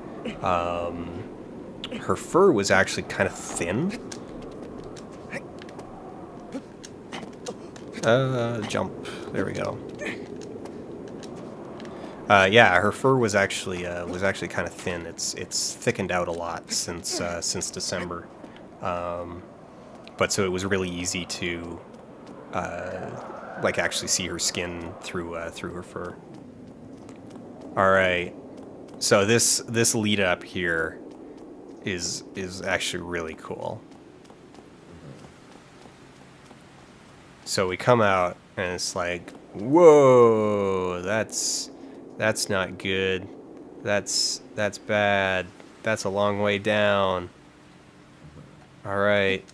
her fur was actually kind of thin. Jump. There we go. Yeah, her fur was actually kind of thin. It's thickened out a lot since December, but so it was really easy to like actually see her skin through her fur. All right, so this lead up here is actually really cool. So we come out and it's like, whoa, that's not good. That's bad. That's a long way down. All right.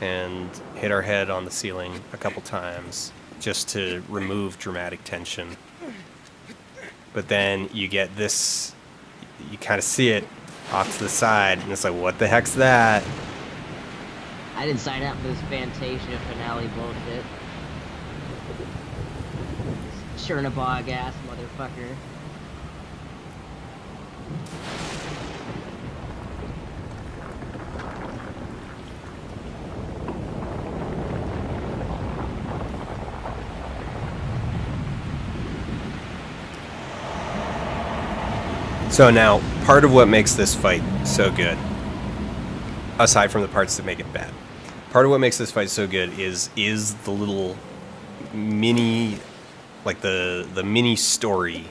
And hit our head on the ceiling a couple times just to remove dramatic tension. But then you get this, you kind of see it off to the side, and it's like, what the heck's that? I didn't sign up for this Fantasia finale bullshit. Chernabog ass motherfucker. So now, part of what makes this fight so good, aside from the parts that make it bad, part of what makes this fight so good is the little mini, like the mini story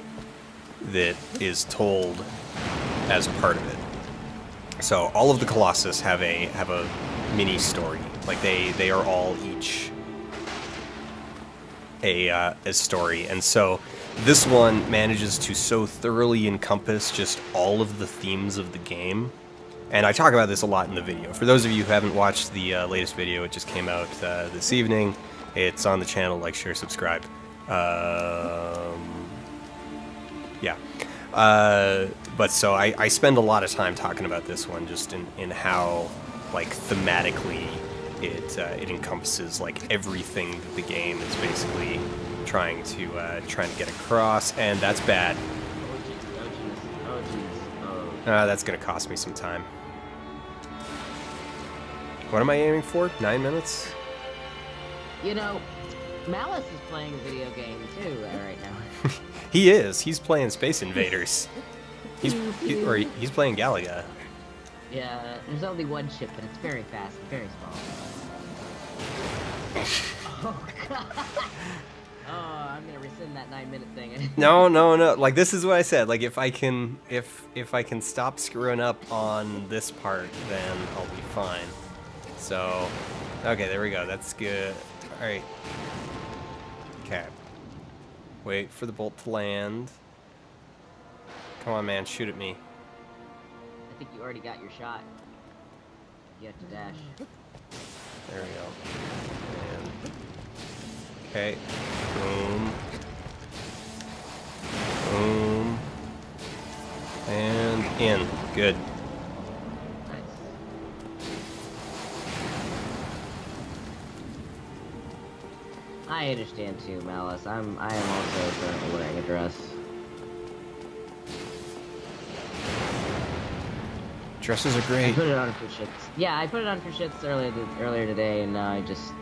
that is told as part of it. So all of the Colossus have a mini story. Like they are all each a story, and so this one manages to so thoroughly encompass just all of the themes of the game. And I talk about this a lot in the video. For those of you who haven't watched the latest video, it just came out this evening. It's on the channel. Like, share, subscribe. Yeah. But so I spend a lot of time talking about this one, just in how, like, thematically it encompasses like everything that the game is basically trying to get across, and that's bad. That's gonna cost me some time. What am I aiming for? 9 minutes? You know, Malice is playing a video game too right now. He is. He's playing Space Invaders. He's playing Galaga. Yeah, there's only one ship, but it's very fast and very small. Oh god. Oh, I'm gonna rescind that 9-minute thing. No. Like, this is what I said. Like, if I can stop screwing up on this part, then I'll be fine. So, okay, there we go. That's good. All right. Okay. Wait for the bolt to land. Come on, man, shoot at me. I think you already got your shot. You have to dash. There we go. And okay. Boom. Boom. And in. Good. Nice. I understand too, Malice. I am also currently wearing a dress. Dresses are great. I put it on for shits. Yeah, I put it on for shits earlier today, and I just...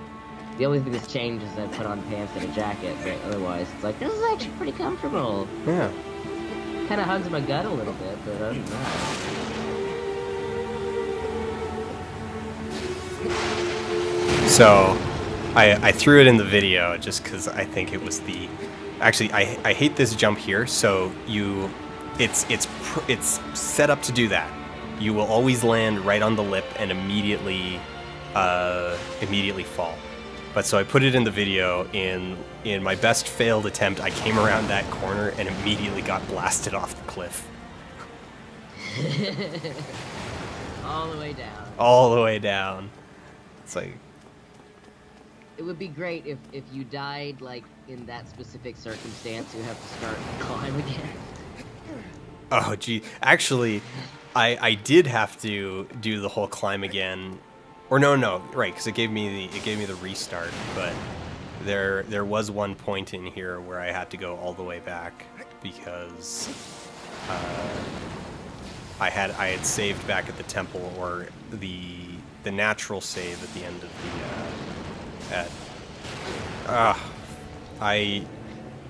The only thing that's changed is I put on pants and a jacket, but otherwise, it's like, this is actually pretty comfortable. Yeah. Kind of hugs my gut a little bit, but other than that... So, I threw it in the video just because I think it was the... Actually, I hate this jump here, so it's set up to do that. You will always land right on the lip and immediately fall. But so I put it in the video. In my best failed attempt, I came around that corner and immediately got blasted off the cliff. All the way down. All the way down. It's like... It would be great if you died like in that specific circumstance. You have to start climb again. Oh, gee. Actually, I did have to do the whole climb again. Or no, right, because it gave me the restart, but there was one point in here where I had to go all the way back because I had saved back at the temple, or the natural save at the end of the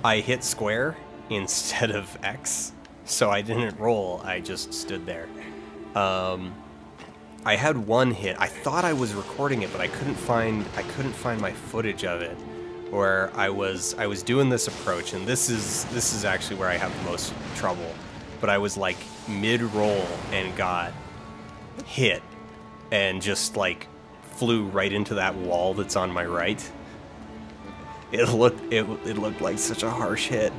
I hit square instead of X, so I didn't roll. I just stood there. I had one hit. I thought I was recording it, but I couldn't find my footage of it. Where I was doing this approach, and this is actually where I have the most trouble. But I was like mid-roll and got hit, and just like flew right into that wall that's on my right. It looked like such a harsh hit.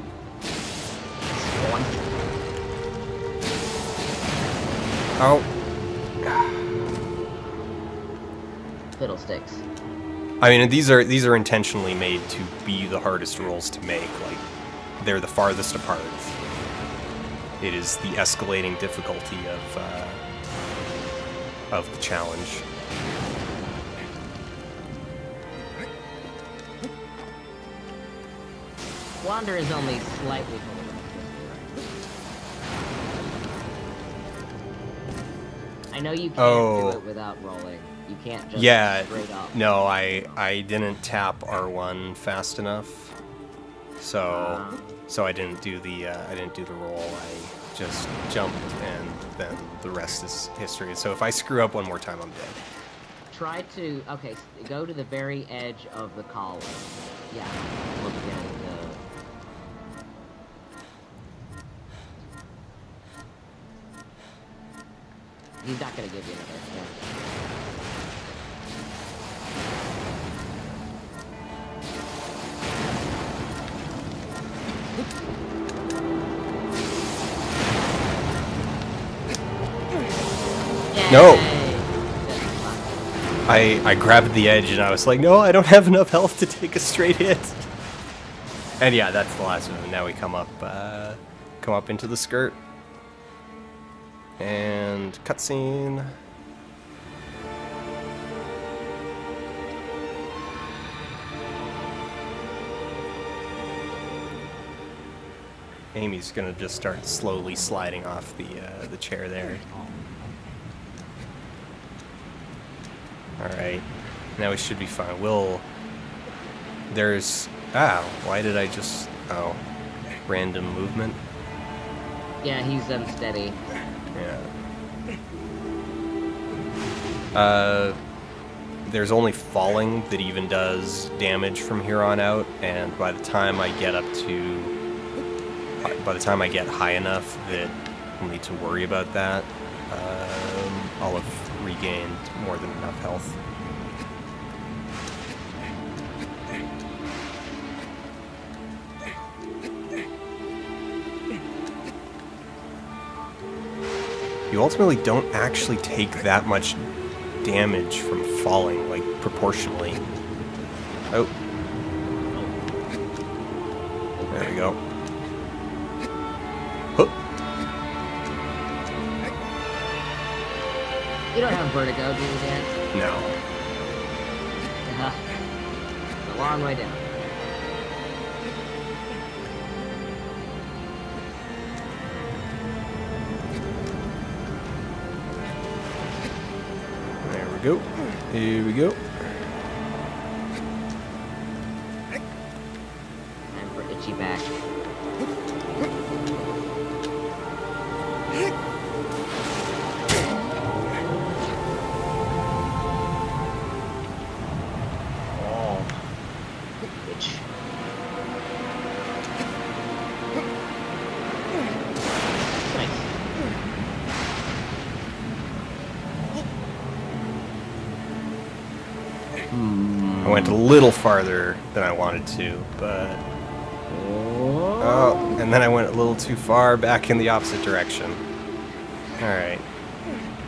Oh. Fiddlesticks. I mean, these are intentionally made to be the hardest rolls to make. Like, they're the farthest apart. It is the escalating difficulty of the challenge. Wander is only slightly below. I know you can't do it without rolling. You can't just straight up. No, I didn't tap R1 fast enough, so I didn't do the roll. I just jumped, and then the rest is history. So if I screw up one more time, I'm dead. Try to go to the very edge of the column. Yeah, look at the. He's not gonna give you another. No! I grabbed the edge and I was like, no, I don't have enough health to take a straight hit. And yeah, that's the last one. Now we come up into the skirt. And cutscene. Amy's gonna just start slowly sliding off the chair there. Alright, now we should be fine. Why did I just, random movement? Yeah, he's unsteady. Yeah. There's only falling that even does damage from here on out, and by the time I get high enough that I'll need to worry about that, I'll have regained more than enough health. You ultimately don't actually take that much damage from falling, like, proportionally. Oh. There we go. Huh. You don't have vertigo, do you, Dan? No. It's a long way down. There we go. Here we go. Time for itchy back. I went a little farther than I wanted to, but... Oh, and then I went a little too far back in the opposite direction. Alright.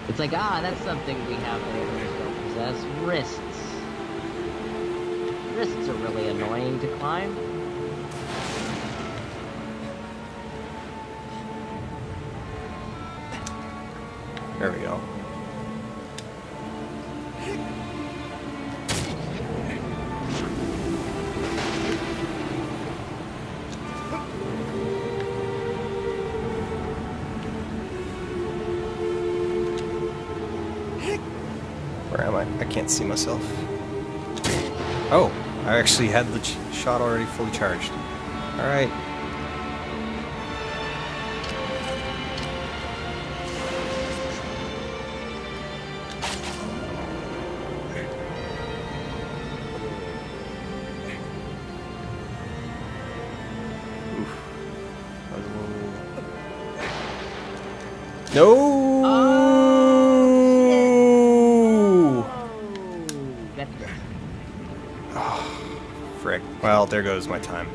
It's like, that's something we have that others don't possess. Wrists. wrists are really annoying to climb. There we go. Where am I? I can't see myself. Oh, I actually had the shot already fully charged. All right. No! Oh, frick. Well, there goes my time.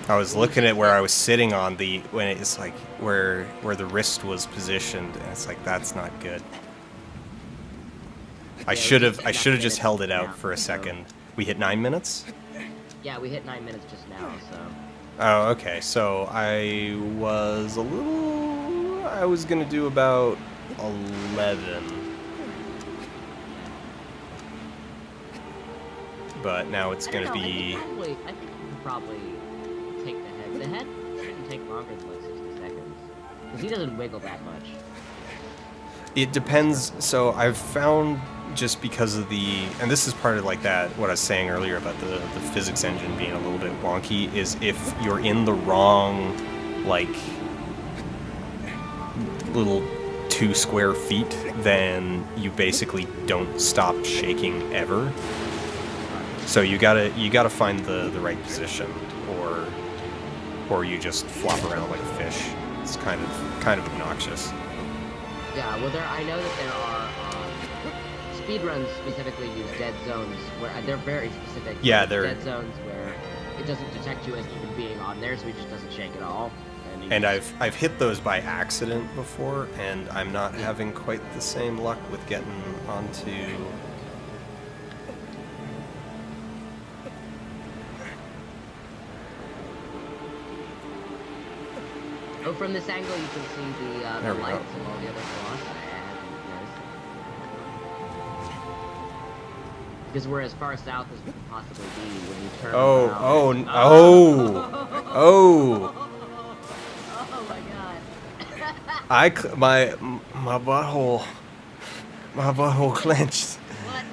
I was looking at where I was sitting on the when it's like where the wrist was positioned, and it's like that's not good. I should have just held it out for a second. We hit 9 minutes? Yeah, we hit 9 minutes just now, so. Oh, okay. So I was gonna do about 11. But now it's gonna be. I think we can probably take the head. The head shouldn't take longer than like 60 seconds. Because he doesn't wiggle that much. It depends. So I've found just because of and this is part of like that, what I was saying earlier about the physics engine being a little bit wonky, is if you're in the wrong, like, little 2 square feet, then you basically don't stop shaking ever. So you gotta find the right position, or you just flop around like a fish. It's kind of obnoxious. Yeah, well, I know that there are speedruns specifically use dead zones where they're very specific. Yeah, they're dead zones where it doesn't detect you as an human being on there, so it just doesn't shake at all. And I've hit those by accident before, and I'm not having quite the same luck with getting onto. Oh, from this angle you can see the lights of all the other Colossi. Because we're as far south as we can possibly be when you turn around. Oh my god. my butthole clenched. What?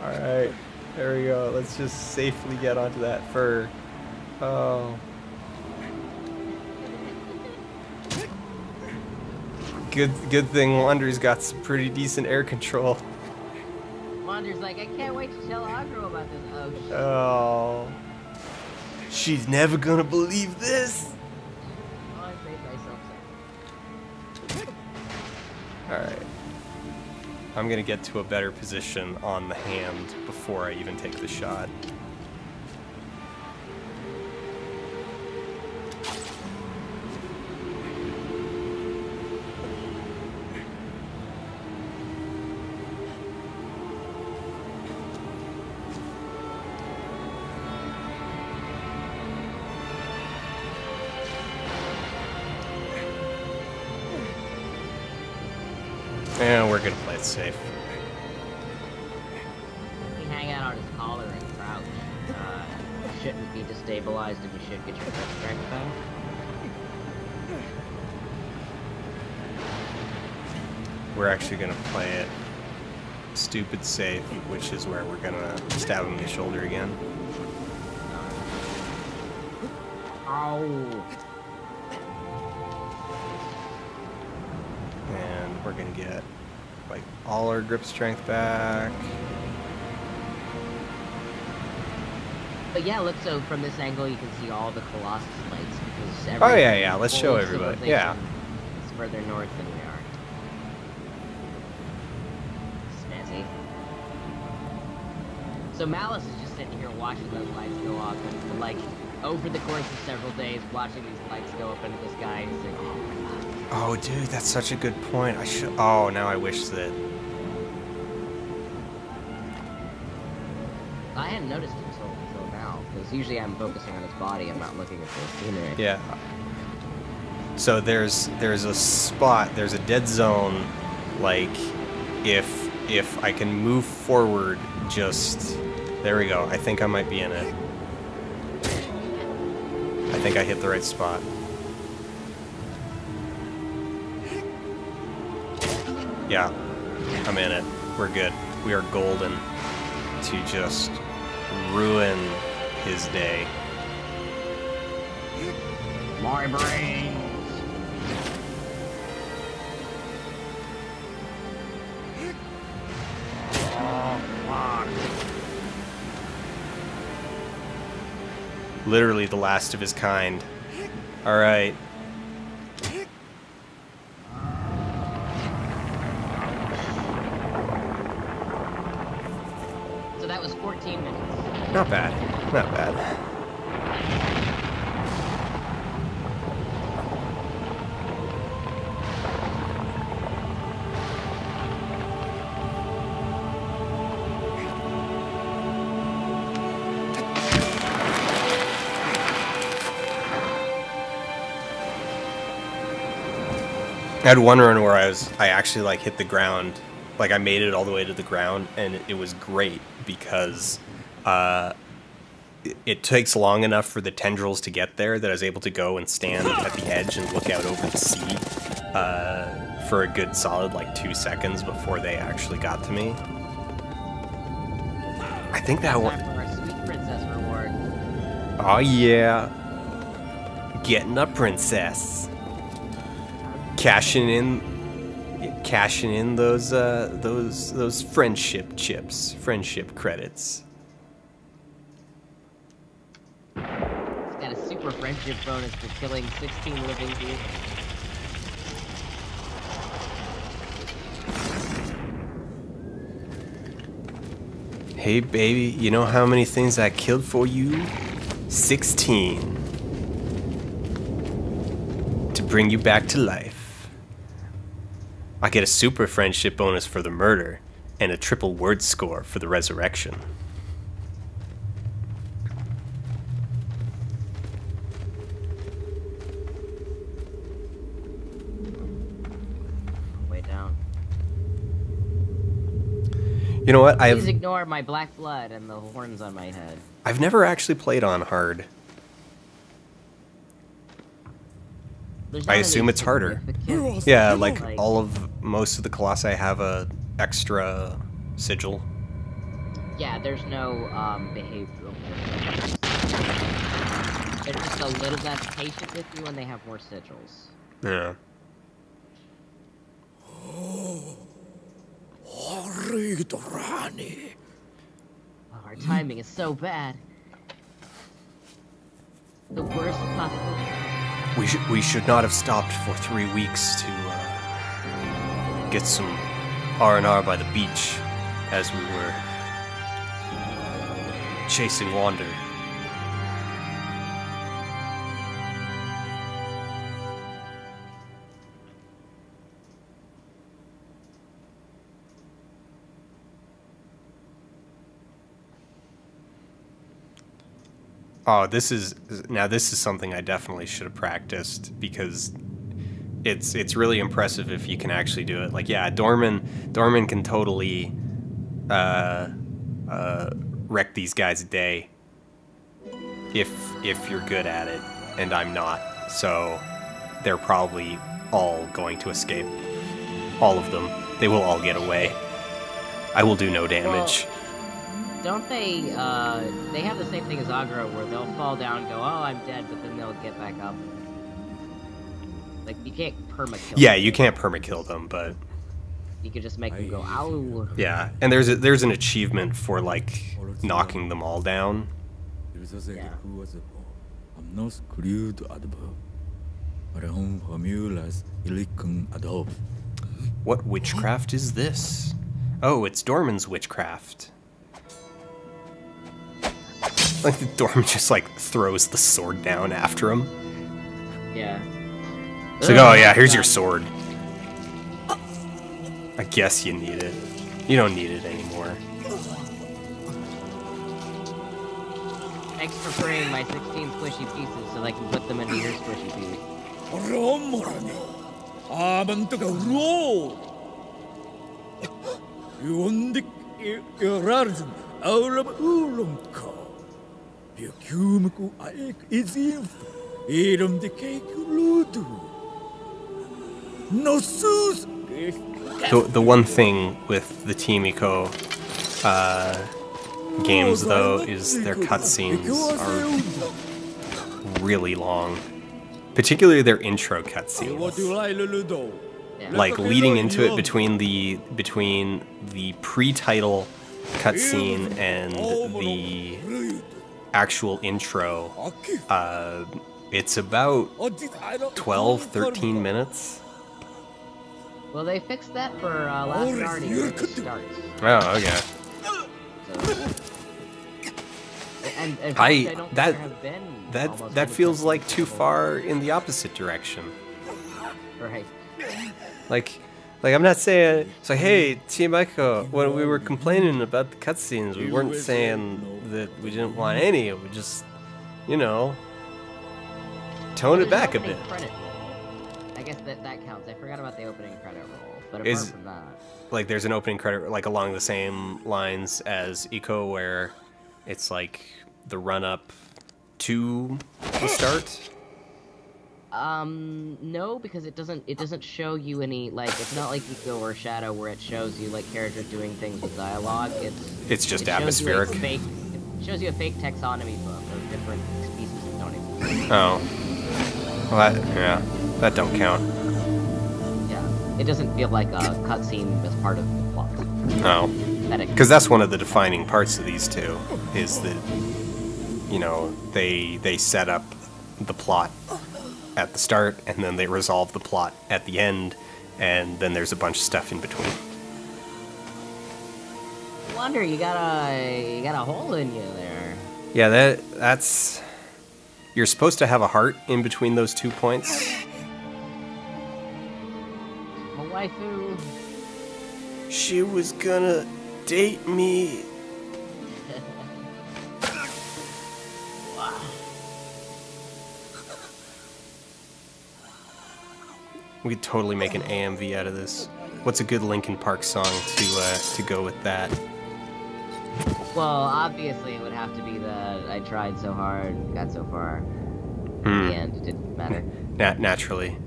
Alright, there we go. Let's just safely get onto that fur. Oh. Good thing Wander's got some pretty decent air control. Wander's like, I can't wait to tell Agro about this. Oh, shit. Oh. She's never gonna believe this. Oh, I made myself sad. Alright. I'm gonna get to a better position on the hand before I even take the shot. Yeah, we're gonna play it safe. You hang out on his collar and crouch. Shouldn't be destabilized if you should get your strength back. We're actually gonna play it stupid safe, which is where we're gonna stab him in the shoulder again. Ow. And we're gonna get like all our grip strength back. But yeah, look, so from this angle you can see all the Colossus lights because Oh yeah, let's show everybody. Yeah. It's further north than we are. It's fancy. So Malice is just sitting here watching those lights go off, and like over the course of several days, watching these lights go up into the sky, and saying, "Oh my god." Oh, dude, that's such a good point. I should. Oh, now I wish that. I hadn't noticed it until now, because usually I'm focusing on his body. I'm not looking at the scenery. Yeah. So there's a spot. There's a dead zone. Like, if I can move forward, just there we go. I think I might be in it. I think I hit the right spot. Yeah, I'm in it. We're good. We are golden to just ruin his day. My brains. Oh, fuck. Literally the last of his kind. All right. So that was 14 minutes. Not bad. Not bad. I had one run where I actually like hit the ground, like I made it all the way to the ground, and it was great because it takes long enough for the tendrils to get there that I was able to go and stand at the edge and look out over the sea for a good solid like 2 seconds before they actually got to me. I think that one. Time for our sweet princess reward. Oh yeah, getting a princess. Cashing in those friendship chips, friendship credits. It's got a super friendship bonus for killing 16 living beings. Hey baby, you know how many things I killed for you? 16. To bring you back to life. I get a super friendship bonus for the murder, and a triple word score for the resurrection. Way down. You know what? Please ignore my black blood and the horns on my head. I've never actually played on hard. I assume it's harder. Yeah, like most of the Colossi have a extra sigil. Yeah, there's no behavioral. They're just a little less patient with you and they have more sigils. Yeah. Oh, our timing is so bad. The worst possible. We should not have stopped for 3 weeks to get some R&R by the beach as we were chasing Wander. Oh, this is something I definitely should have practiced because it's really impressive if you can actually do it. Like, yeah, Dorman can totally wreck these guys' day if you're good at it, and I'm not. So they're probably all going to escape. All of them. They will all get away. I will do no damage. Well, don't they have the same thing as aggro where they'll fall down and go, oh, I'm dead, but then they'll get back up. Like, you can't perma-kill them. Yeah, you can't perma-kill them, but you could just make them go, ow. yeah, and there's an achievement for, like, knocking them all down. Yeah. What witchcraft is this? Oh, it's Dorman's witchcraft. Like the Dorm just like throws the sword down after him. Yeah. It's like, oh yeah, here's your sword. I guess you need it. You don't need it anymore. Thanks for freeing my 16 squishy pieces so I can put them into your squishy piece. The one thing with the Team Eco games, though, is their cutscenes are really long. Particularly their intro cutscenes. Yeah. Like leading into it between the pre-title cutscene and the actual intro, it's about 12, 13 minutes. Well, they fixed that for Last Guardian when it starts. Oh, okay. And in fact, I don't think there have been that feels like too far in the opposite direction. Right. Like I'm not saying it's like, hey, Team Echo, when we were complaining about the cutscenes, we weren't saying that we didn't want any. We just, you know, tone it back a bit. Credit roll. I guess that counts. I forgot about the opening credit roll, but apart from that, like there's an opening credit like along the same lines as Eco, where it's like the run up to the start. No, because it doesn't show you any, like, it's not like Eco or Shadow where it shows you, like, characters doing things with dialogue. It's just atmospheric. It shows you a fake taxonomy book of different species that don't exist. Oh. Well, that don't count. Yeah, it doesn't feel like a cutscene as part of the plot. No. Because that's one of the defining parts of these two, is that, you know, they set up the plot at the start, and then they resolve the plot at the end, and then there's a bunch of stuff in between. Wonder you got a hole in you there. Yeah, that's. You're supposed to have a heart in between those 2 points. My waifu. She was gonna date me. We could totally make an AMV out of this. What's a good Linkin Park song to go with that? Well, obviously it would have to be the I tried so hard, got so far. In the end, it didn't matter. Naturally.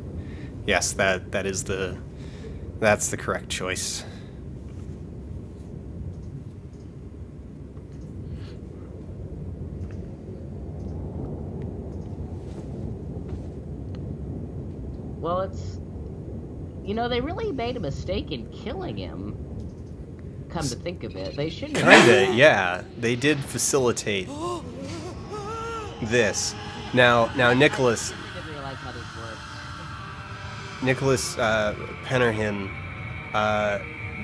Yes, that's the correct choice. Well, you know, they really made a mistake in killing him. Come to think of it, they shouldn't have. Kinda, yeah. They did facilitate this. Now, Nicholas. I didn't realize how this works. Nicholas Pennerhin,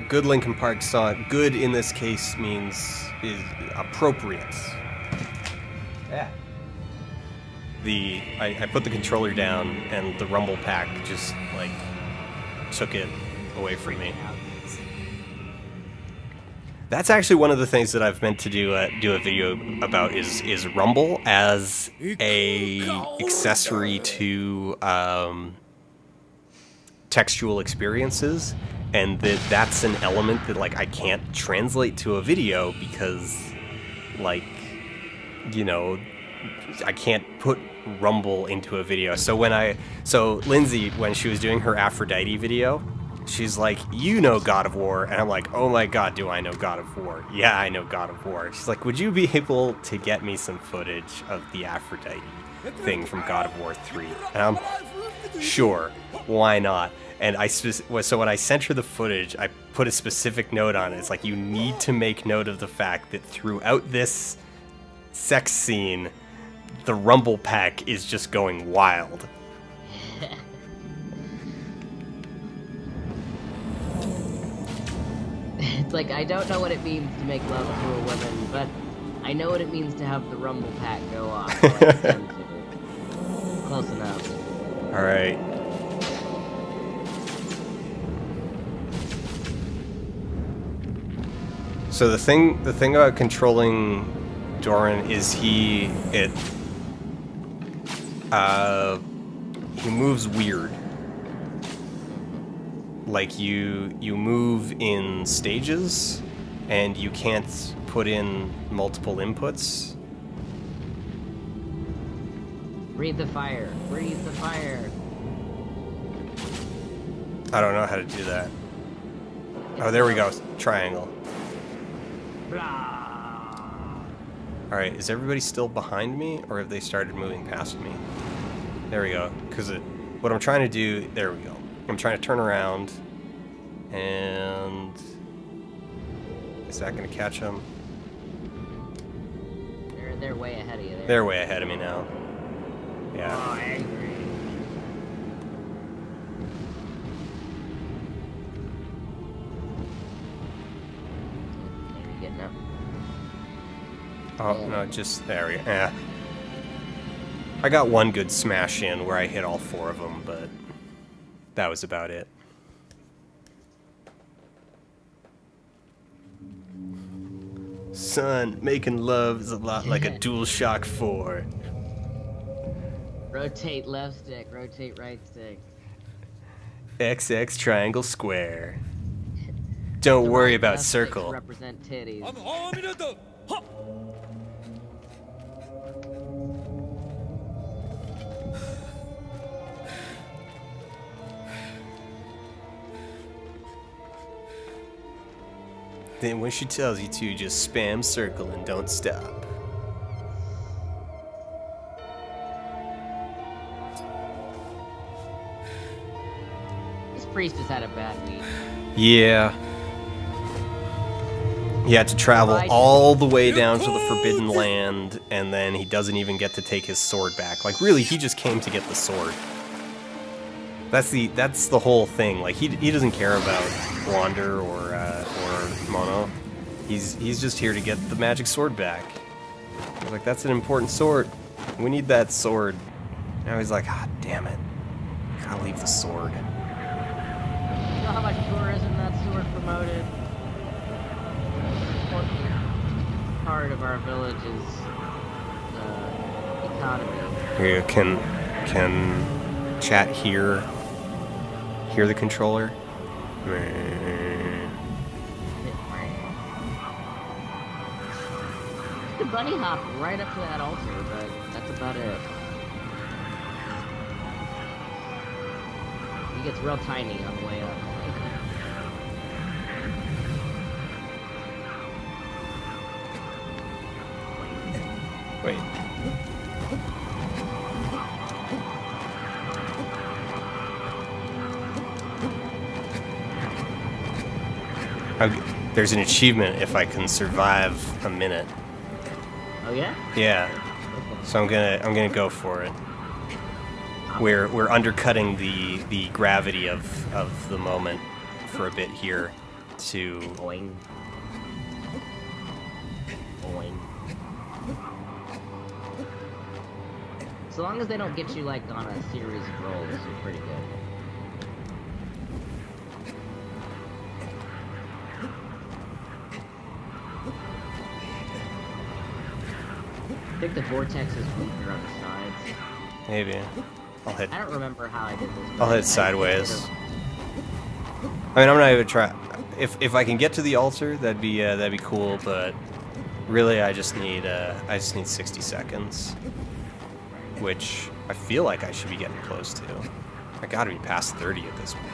good Linkin Park song. Good in this case means is appropriate. Yeah. I put the controller down and the rumble pack just like took it away from me. That's actually one of the things that I've meant to do a video about is rumble as a accessory to textual experiences, and that's an element that like I can't translate to a video because, like, you know, I can't put rumble into a video. So Lindsay, when she was doing her Aphrodite video, she's like, you know God of War, and I'm like, oh my god, do I know God of War? Yeah, I know God of War. She's like, would you be able to get me some footage of the Aphrodite thing from God of War 3? And I'm sure, why not? And so when I sent her the footage, I put a specific note on it. It's like, you need to make note of the fact that throughout this sex scene, the rumble pack is just going wild. It's like, I don't know what it means to make love to a woman, but I know what it means to have the rumble pack go off. While I pretend to. Close enough. All right. So the thing about controlling Doran is he moves weird. Like you move in stages, and you can't put in multiple inputs. Breathe the fire. Breathe the fire. I don't know how to do that. Oh, there we go. Triangle. Blah. Alright, is everybody still behind me, or have they started moving past me? There we go. Because what I'm trying to do... There we go. I'm trying to turn around, and... Is that going to catch them? They're way ahead of you there. They're way ahead of me now. Yeah. Oh, angry. Maybe getting up. Oh, no, just... There we go. Yeah. I got one good smash in where I hit all 4 of them, but that was about it. Son, making love is a lot like a DualShock 4. Rotate left stick, rotate right stick. XX triangle square. Don't worry about Left circle. sticks represent titties. Then when she tells you to, just spam circle and don't stop. This priest has had a bad week. Yeah. He had to travel all the way down to the Forbidden Land, and then he doesn't even get to take his sword back. Like, really, he just came to get the sword. That's the whole thing. Like, he doesn't care about Wander or Mono. He's just here to get the magic sword back. He's like, that's an important sword. We need that sword. Now he's like, ah, damn it. Gotta leave the sword. You know how much tourism that sword promoted? Important part of our village's economy. Here, can chat hear the controller? The bunny hop right up to that altar, but that's about it. He gets real tiny on the way up. Wait. There's an achievement if I can survive a minute. Oh yeah? Yeah. So I'm gonna go for it. We're undercutting the gravity of the moment for a bit here to Boing. Boing. So long as they don't get you like on a series of rolls, you're pretty good. I think the vortex is weaker on the sides. maybe I'll hit. I don't remember how I did this. I'll hit sideways. I mean, I'm not even trying. If I can get to the altar, that'd be cool. But really, I just need 60 seconds, which I feel like I should be getting close to. I gotta be past 30 at this point.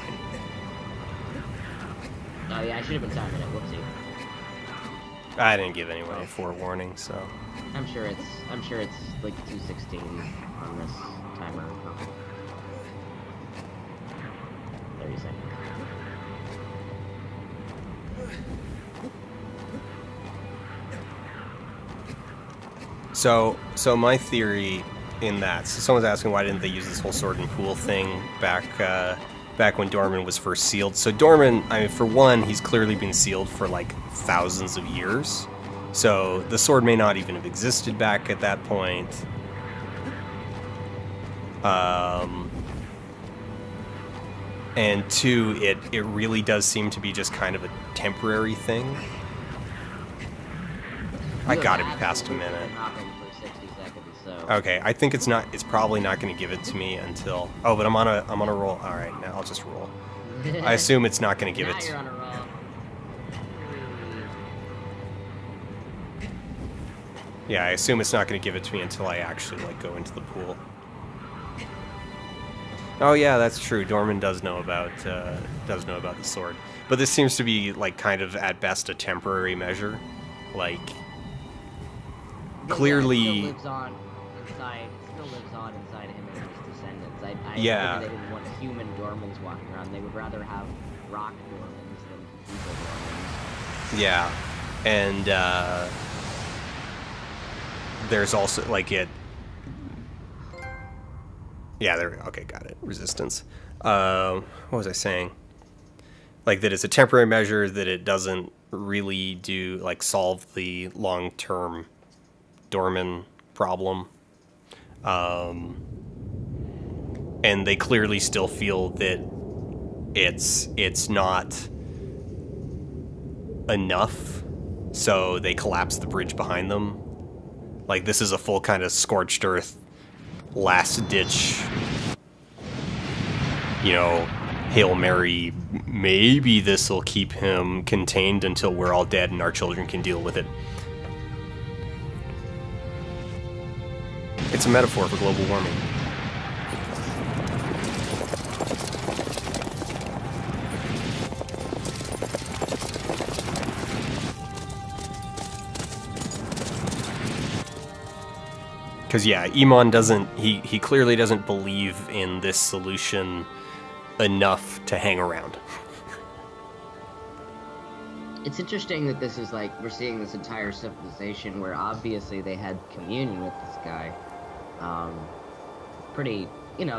Oh yeah, I should have been timing it. Whoopsie. I didn't give anyone a forewarning, so. I'm sure it's like 2:16 on this timer. 30 seconds. So my theory in that, so someone's asking why didn't they use this whole sword and pool thing back when Dorman was first sealed. So Dorman, I mean, for one, he's clearly been sealed for like thousands of years. So the sword may not even have existed back at that point. And two, it really does seem to be just kind of a temporary thing. I got him past a minute. For 60 seconds, so. Okay, I think it's probably not going to give it to me until. Oh, but I'm on a roll. All right, now I'll just roll. I assume it's not going to give Now it. You're on a roll. Yeah, I assume it's not going to give it to me until I actually like go into the pool. Oh yeah, that's true. Dorman does know about the sword, but this seems to be like kind of at best a temporary measure. Like clearly, Yeah, it still lives on inside him and his descendants. I yeah. They didn't want human Dormans walking around. They would rather have rock Dormans than people Dormans. Yeah, and there's also like it. Yeah, there. Okay, got it. Resistance. What was I saying? Like that it's a temporary measure, that it doesn't really solve the long-term Dorman problem. And they clearly still feel that it's not enough, so they collapse the bridge behind them. Like this is a full kind of scorched earth, last ditch, Hail Mary, maybe this will keep him contained until we're all dead and our children can deal with it. It's a metaphor for global warming. Because, yeah, Emon he clearly doesn't believe in this solution enough to hang around. It's interesting that this is like, we're seeing this entire civilization where obviously they had communion with this guy.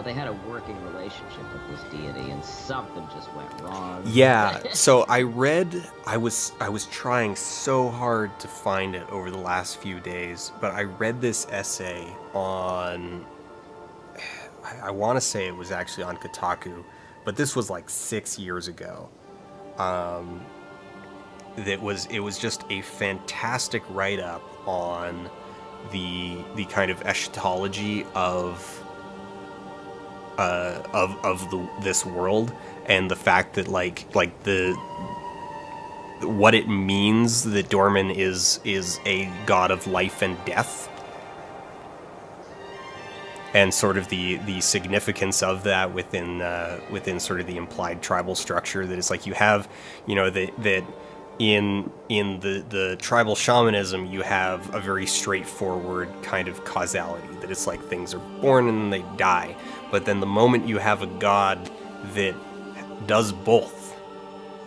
They had a working relationship with this deity, and something just went wrong. Yeah, so I was trying so hard to find it over the last few days, but I read this essay on, I want to say it was actually on Kotaku, but this was like 6 years ago. It was just a fantastic write-up on the kind of eschatology of this world, and the fact that what it means that Dorman is a god of life and death, and sort of the significance of that within sort of the implied tribal structure, that it's like you have, that in the tribal shamanism you have a very straightforward kind of causality, that it's like things are born and they die, but then the moment you have a god that does both,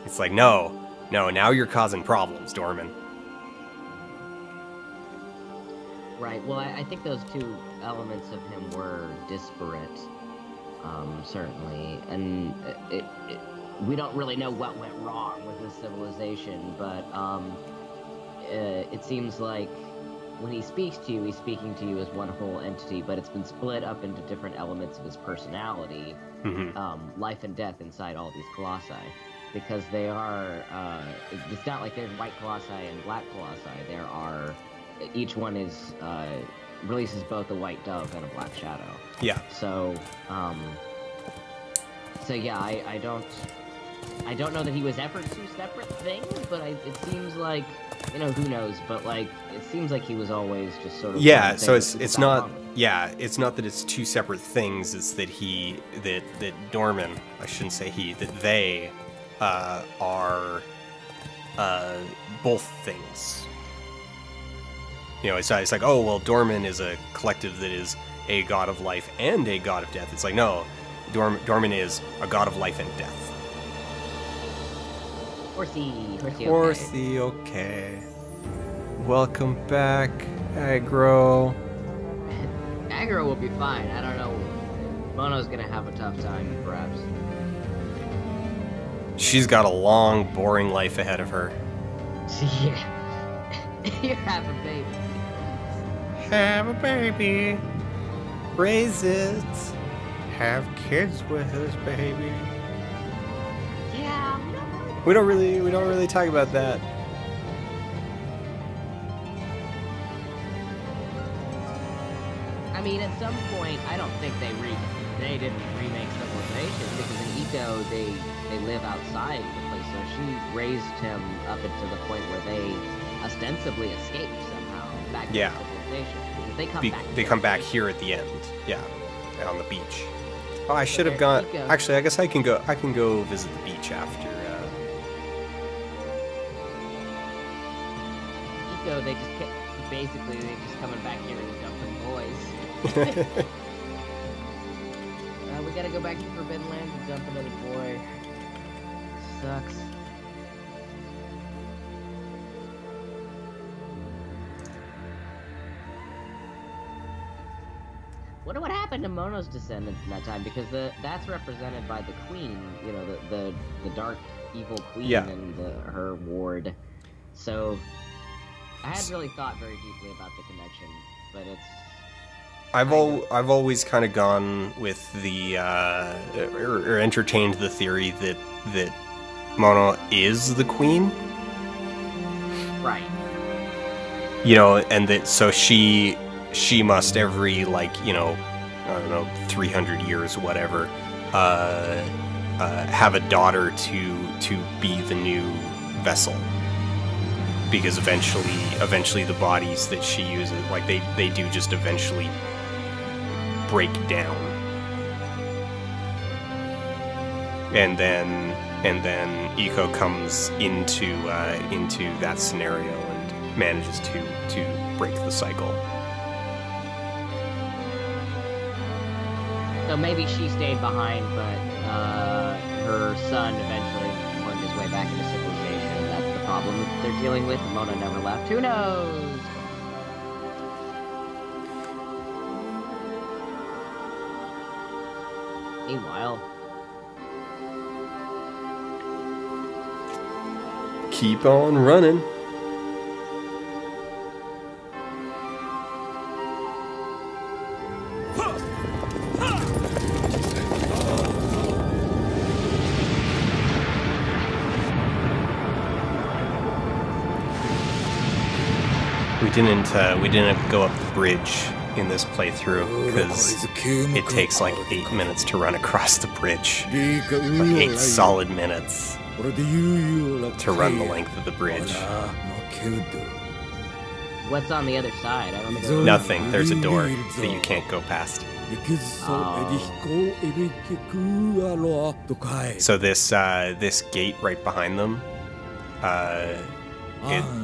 it's like no, now you're causing problems, Dorman. Right, well, I think those two elements of him were disparate, certainly, and we don't really know what went wrong with this civilization, but it seems like when he speaks to you, he's speaking to you as one whole entity, but it's been split up into different elements of his personality, life and death inside all these colossi, because they are, it's not like there's white colossi and black colossi. There are, each one is, releases both a white dove and a black shadow. Yeah. So yeah, I don't know that he was ever two separate things, but it seems like, who knows, but like, it seems like he was always just sort of... Yeah, so it's not, it's not that it's two separate things, it's that that Dorman, I shouldn't say he, that they are both things. It's like, oh, well, Dorman is a collective that is a god of life and a god of death. It's like, no, Dorman is a god of life and death. Horsey, okay. Welcome back, Aggro. Aggro will be fine. I don't know. Mono's gonna have a tough time, perhaps. She's got a long, boring life ahead of her. Yeah. You have a baby. Have a baby. Raise it. Have kids with this baby. Yeah. We don't really talk about that. I mean, at some point, I don't think they didn't remake Civilization, because in Eco they live outside the place. So she raised him up until the point where they ostensibly escaped somehow back to Civilization. They come back here at the end. Yeah, on the beach. Oh, I should have gone. Actually, I guess I can go visit the beach after. Eco, they just coming back here and dumping boys. We gotta go back to Forbidden Lands and dump another boy. Sucks. Wonder what happened to Mono's descendants in that time, because that's represented by the queen, you know, the dark evil queen and her ward. So I hadn't really thought very deeply about the connection, but it's. I've always kind of gone with the or entertained the theory that Mono is the queen. Right. You know, and that so she must every, like, you know, I don't know, 300 years, whatever, have a daughter to be the new vessel, because eventually the bodies that she uses, like, they do just eventually break down, and then Eco comes into that scenario and manages to break the cycle. So maybe she stayed behind, but her son eventually worked his way back into civilization. That's the problem that they're dealing with. Mona never left. Who knows? Meanwhile, keep on running. We didn't go up the bridge in this playthrough because it takes like 8 minutes to run across the bridge. Like 8 solid minutes to run the length of the bridge. What's on the other side? I don't think nothing. There's a door that you can't go past. So this gate right behind them,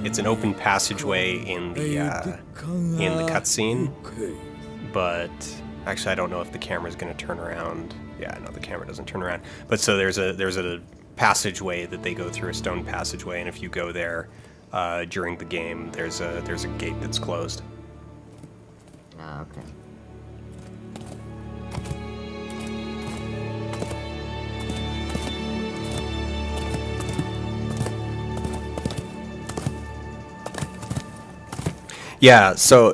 it's an open passageway in the cutscene, but actually I don't know if the camera's going to turn around. Yeah, no, the camera doesn't turn around. But so there's a passageway that they go through, a stone passageway, and if you go there during the game, there's a gate that's closed. Ah, okay. Yeah, so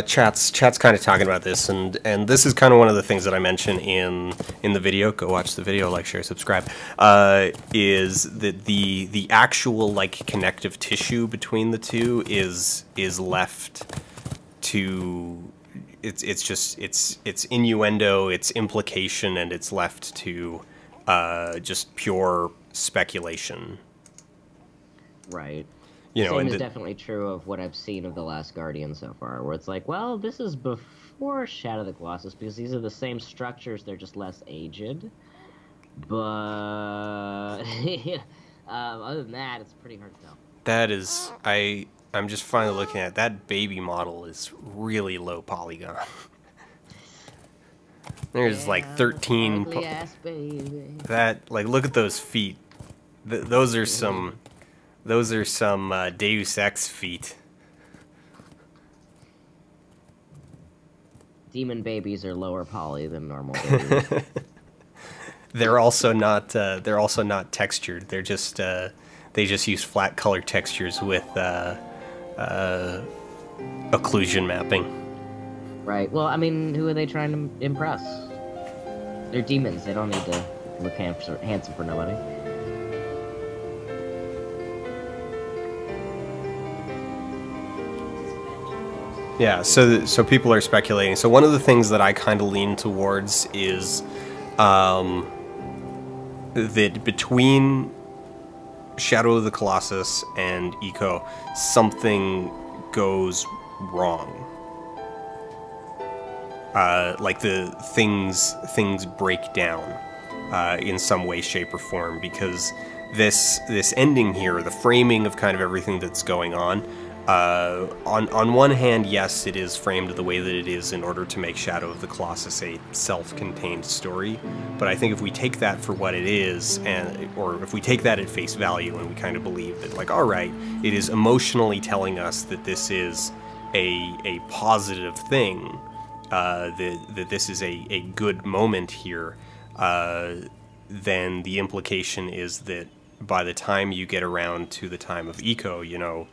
chat's kind of talking about this, and this is kind of one of the things that I mentioned in the video. Go watch the video, like, share, subscribe. Is that the actual, like, connective tissue between the two is left to it's innuendo, it's implication, and it's left to just pure speculation. Right. You know, Same is definitely true of what I've seen of The Last Guardian so far, where it's like, well, this is before Shadow of the Colossus, because these are the same structures, they're just less aged. But other than that, it's pretty hard to tell. That is, I'm just finally looking at it. That baby model is really low polygon. There's like 13. Baby. That, like, look at those feet. Those are some Deus Ex feet. Demon babies are lower poly than normal babies. They're also not textured. They're just they just use flat color textures with occlusion mapping. Right. Well, I mean, who are they trying to impress? They're demons. They don't need to look handsome for nobody. Yeah, so people are speculating. So one of the things that I kind of lean towards is that between Shadow of the Colossus and Eco, something goes wrong. Like the things break down in some way, shape, or form, because this ending here, the framing of kind of everything that's going on one hand, yes, it is framed the way that it is in order to make Shadow of the Colossus a self-contained story. But I think if we take that for what it is, or if we take that at face value and we kind of believe that, like, all right, it is emotionally telling us that this is a positive thing, that this is a good moment here, then the implication is that by the time you get around to the time of Eco, you know,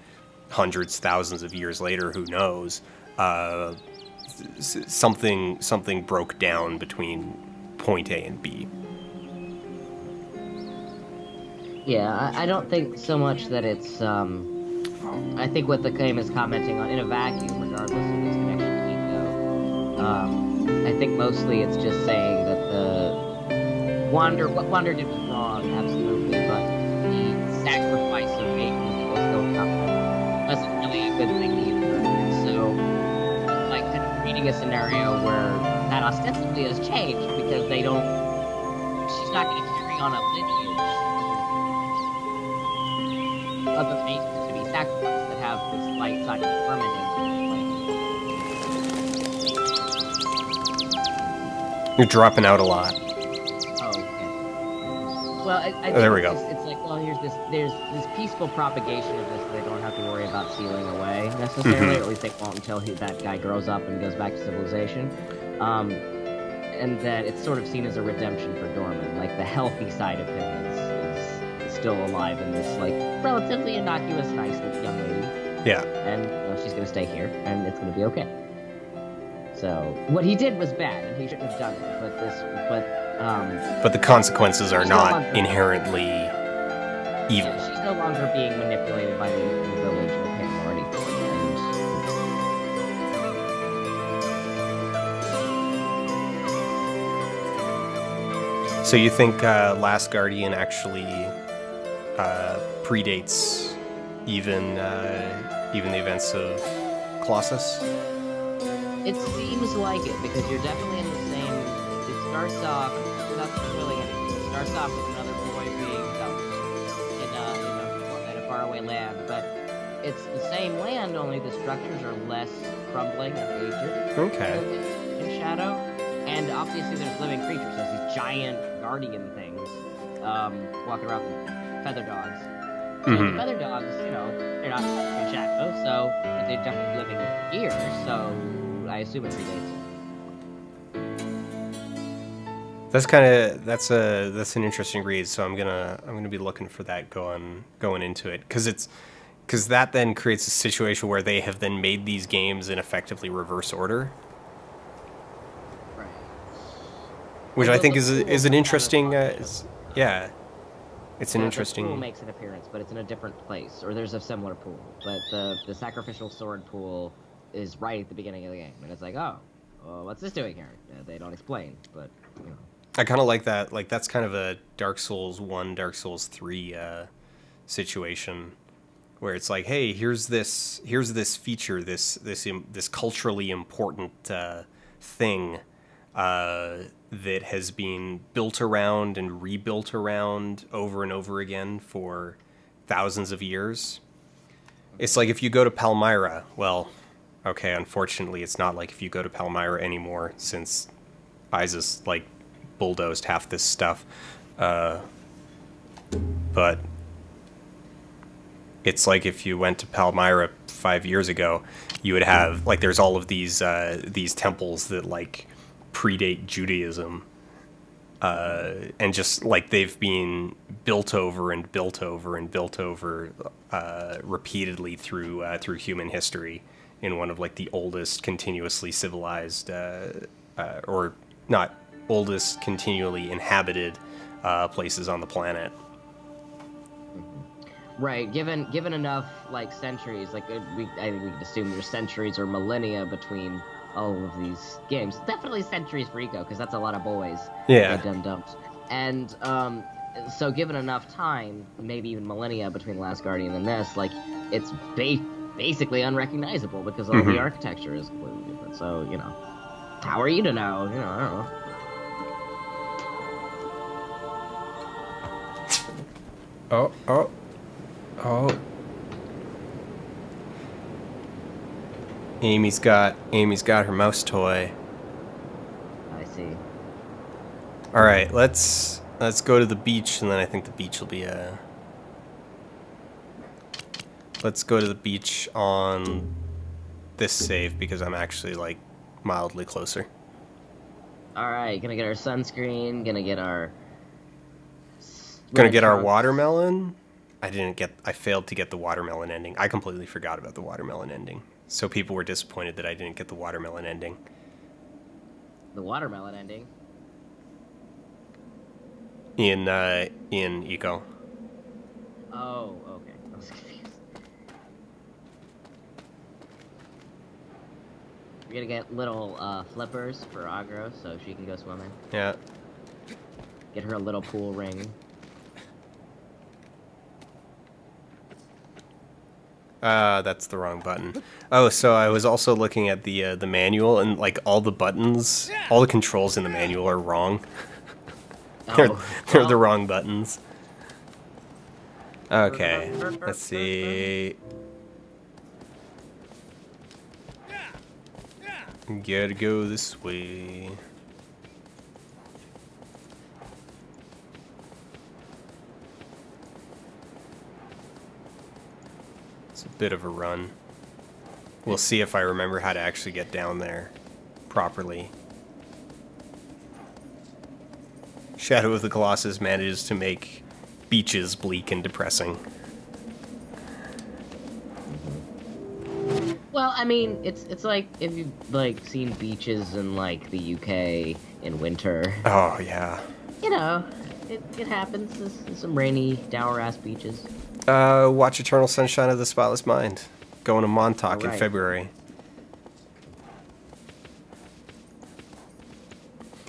hundreds, thousands of years later, who knows, something broke down between point A and B. Yeah, I don't think so much that it's, I think what the game is commenting on, in a vacuum, regardless of its connection to Eco, I think mostly it's just saying that what Wander did was wrong, absolutely, but the sacrifice of faith was going up wasn't really a good thing either. And so, like, kind of reading a scenario where that ostensibly has changed because she's not going to carry on a lineage of amazement to be sacrificed that have this light side of permanent. You're dropping out a lot. Well, I think there we go. It's like, well, there's this peaceful propagation of this that they don't have to worry about sealing away necessarily, or at least they won't until that guy grows up and goes back to civilization. And that it's sort of seen as a redemption for Dorman. Like, the healthy side of him is still alive in this, like, relatively innocuous, nice young lady. Yeah. And she's going to stay here, and it's going to be okay. So, what he did was bad, and he shouldn't have done it, but the consequences are not inherently evil. Yeah, she's no longer being manipulated by the village with him or anything. So you think Last Guardian actually predates even the events of Colossus? It seems like it, because you're definitely in the same... It starts off, without spoiling anything, it starts off with another boy being dumped in a faraway land, but it's the same land, only the structures are less crumbling and aged. Okay. In Shadow. And obviously there's living creatures. There's these giant guardian things walking around with feather dogs. And the feather dogs, you know, they're not in Shadow, so but they're definitely living here, so I assume it predates. That's an interesting read. So I'm gonna be looking for that going into it, because that then creates a situation where they have then made these games in effectively reverse order, Right. which I think is an interesting yeah. It's an interesting. The pool makes an appearance, but it's in a different place, or there's a similar pool. But the sacrificial sword pool is right at the beginning of the game, and it's like, oh, well, what's this doing here? They don't explain, but you know. I kind of like that. Like, that's kind of a Dark Souls 1, Dark Souls 3 situation, where it's like, hey, here's this feature, this culturally important thing that has been built around and rebuilt around over and over again for thousands of years. It's like if you go to Palmyra, well, okay, unfortunately, it's not like if you go to Palmyra anymore, since ISIS, like, bulldozed half this stuff. But it's like if you went to Palmyra 5 years ago, you would have, like, there's all of these temples that, like, predate Judaism. and just like they've been built over and built over and built over repeatedly through human history in one of like the oldest continuously civilized or not oldest continually inhabited places on the planet. Right. Given enough like centuries, like I think we could assume there's centuries or millennia between all of these games. Definitely centuries for Eco, because that's a lot of boys. Yeah. Dumb-dumps. And so given enough time, maybe even millennia between The Last Guardian and this, like it's basically unrecognizable because all the architecture is completely different. So, you know, how are you to know? You know, I don't know. Oh. Amy's got her mouse toy. I see. All right, let's go to the beach, and then I think the beach will be Let's go to the beach on this save because I'm actually like mildly closer. All right, gonna get our sunscreen. Gonna get our watermelon. I failed to get the watermelon ending. I completely forgot about the watermelon ending. So people were disappointed that I didn't get the watermelon ending. The watermelon ending? In Eco. Oh, okay. I was confused. We're gonna get little flippers for Agro so she can go swimming. Yeah. Get her a little pool ring. That's the wrong button. Oh, so I was also looking at the manual, and like all the buttons, all the controls in the manual are wrong. They're the wrong buttons. Okay, let's see. Gotta go this way. It's a bit of a run. We'll see if I remember how to actually get down there properly. Shadow of the Colossus manages to make beaches bleak and depressing. Well, I mean, it's like if you've like seen beaches in like the UK in winter. Oh yeah. You know, it happens. There's some rainy, dour-ass beaches. Watch Eternal Sunshine of the Spotless Mind. Going to Montauk in February.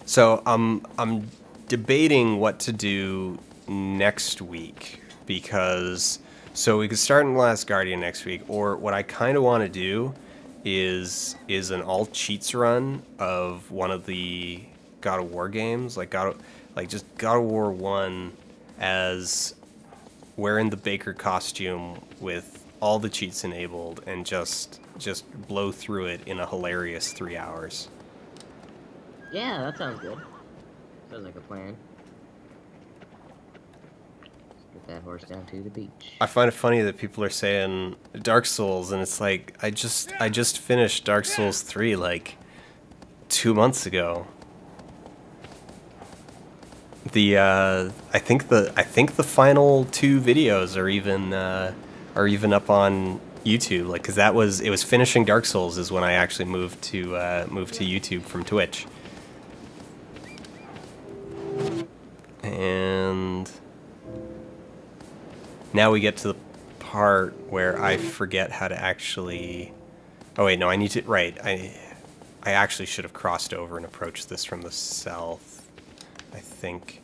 So I'm debating what to do next week because so we could start in Last Guardian next week, or what I kind of want to do is an all cheats run of one of the God of War games, like just God of War 1 as wearing the Baker costume with all the cheats enabled and just blow through it in a hilarious 3 hours. Yeah, that sounds good. Sounds like a plan. Let's get that horse down to the beach. I find it funny that people are saying Dark Souls, and it's like I just finished Dark Souls 3 like 2 months ago. I think the final 2 videos are even up on YouTube, like, because it was finishing Dark Souls is when I actually moved to YouTube from Twitch. And now we get to the part where I forget how to actually... Oh wait, no, I need to... Right, I actually should have crossed over and approached this from the south, I think.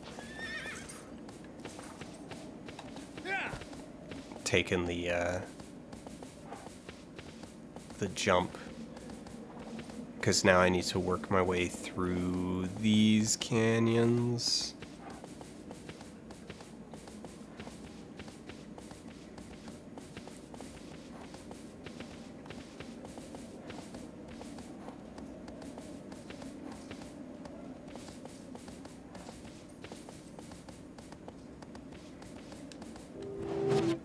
Taken the jump. Because now I need to work my way through these canyons.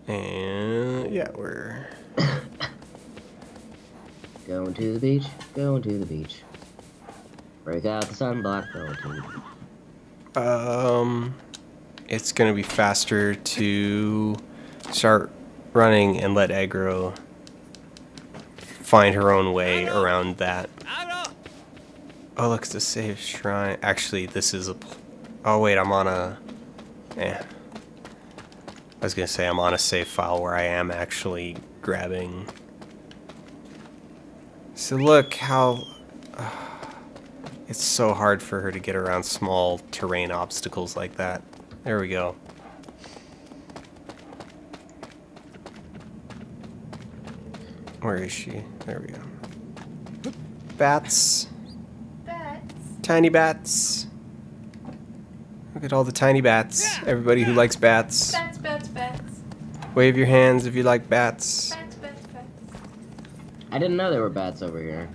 And yeah, we're going to the beach, going to the beach. Break out the sunblock, going to the beach. It's gonna be faster to start running and let aggro find her own way around that. Oh, look, it's a save shrine. Actually, this is a... Oh, wait, I'm on a... I was gonna say I'm on a save file where I am actually grabbing... So look how... it's so hard for her to get around small terrain obstacles like that. There we go. Where is she? There we go. Bats. Bats. Tiny bats. Look at all the tiny bats. Everybody who likes bats. Bats, bats, bats. Wave your hands if you like bats. Bats, bats, bats. I didn't know there were bats over here.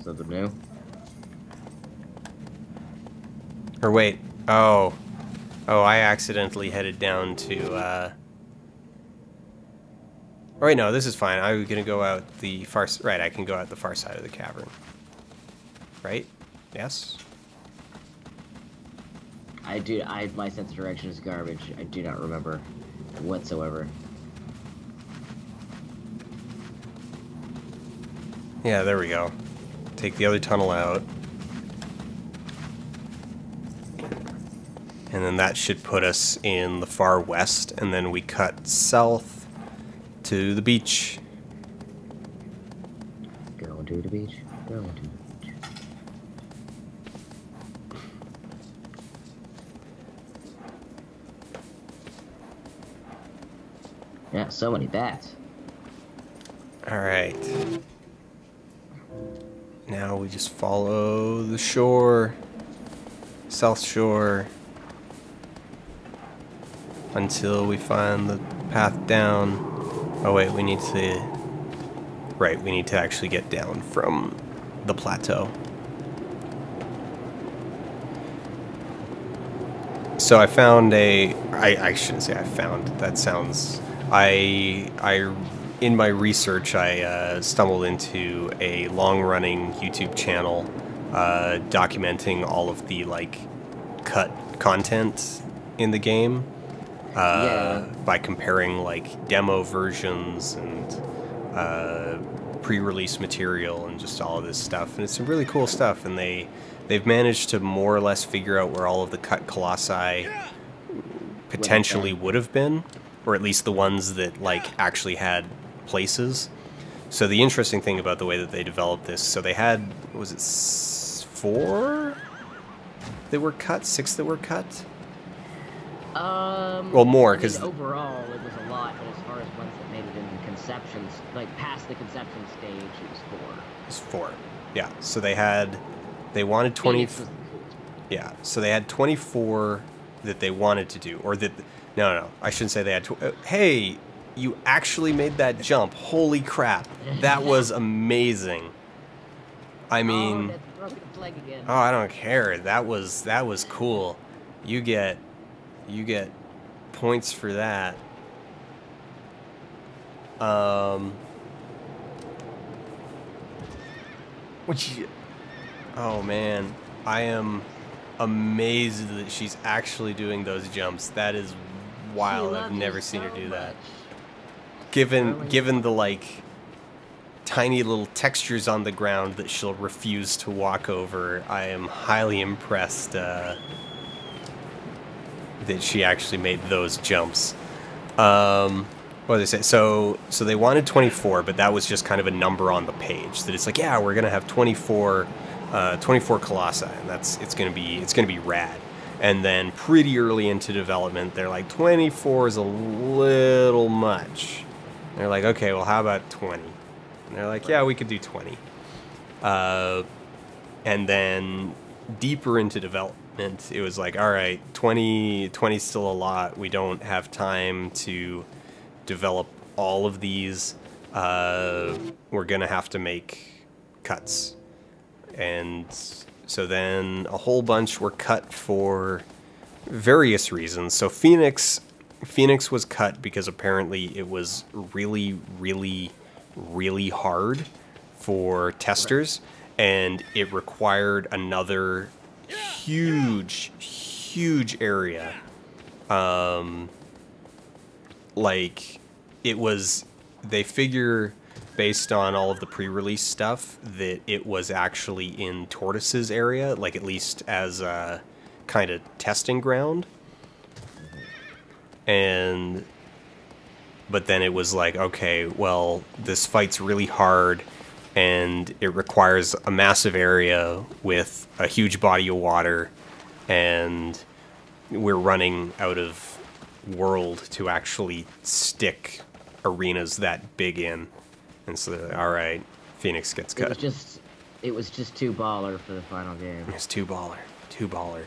Something new. Or wait. Oh. Oh, I accidentally headed down to, Oh, wait, no, this is fine. I was gonna go out the far... Right, I can go out the far side of the cavern. Right? Yes? My sense of direction is garbage. I do not remember whatsoever. Yeah, there we go. Take the other tunnel out. And then that should put us in the far west, and then we cut south to the beach. Going to the beach. Going to the beach. Yeah, so many bats. Alright. Now we just follow the shore. South shore. Until we find the path down. Oh wait, we need to... Right, we need to actually get down from the plateau. So I found a... I shouldn't say I found. That sounds... in my research, I stumbled into a long-running YouTube channel documenting all of the, like, cut content in the game. By comparing like demo versions and pre-release material and just all of this stuff, and it's some really cool stuff. And they've managed to more or less figure out where all of the cut colossi potentially would have been, or at least the ones that like actually had places. So the interesting thing about the way that they developed this, so they had, was it 4 that were cut, 6 that were cut? Well, more, because... overall, it was a lot, but as far as ones that made it in conception, like past the conception stage, it was 4. It was 4. Yeah, so they wanted 20... Yeah, so they had 24 that they wanted to do, or that... No, I shouldn't say they had... Hey, you actually made that jump. Holy crap. That was amazing. I mean... Oh, that's broken leg again. Oh, I don't care. That was cool. You get points for that. Oh man, I am amazed that she's actually doing those jumps. That is wild. I've never seen her do that. Given the like tiny little textures on the ground that she'll refuse to walk over, I am highly impressed that she actually made those jumps. What did they say? So they wanted 24, but that was just kind of a number on the page. That it's like, yeah, we're gonna have 24 colossi, and it's gonna be rad. And then pretty early into development, they're like, 24 is a little much. And they're like, okay, well, how about 20? And they're like, yeah, we could do 20. And then deeper into development, it was like, all right, 20 is still a lot. We don't have time to develop all of these. We're gonna have to make cuts. And so then a whole bunch were cut for various reasons. So Phoenix was cut because apparently it was really, really, really hard for testers, and it required another huge area. Like, it was, they figure, based on all of the pre-release stuff, that it was actually in Tortoise's area, like at least as a kind of testing ground. But then it was like, okay, well, this fight's really hard, and it requires a massive area with a huge body of water, and we're running out of world to actually stick arenas that big in. And so, all right, Phoenix gets cut. It was just too baller for the final game. It's too baller.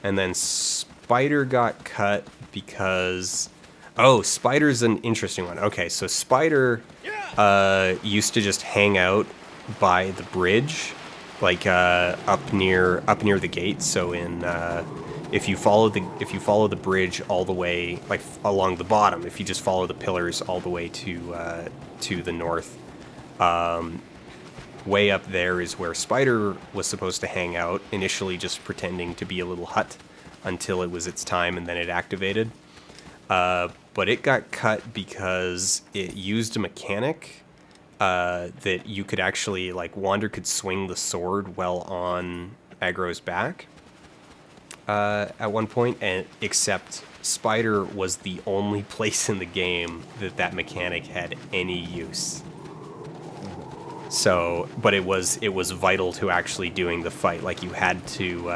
And then Spider got cut because... Oh, Spider's an interesting one. Okay, so Spider used to just hang out by the bridge, like up near the gate. So if you follow the bridge all the way, like along the bottom, if you just follow the pillars all the way to the north, way up there is where Spider was supposed to hang out, initially just pretending to be a little hut until it was its time, and then it activated. But it got cut because it used a mechanic that you could actually, like, Wander could swing the sword while on Aggro's back at one point, and except Spider was the only place in the game that mechanic had any use. So, but it was vital to actually doing the fight. Like, you had to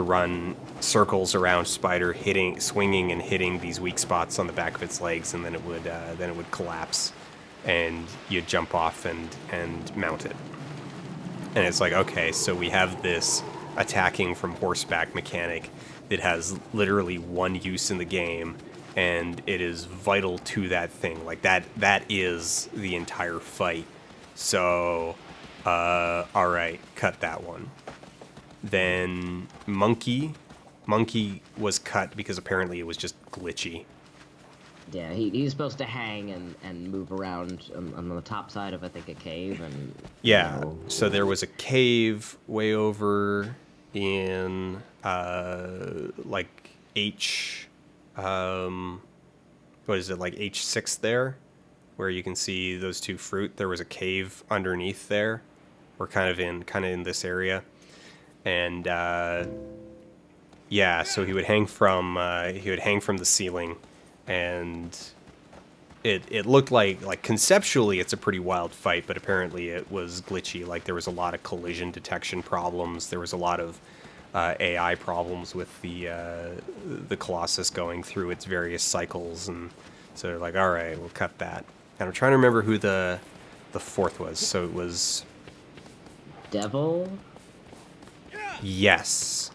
run circles around Spider, swinging and hitting these weak spots on the back of its legs, and then it would collapse, and you'd jump off and mount it. And it's like, okay, so we have this attacking from horseback mechanic that has literally one use in the game, and it is vital to that thing. Like, that is the entire fight. So, alright, cut that one. Then Monkey was cut because apparently it was just glitchy. Yeah, he's supposed to hang and move around on the top side of, I think, a cave. And yeah, so there was a cave way over in like what is it, like H6 there, where you can see those two fruit. There was a cave underneath there. We're kind of in this area. And yeah, so he would hang from the ceiling, and it looked like conceptually it's a pretty wild fight, but apparently it was glitchy. Like, there was a lot of collision detection problems. There was a lot of AI problems with the Colossus going through its various cycles, and so they're like, all right, we'll cut that. And I'm trying to remember who the fourth was. So it was Devil. Yes,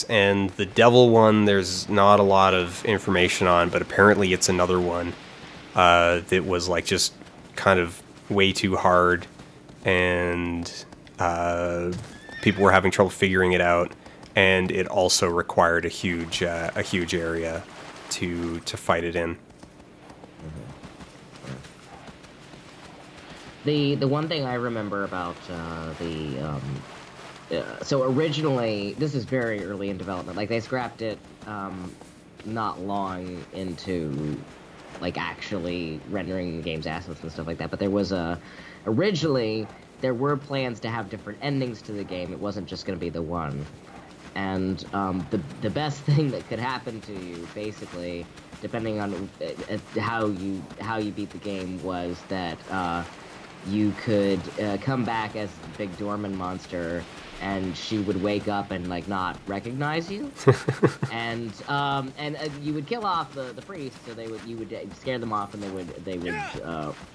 and the devil one, there's not a lot of information on, but apparently it's another one that was like just kind of way too hard, and people were having trouble figuring it out, and it also required a huge area to fight it in. The one thing I remember about so originally, this is very early in development. Like, they scrapped it not long into, like, actually rendering the game's assets and stuff like that. But there was originally, there were plans to have different endings to the game. It wasn't just going to be the one. And the best thing that could happen to you, basically, depending on how you beat the game, was that you could come back as the big Dorman monster, and she would wake up and, like, not recognize you, and you would kill off the priest, so you would scare them off, and they would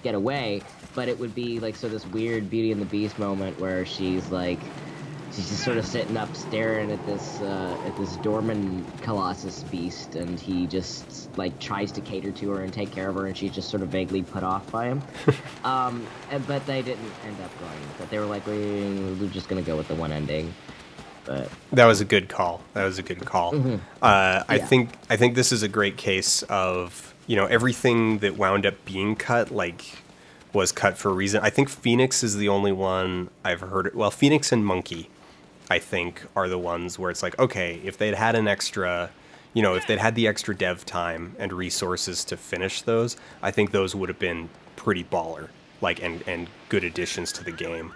get away. But it would be like this weird Beauty and the Beast moment where she's just sort of sitting up staring at this Dorman Colossus beast, and he just, like, tries to cater to her and take care of her, and she's just sort of vaguely put off by him. But they didn't end up going with it. They were like, we're just gonna go with the one ending. But that was a good call. Mm-hmm. I think this is a great case of, everything that wound up being cut, like was cut for a reason. I think Phoenix is the only one I've heard. Well, Phoenix and Monkey, I think, are the ones where it's like, okay, if they'd had an extra, you know, if they'd had the extra dev time and resources to finish those, I think those would have been pretty baller, like, and good additions to the game.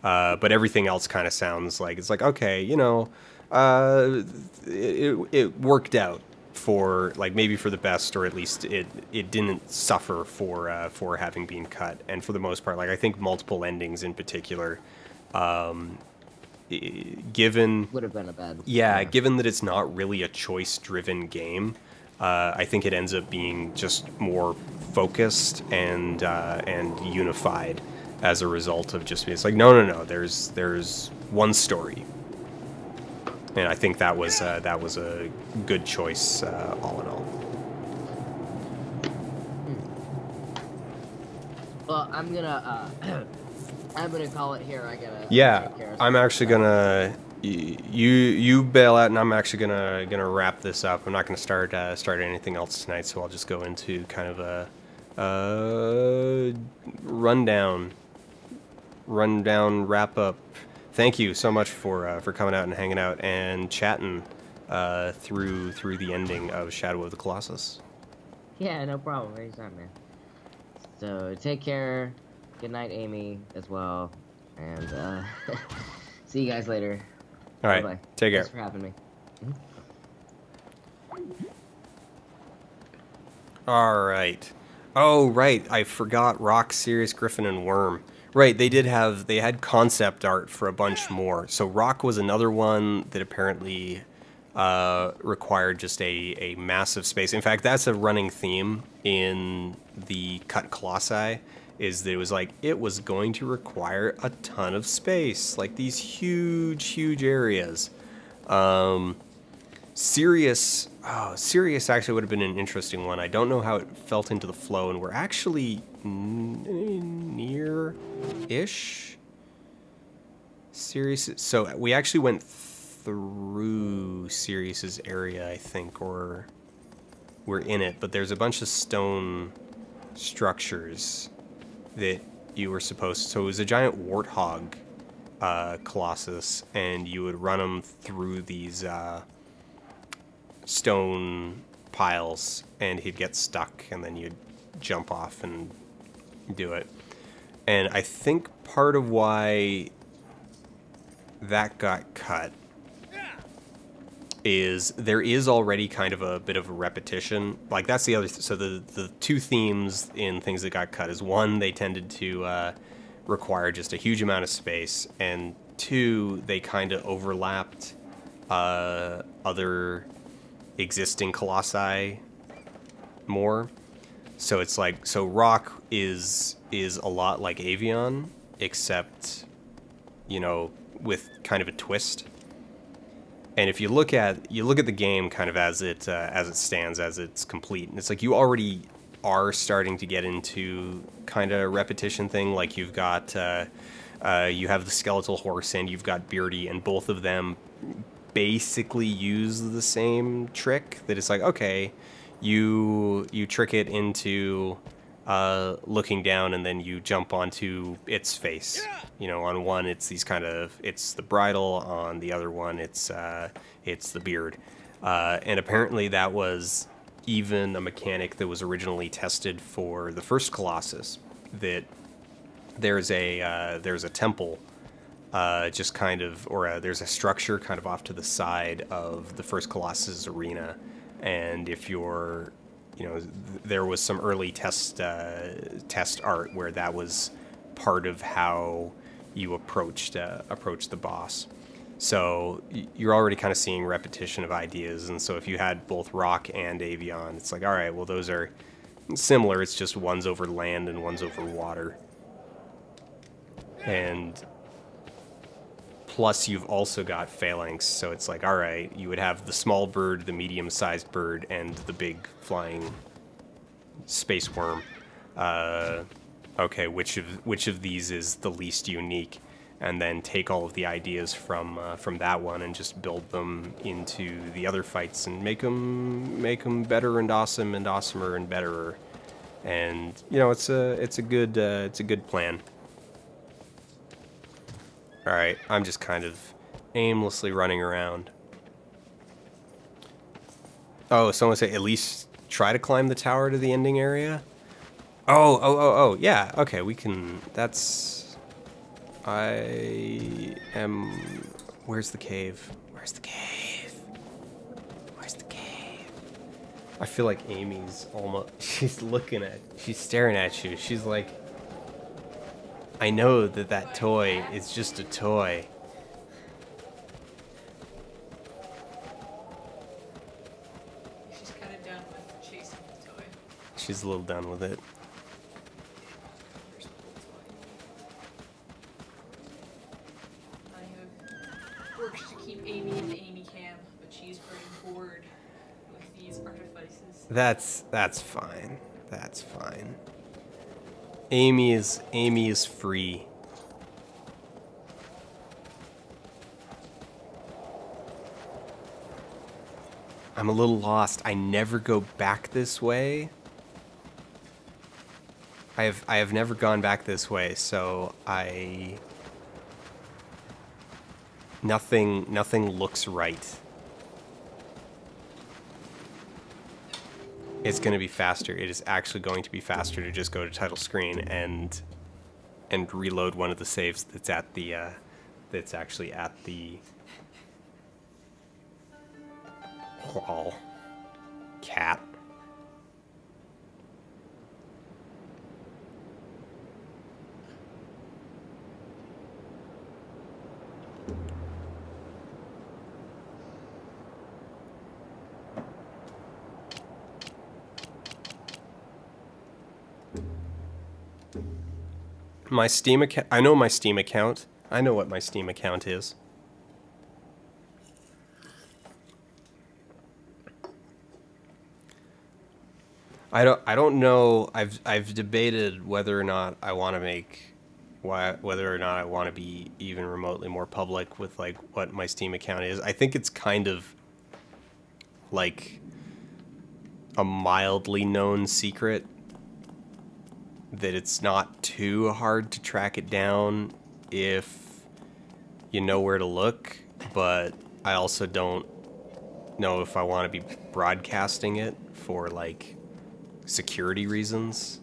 But everything else kind of sounds like, it's like, okay, you know, it worked out for, like, maybe for the best, or at least it didn't suffer for having been cut. And for the most part, like, I think multiple endings in particular, given Would have been a bad. yeah, given that it's not really a choice-driven game, I think it ends up being just more focused and unified as a result of just being, it's like, no, there's one story, and I think that was a good choice all in all. Well, I'm gonna I'm gonna call it here. I gotta. Yeah, take care of I'm actually gonna. You bail out, and I'm actually gonna wrap this up. I'm not gonna start anything else tonight, so I'll just go into kind of a rundown wrap up. Thank you so much for coming out and hanging out and chatting through the ending of Shadow of the Colossus. Yeah, no problem. Anytime, man. So take care. Good night, Amy, as well. And see you guys later. All right, Bye-bye. take care. Thanks for having me. All right. Oh, right. I forgot Rock, Sirius, Griffin, and Worm. Right, they had concept art for a bunch more. So Rock was another one that apparently required just a massive space. In fact, that's a running theme in the cut Colossi, is that it was going to require a ton of space, like these huge areas. Sirius actually would have been an interesting one. I don't know how it felt into the flow, and we're actually near-ish. Sirius, so we actually went through Sirius's area, I think, or we're in it, but there's a bunch of stone structures that you were supposed to, so it was a giant warthog Colossus, and you would run them through these stone piles, and he'd get stuck, and then you'd jump off and do it. And I think part of why that got cut is there is already kind of a bit of a repetition. Like, that's the other so the two themes in things that got cut is, one, they tended to require just a huge amount of space, and two, they kind of overlapped other existing Colossi more. So it's like, so Rock is a lot like Avion, except, you know, with kind of a twist. And if you look at the game kind of as it stands, as it's complete, and it's like you already are starting to get into kind of repetition thing. Like, you've got you have the skeletal horse and you've got Beardy, and both of them basically use the same trick. That it's like, okay, you trick it into looking down, and then you jump onto its face. You know, on one it's it's the bridle, on the other one it's the beard. And apparently that was even a mechanic that was originally tested for the first Colossus. That there's a temple, just kind of, or there's a structure kind of off to the side of the first Colossus arena, and if you're, you know, there was some early test art where that was part of how you approached the boss. So you're already kind of seeing repetition of ideas, and so if you had both Rock and Avion, it's like, all right, well, those are similar. It's just one's over land and one's over water. And plus you've also got phalanx, so it's like, all right, you would have the small bird, the medium-sized bird, and the big flying space worm. Okay, which of these is the least unique? And then take all of the ideas from that one and just build them into the other fights and make them better and awesome and awesomer and betterer. and you know it's a good plan. All right, I'm just kind of aimlessly running around. Oh, someone say at least try to climb the tower to the ending area. Oh, yeah. Okay, we can. That's. I am. Where's the cave? Where's the cave? Where's the cave? I feel like Amy's almost. She's looking at. She's staring at you. She's like. I know that that toy is just a toy. She's kind of done with chasing the toy. She's a little done with it. I have worked to keep Amy in the Amy cam, but she's growing bored with these artifices. That's fine. That's fine. Amy is free. I'm a little lost. I never go back this way. I have never gone back this way, so nothing looks right. It's going to be faster. It is actually going to be faster to just go to title screen and reload one of the saves that's at the that's actually at the wall. Cat. My Steam account. I know my Steam account. I know what my Steam account is. I don't know. I've debated whether or not I want to make whether or not I want to be even remotely more public with like what my Steam account is. I think it's kind of like a mildly known secret that it's not too hard to track it down if you know where to look, but I also don't know if I want to be broadcasting it for like security reasons.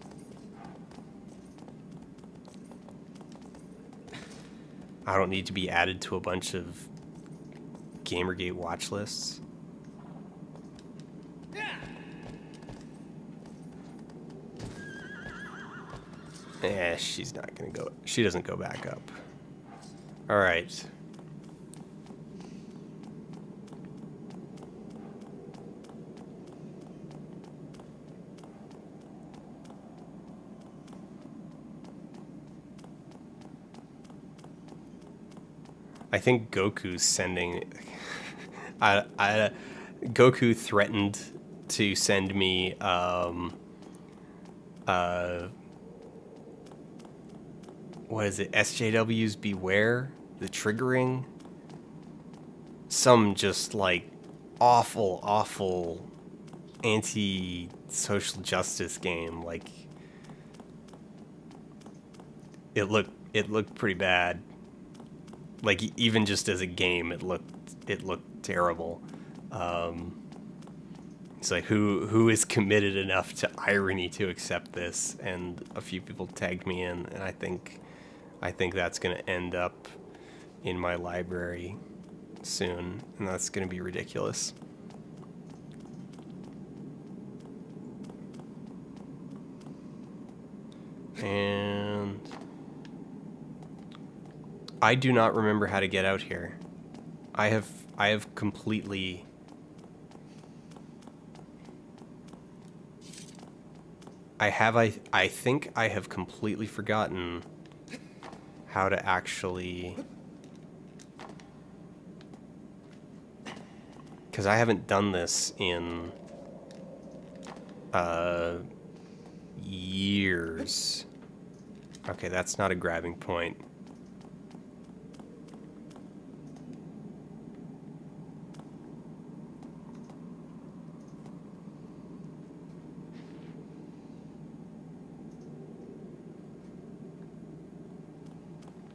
I don't need to be added to a bunch of Gamergate watch lists. Eh, she's not gonna go. She doesn't go back up. All right. I think Goku's sending. Goku threatened to send me what is it? SJW's Beware, the triggering. Some just like awful anti-social justice game. Like it looked pretty bad. Like even just as a game, it looked terrible. It's like who is committed enough to irony to accept this? And a few people tagged me in, and I think that's gonna end up in my library soon, and that's gonna be ridiculous. And I do not remember how to get out here. I have completely I think I have completely forgotten how to actually, because I haven't done this in years. Okay, that's not a grabbing point.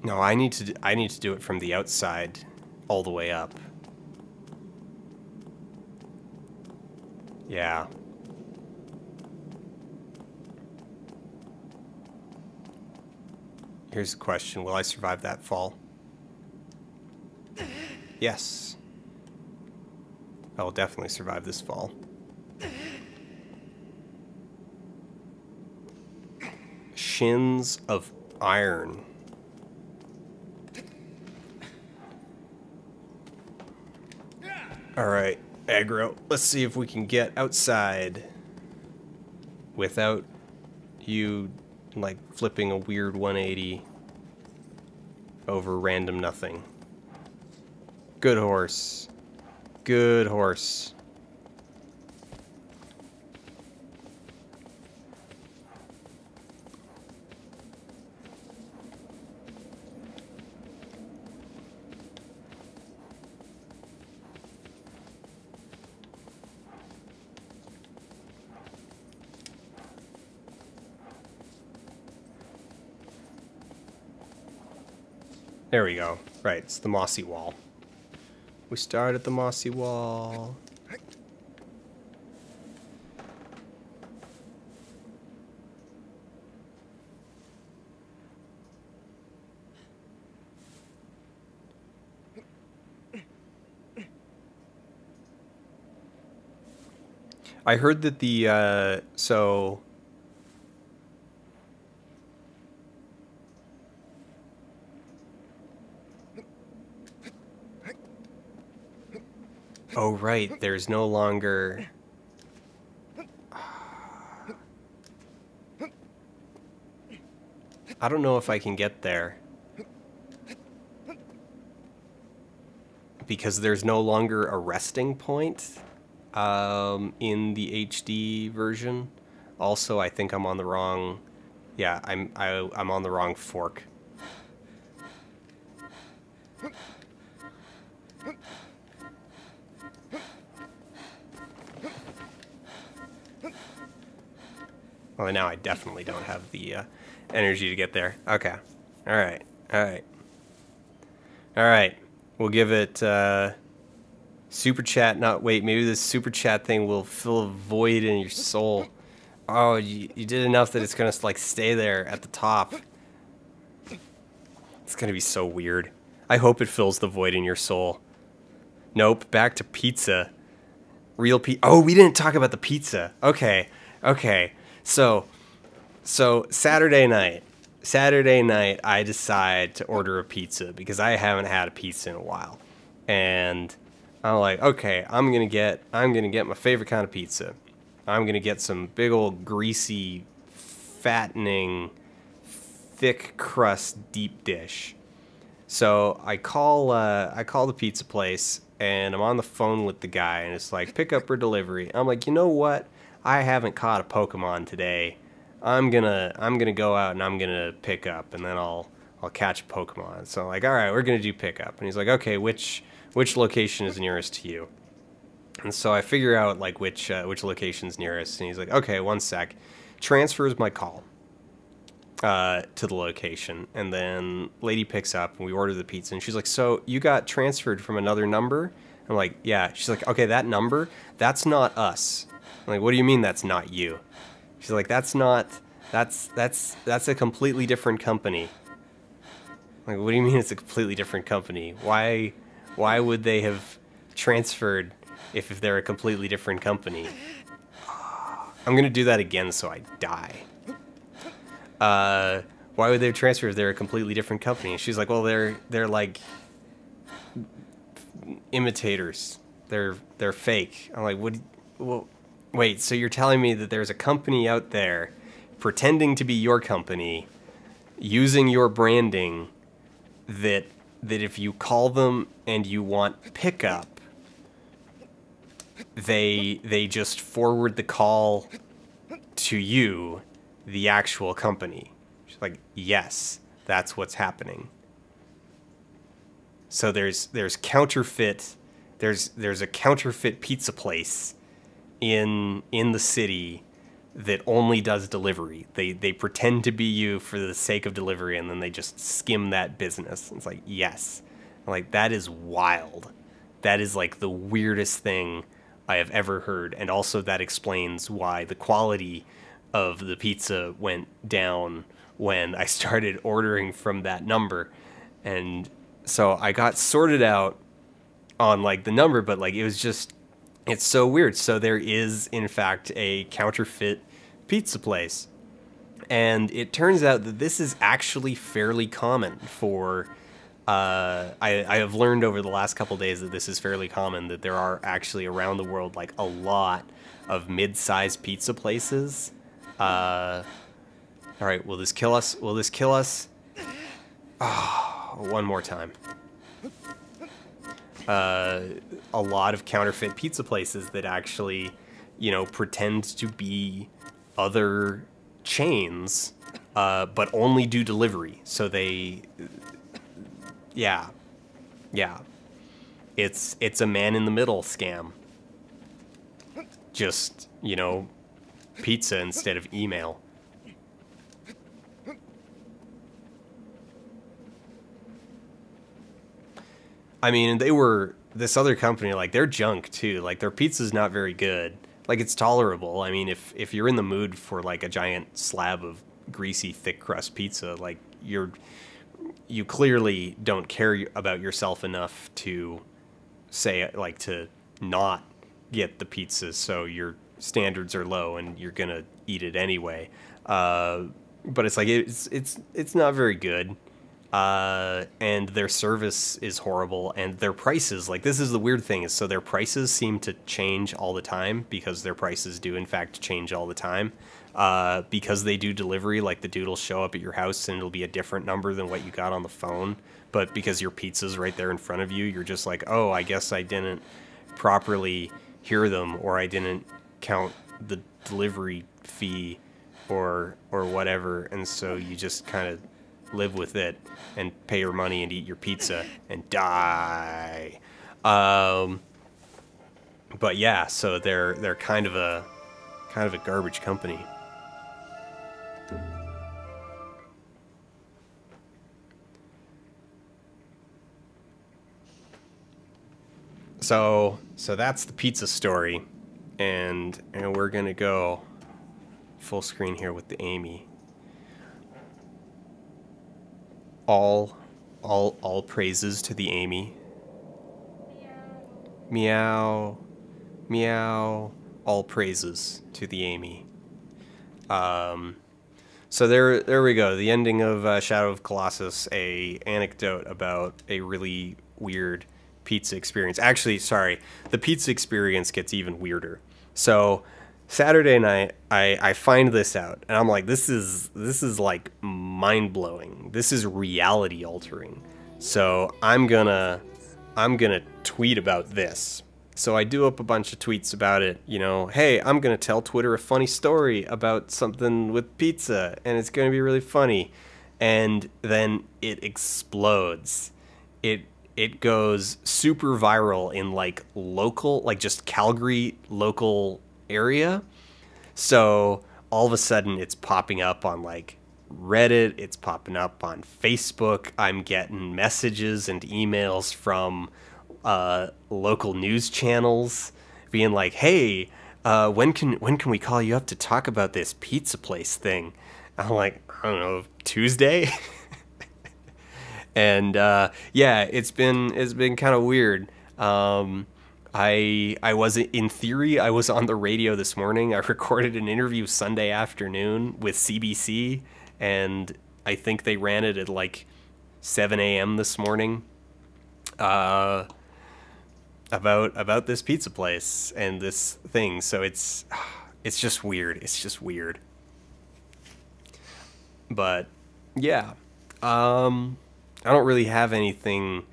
No, I need to do it from the outside all the way up. Yeah. Here's the question. Will I survive that fall? Yes. I will definitely survive this fall. Shins of iron. Alright, aggro. Let's see if we can get outside without you, like, flipping a weird 180 over random nothing. Good horse. Good horse. There we go. Right, it's the mossy wall. We start at the mossy wall. I heard that the, so... Oh, right, there's no longer... I don't know if I can get there. Because there's no longer a resting point in the HD version. Also, I think I'm on the wrong... Yeah, I'm on the wrong fork. Well, now I definitely don't have the energy to get there. Okay. Alright. Alright. Alright. We'll give it super chat. Not wait, maybe this super chat thing will fill a void in your soul. Oh, you did enough that it's gonna like stay there at the top. It's gonna be so weird. I hope it fills the void in your soul. Nope, back to pizza. Real pizza. Oh, we didn't talk about the pizza. Okay. Okay. So Saturday night, I decide to order a pizza because I haven't had a pizza in a while, and I'm like, okay, I'm gonna get my favorite kind of pizza. I'm gonna get some big old greasy, fattening, thick crust deep dish. So I call the pizza place, and I'm on the phone with the guy, and it's like pick up or delivery. I'm like, you know what? I haven't caught a Pokemon today. I'm gonna go out and I'm gonna pick up, and then I'll catch a Pokemon. So I'm like, all right, we're gonna do pickup. And he's like, okay, which location is nearest to you? And so I figure out like which location's nearest, and he's like, okay, one sec. Transfers my call to the location, and then lady picks up, and we order the pizza, and she's like, so you got transferred from another number? I'm like, yeah. She's like, okay, that number, that's not us. I'm like, what do you mean that's not you? She's like, that's a completely different company. I'm like, what do you mean it's a completely different company? Why would they have transferred if they're a completely different company? I'm gonna do that again so I die. Why would they have transferred if they're a completely different company? And she's like, well, they're like imitators. They're fake. I'm like, what? Well, wait, so you're telling me that there's a company out there pretending to be your company, using your branding, that if you call them and you want pickup, they just forward the call to you, the actual company? She's like, yes, that's what's happening. So there's counterfeit, there's a counterfeit pizza place in the city that only does delivery. They pretend to be you for the sake of delivery, and then they just skim that business. It's like, yes. Like, that is wild. That is like the weirdest thing I have ever heard. And also that explains why the quality of the pizza went down when I started ordering from that number. And so I got sorted out on like the number, but like it was just, it's so weird. So there is in fact a counterfeit pizza place. And it turns out that this is actually fairly common for I have learned over the last couple days that this is fairly common, that there are actually around the world like a lot of mid-sized pizza places. All right, will this kill us? Will this kill us? Oh, one more time. A lot of counterfeit pizza places that actually, you know, pretend to be other chains, but only do delivery. So they... Yeah. It's a man-in-the-middle scam. Just, you know, pizza instead of email. I mean, this other company, like, they're junk, too. Like, their pizza's not very good. Like, it's tolerable. I mean, if you're in the mood for, like, a giant slab of greasy, thick crust pizza, like, you clearly don't care about yourself enough to say, like, to not get the pizza, so your standards are low and you're gonna eat it anyway. But it's like, it's not very good. And their service is horrible, and their prices, like, this is the weird thing, is so their prices seem to change all the time, because their prices do in fact change all the time. Because they do delivery, like, the dude will show up at your house and it'll be a different number than what you got on the phone. But because your pizza's right there in front of you, you're just like, oh, I guess I didn't properly hear them, or I didn't count the delivery fee, or whatever. And so you just kind of live with it and pay your money and eat your pizza and die. But yeah, so they're kind of a garbage company. So that's the pizza story, and we're gonna go full screen here with the Amy. All praises to the Amy. Meow, meow. All praises to the Amy. So there we go. The ending of Shadow of Colossus. A anecdote about a really weird pizza experience. Actually, sorry, the pizza experience gets even weirder. So Saturday night, I find this out, and I'm like, this is like mind blowing. This is reality altering. So I'm gonna tweet about this. So I do up a bunch of tweets about it, you know, hey, I'm going to tell Twitter a funny story about something with pizza, and it's going to be really funny. And then it explodes. It goes super viral in, like, local, like, just Calgary local area. So all of a sudden it's popping up on, like, Reddit, it's popping up on Facebook. I'm getting messages and emails from local news channels being like, hey, when can we call you up to talk about this pizza place thing? I'm like, I don't know, Tuesday. And yeah, it's been kind of weird. I was, in theory, I was on the radio this morning. I recorded an interview Sunday afternoon with CBC, and I think they ran it at like 7 a.m. this morning. About this pizza place and this thing. So it's just weird. It's just weird. But yeah, I don't really have anything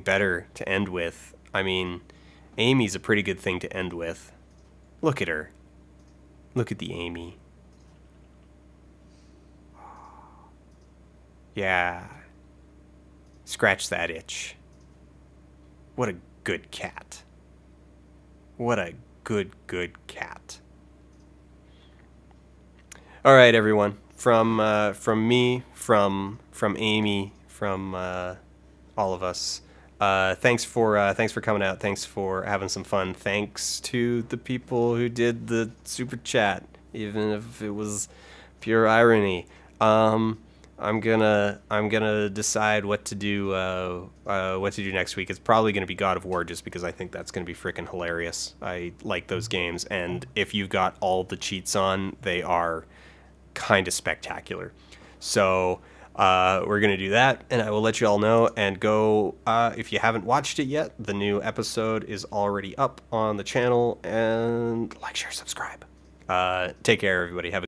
better to end with. I mean, Amy's a pretty good thing to end with. Look at her. Look at the Amy. Yeah. Scratch that itch. What a good cat. What a good cat. All right, everyone. From me, from Amy, from all of us. Thanks for coming out. Thanks for having some fun. Thanks to the people who did the super chat, even if it was pure irony. I'm gonna decide what to do next week. It's probably gonna be God of War, just because I think that's gonna be freaking hilarious. I like those games, and if you've got all the cheats on, they are kind of spectacular. So we're going to do that, and I will let you all know. And go, if you haven't watched it yet, the new episode is already up on the channel. And like, share, subscribe. Take care, everybody. Have a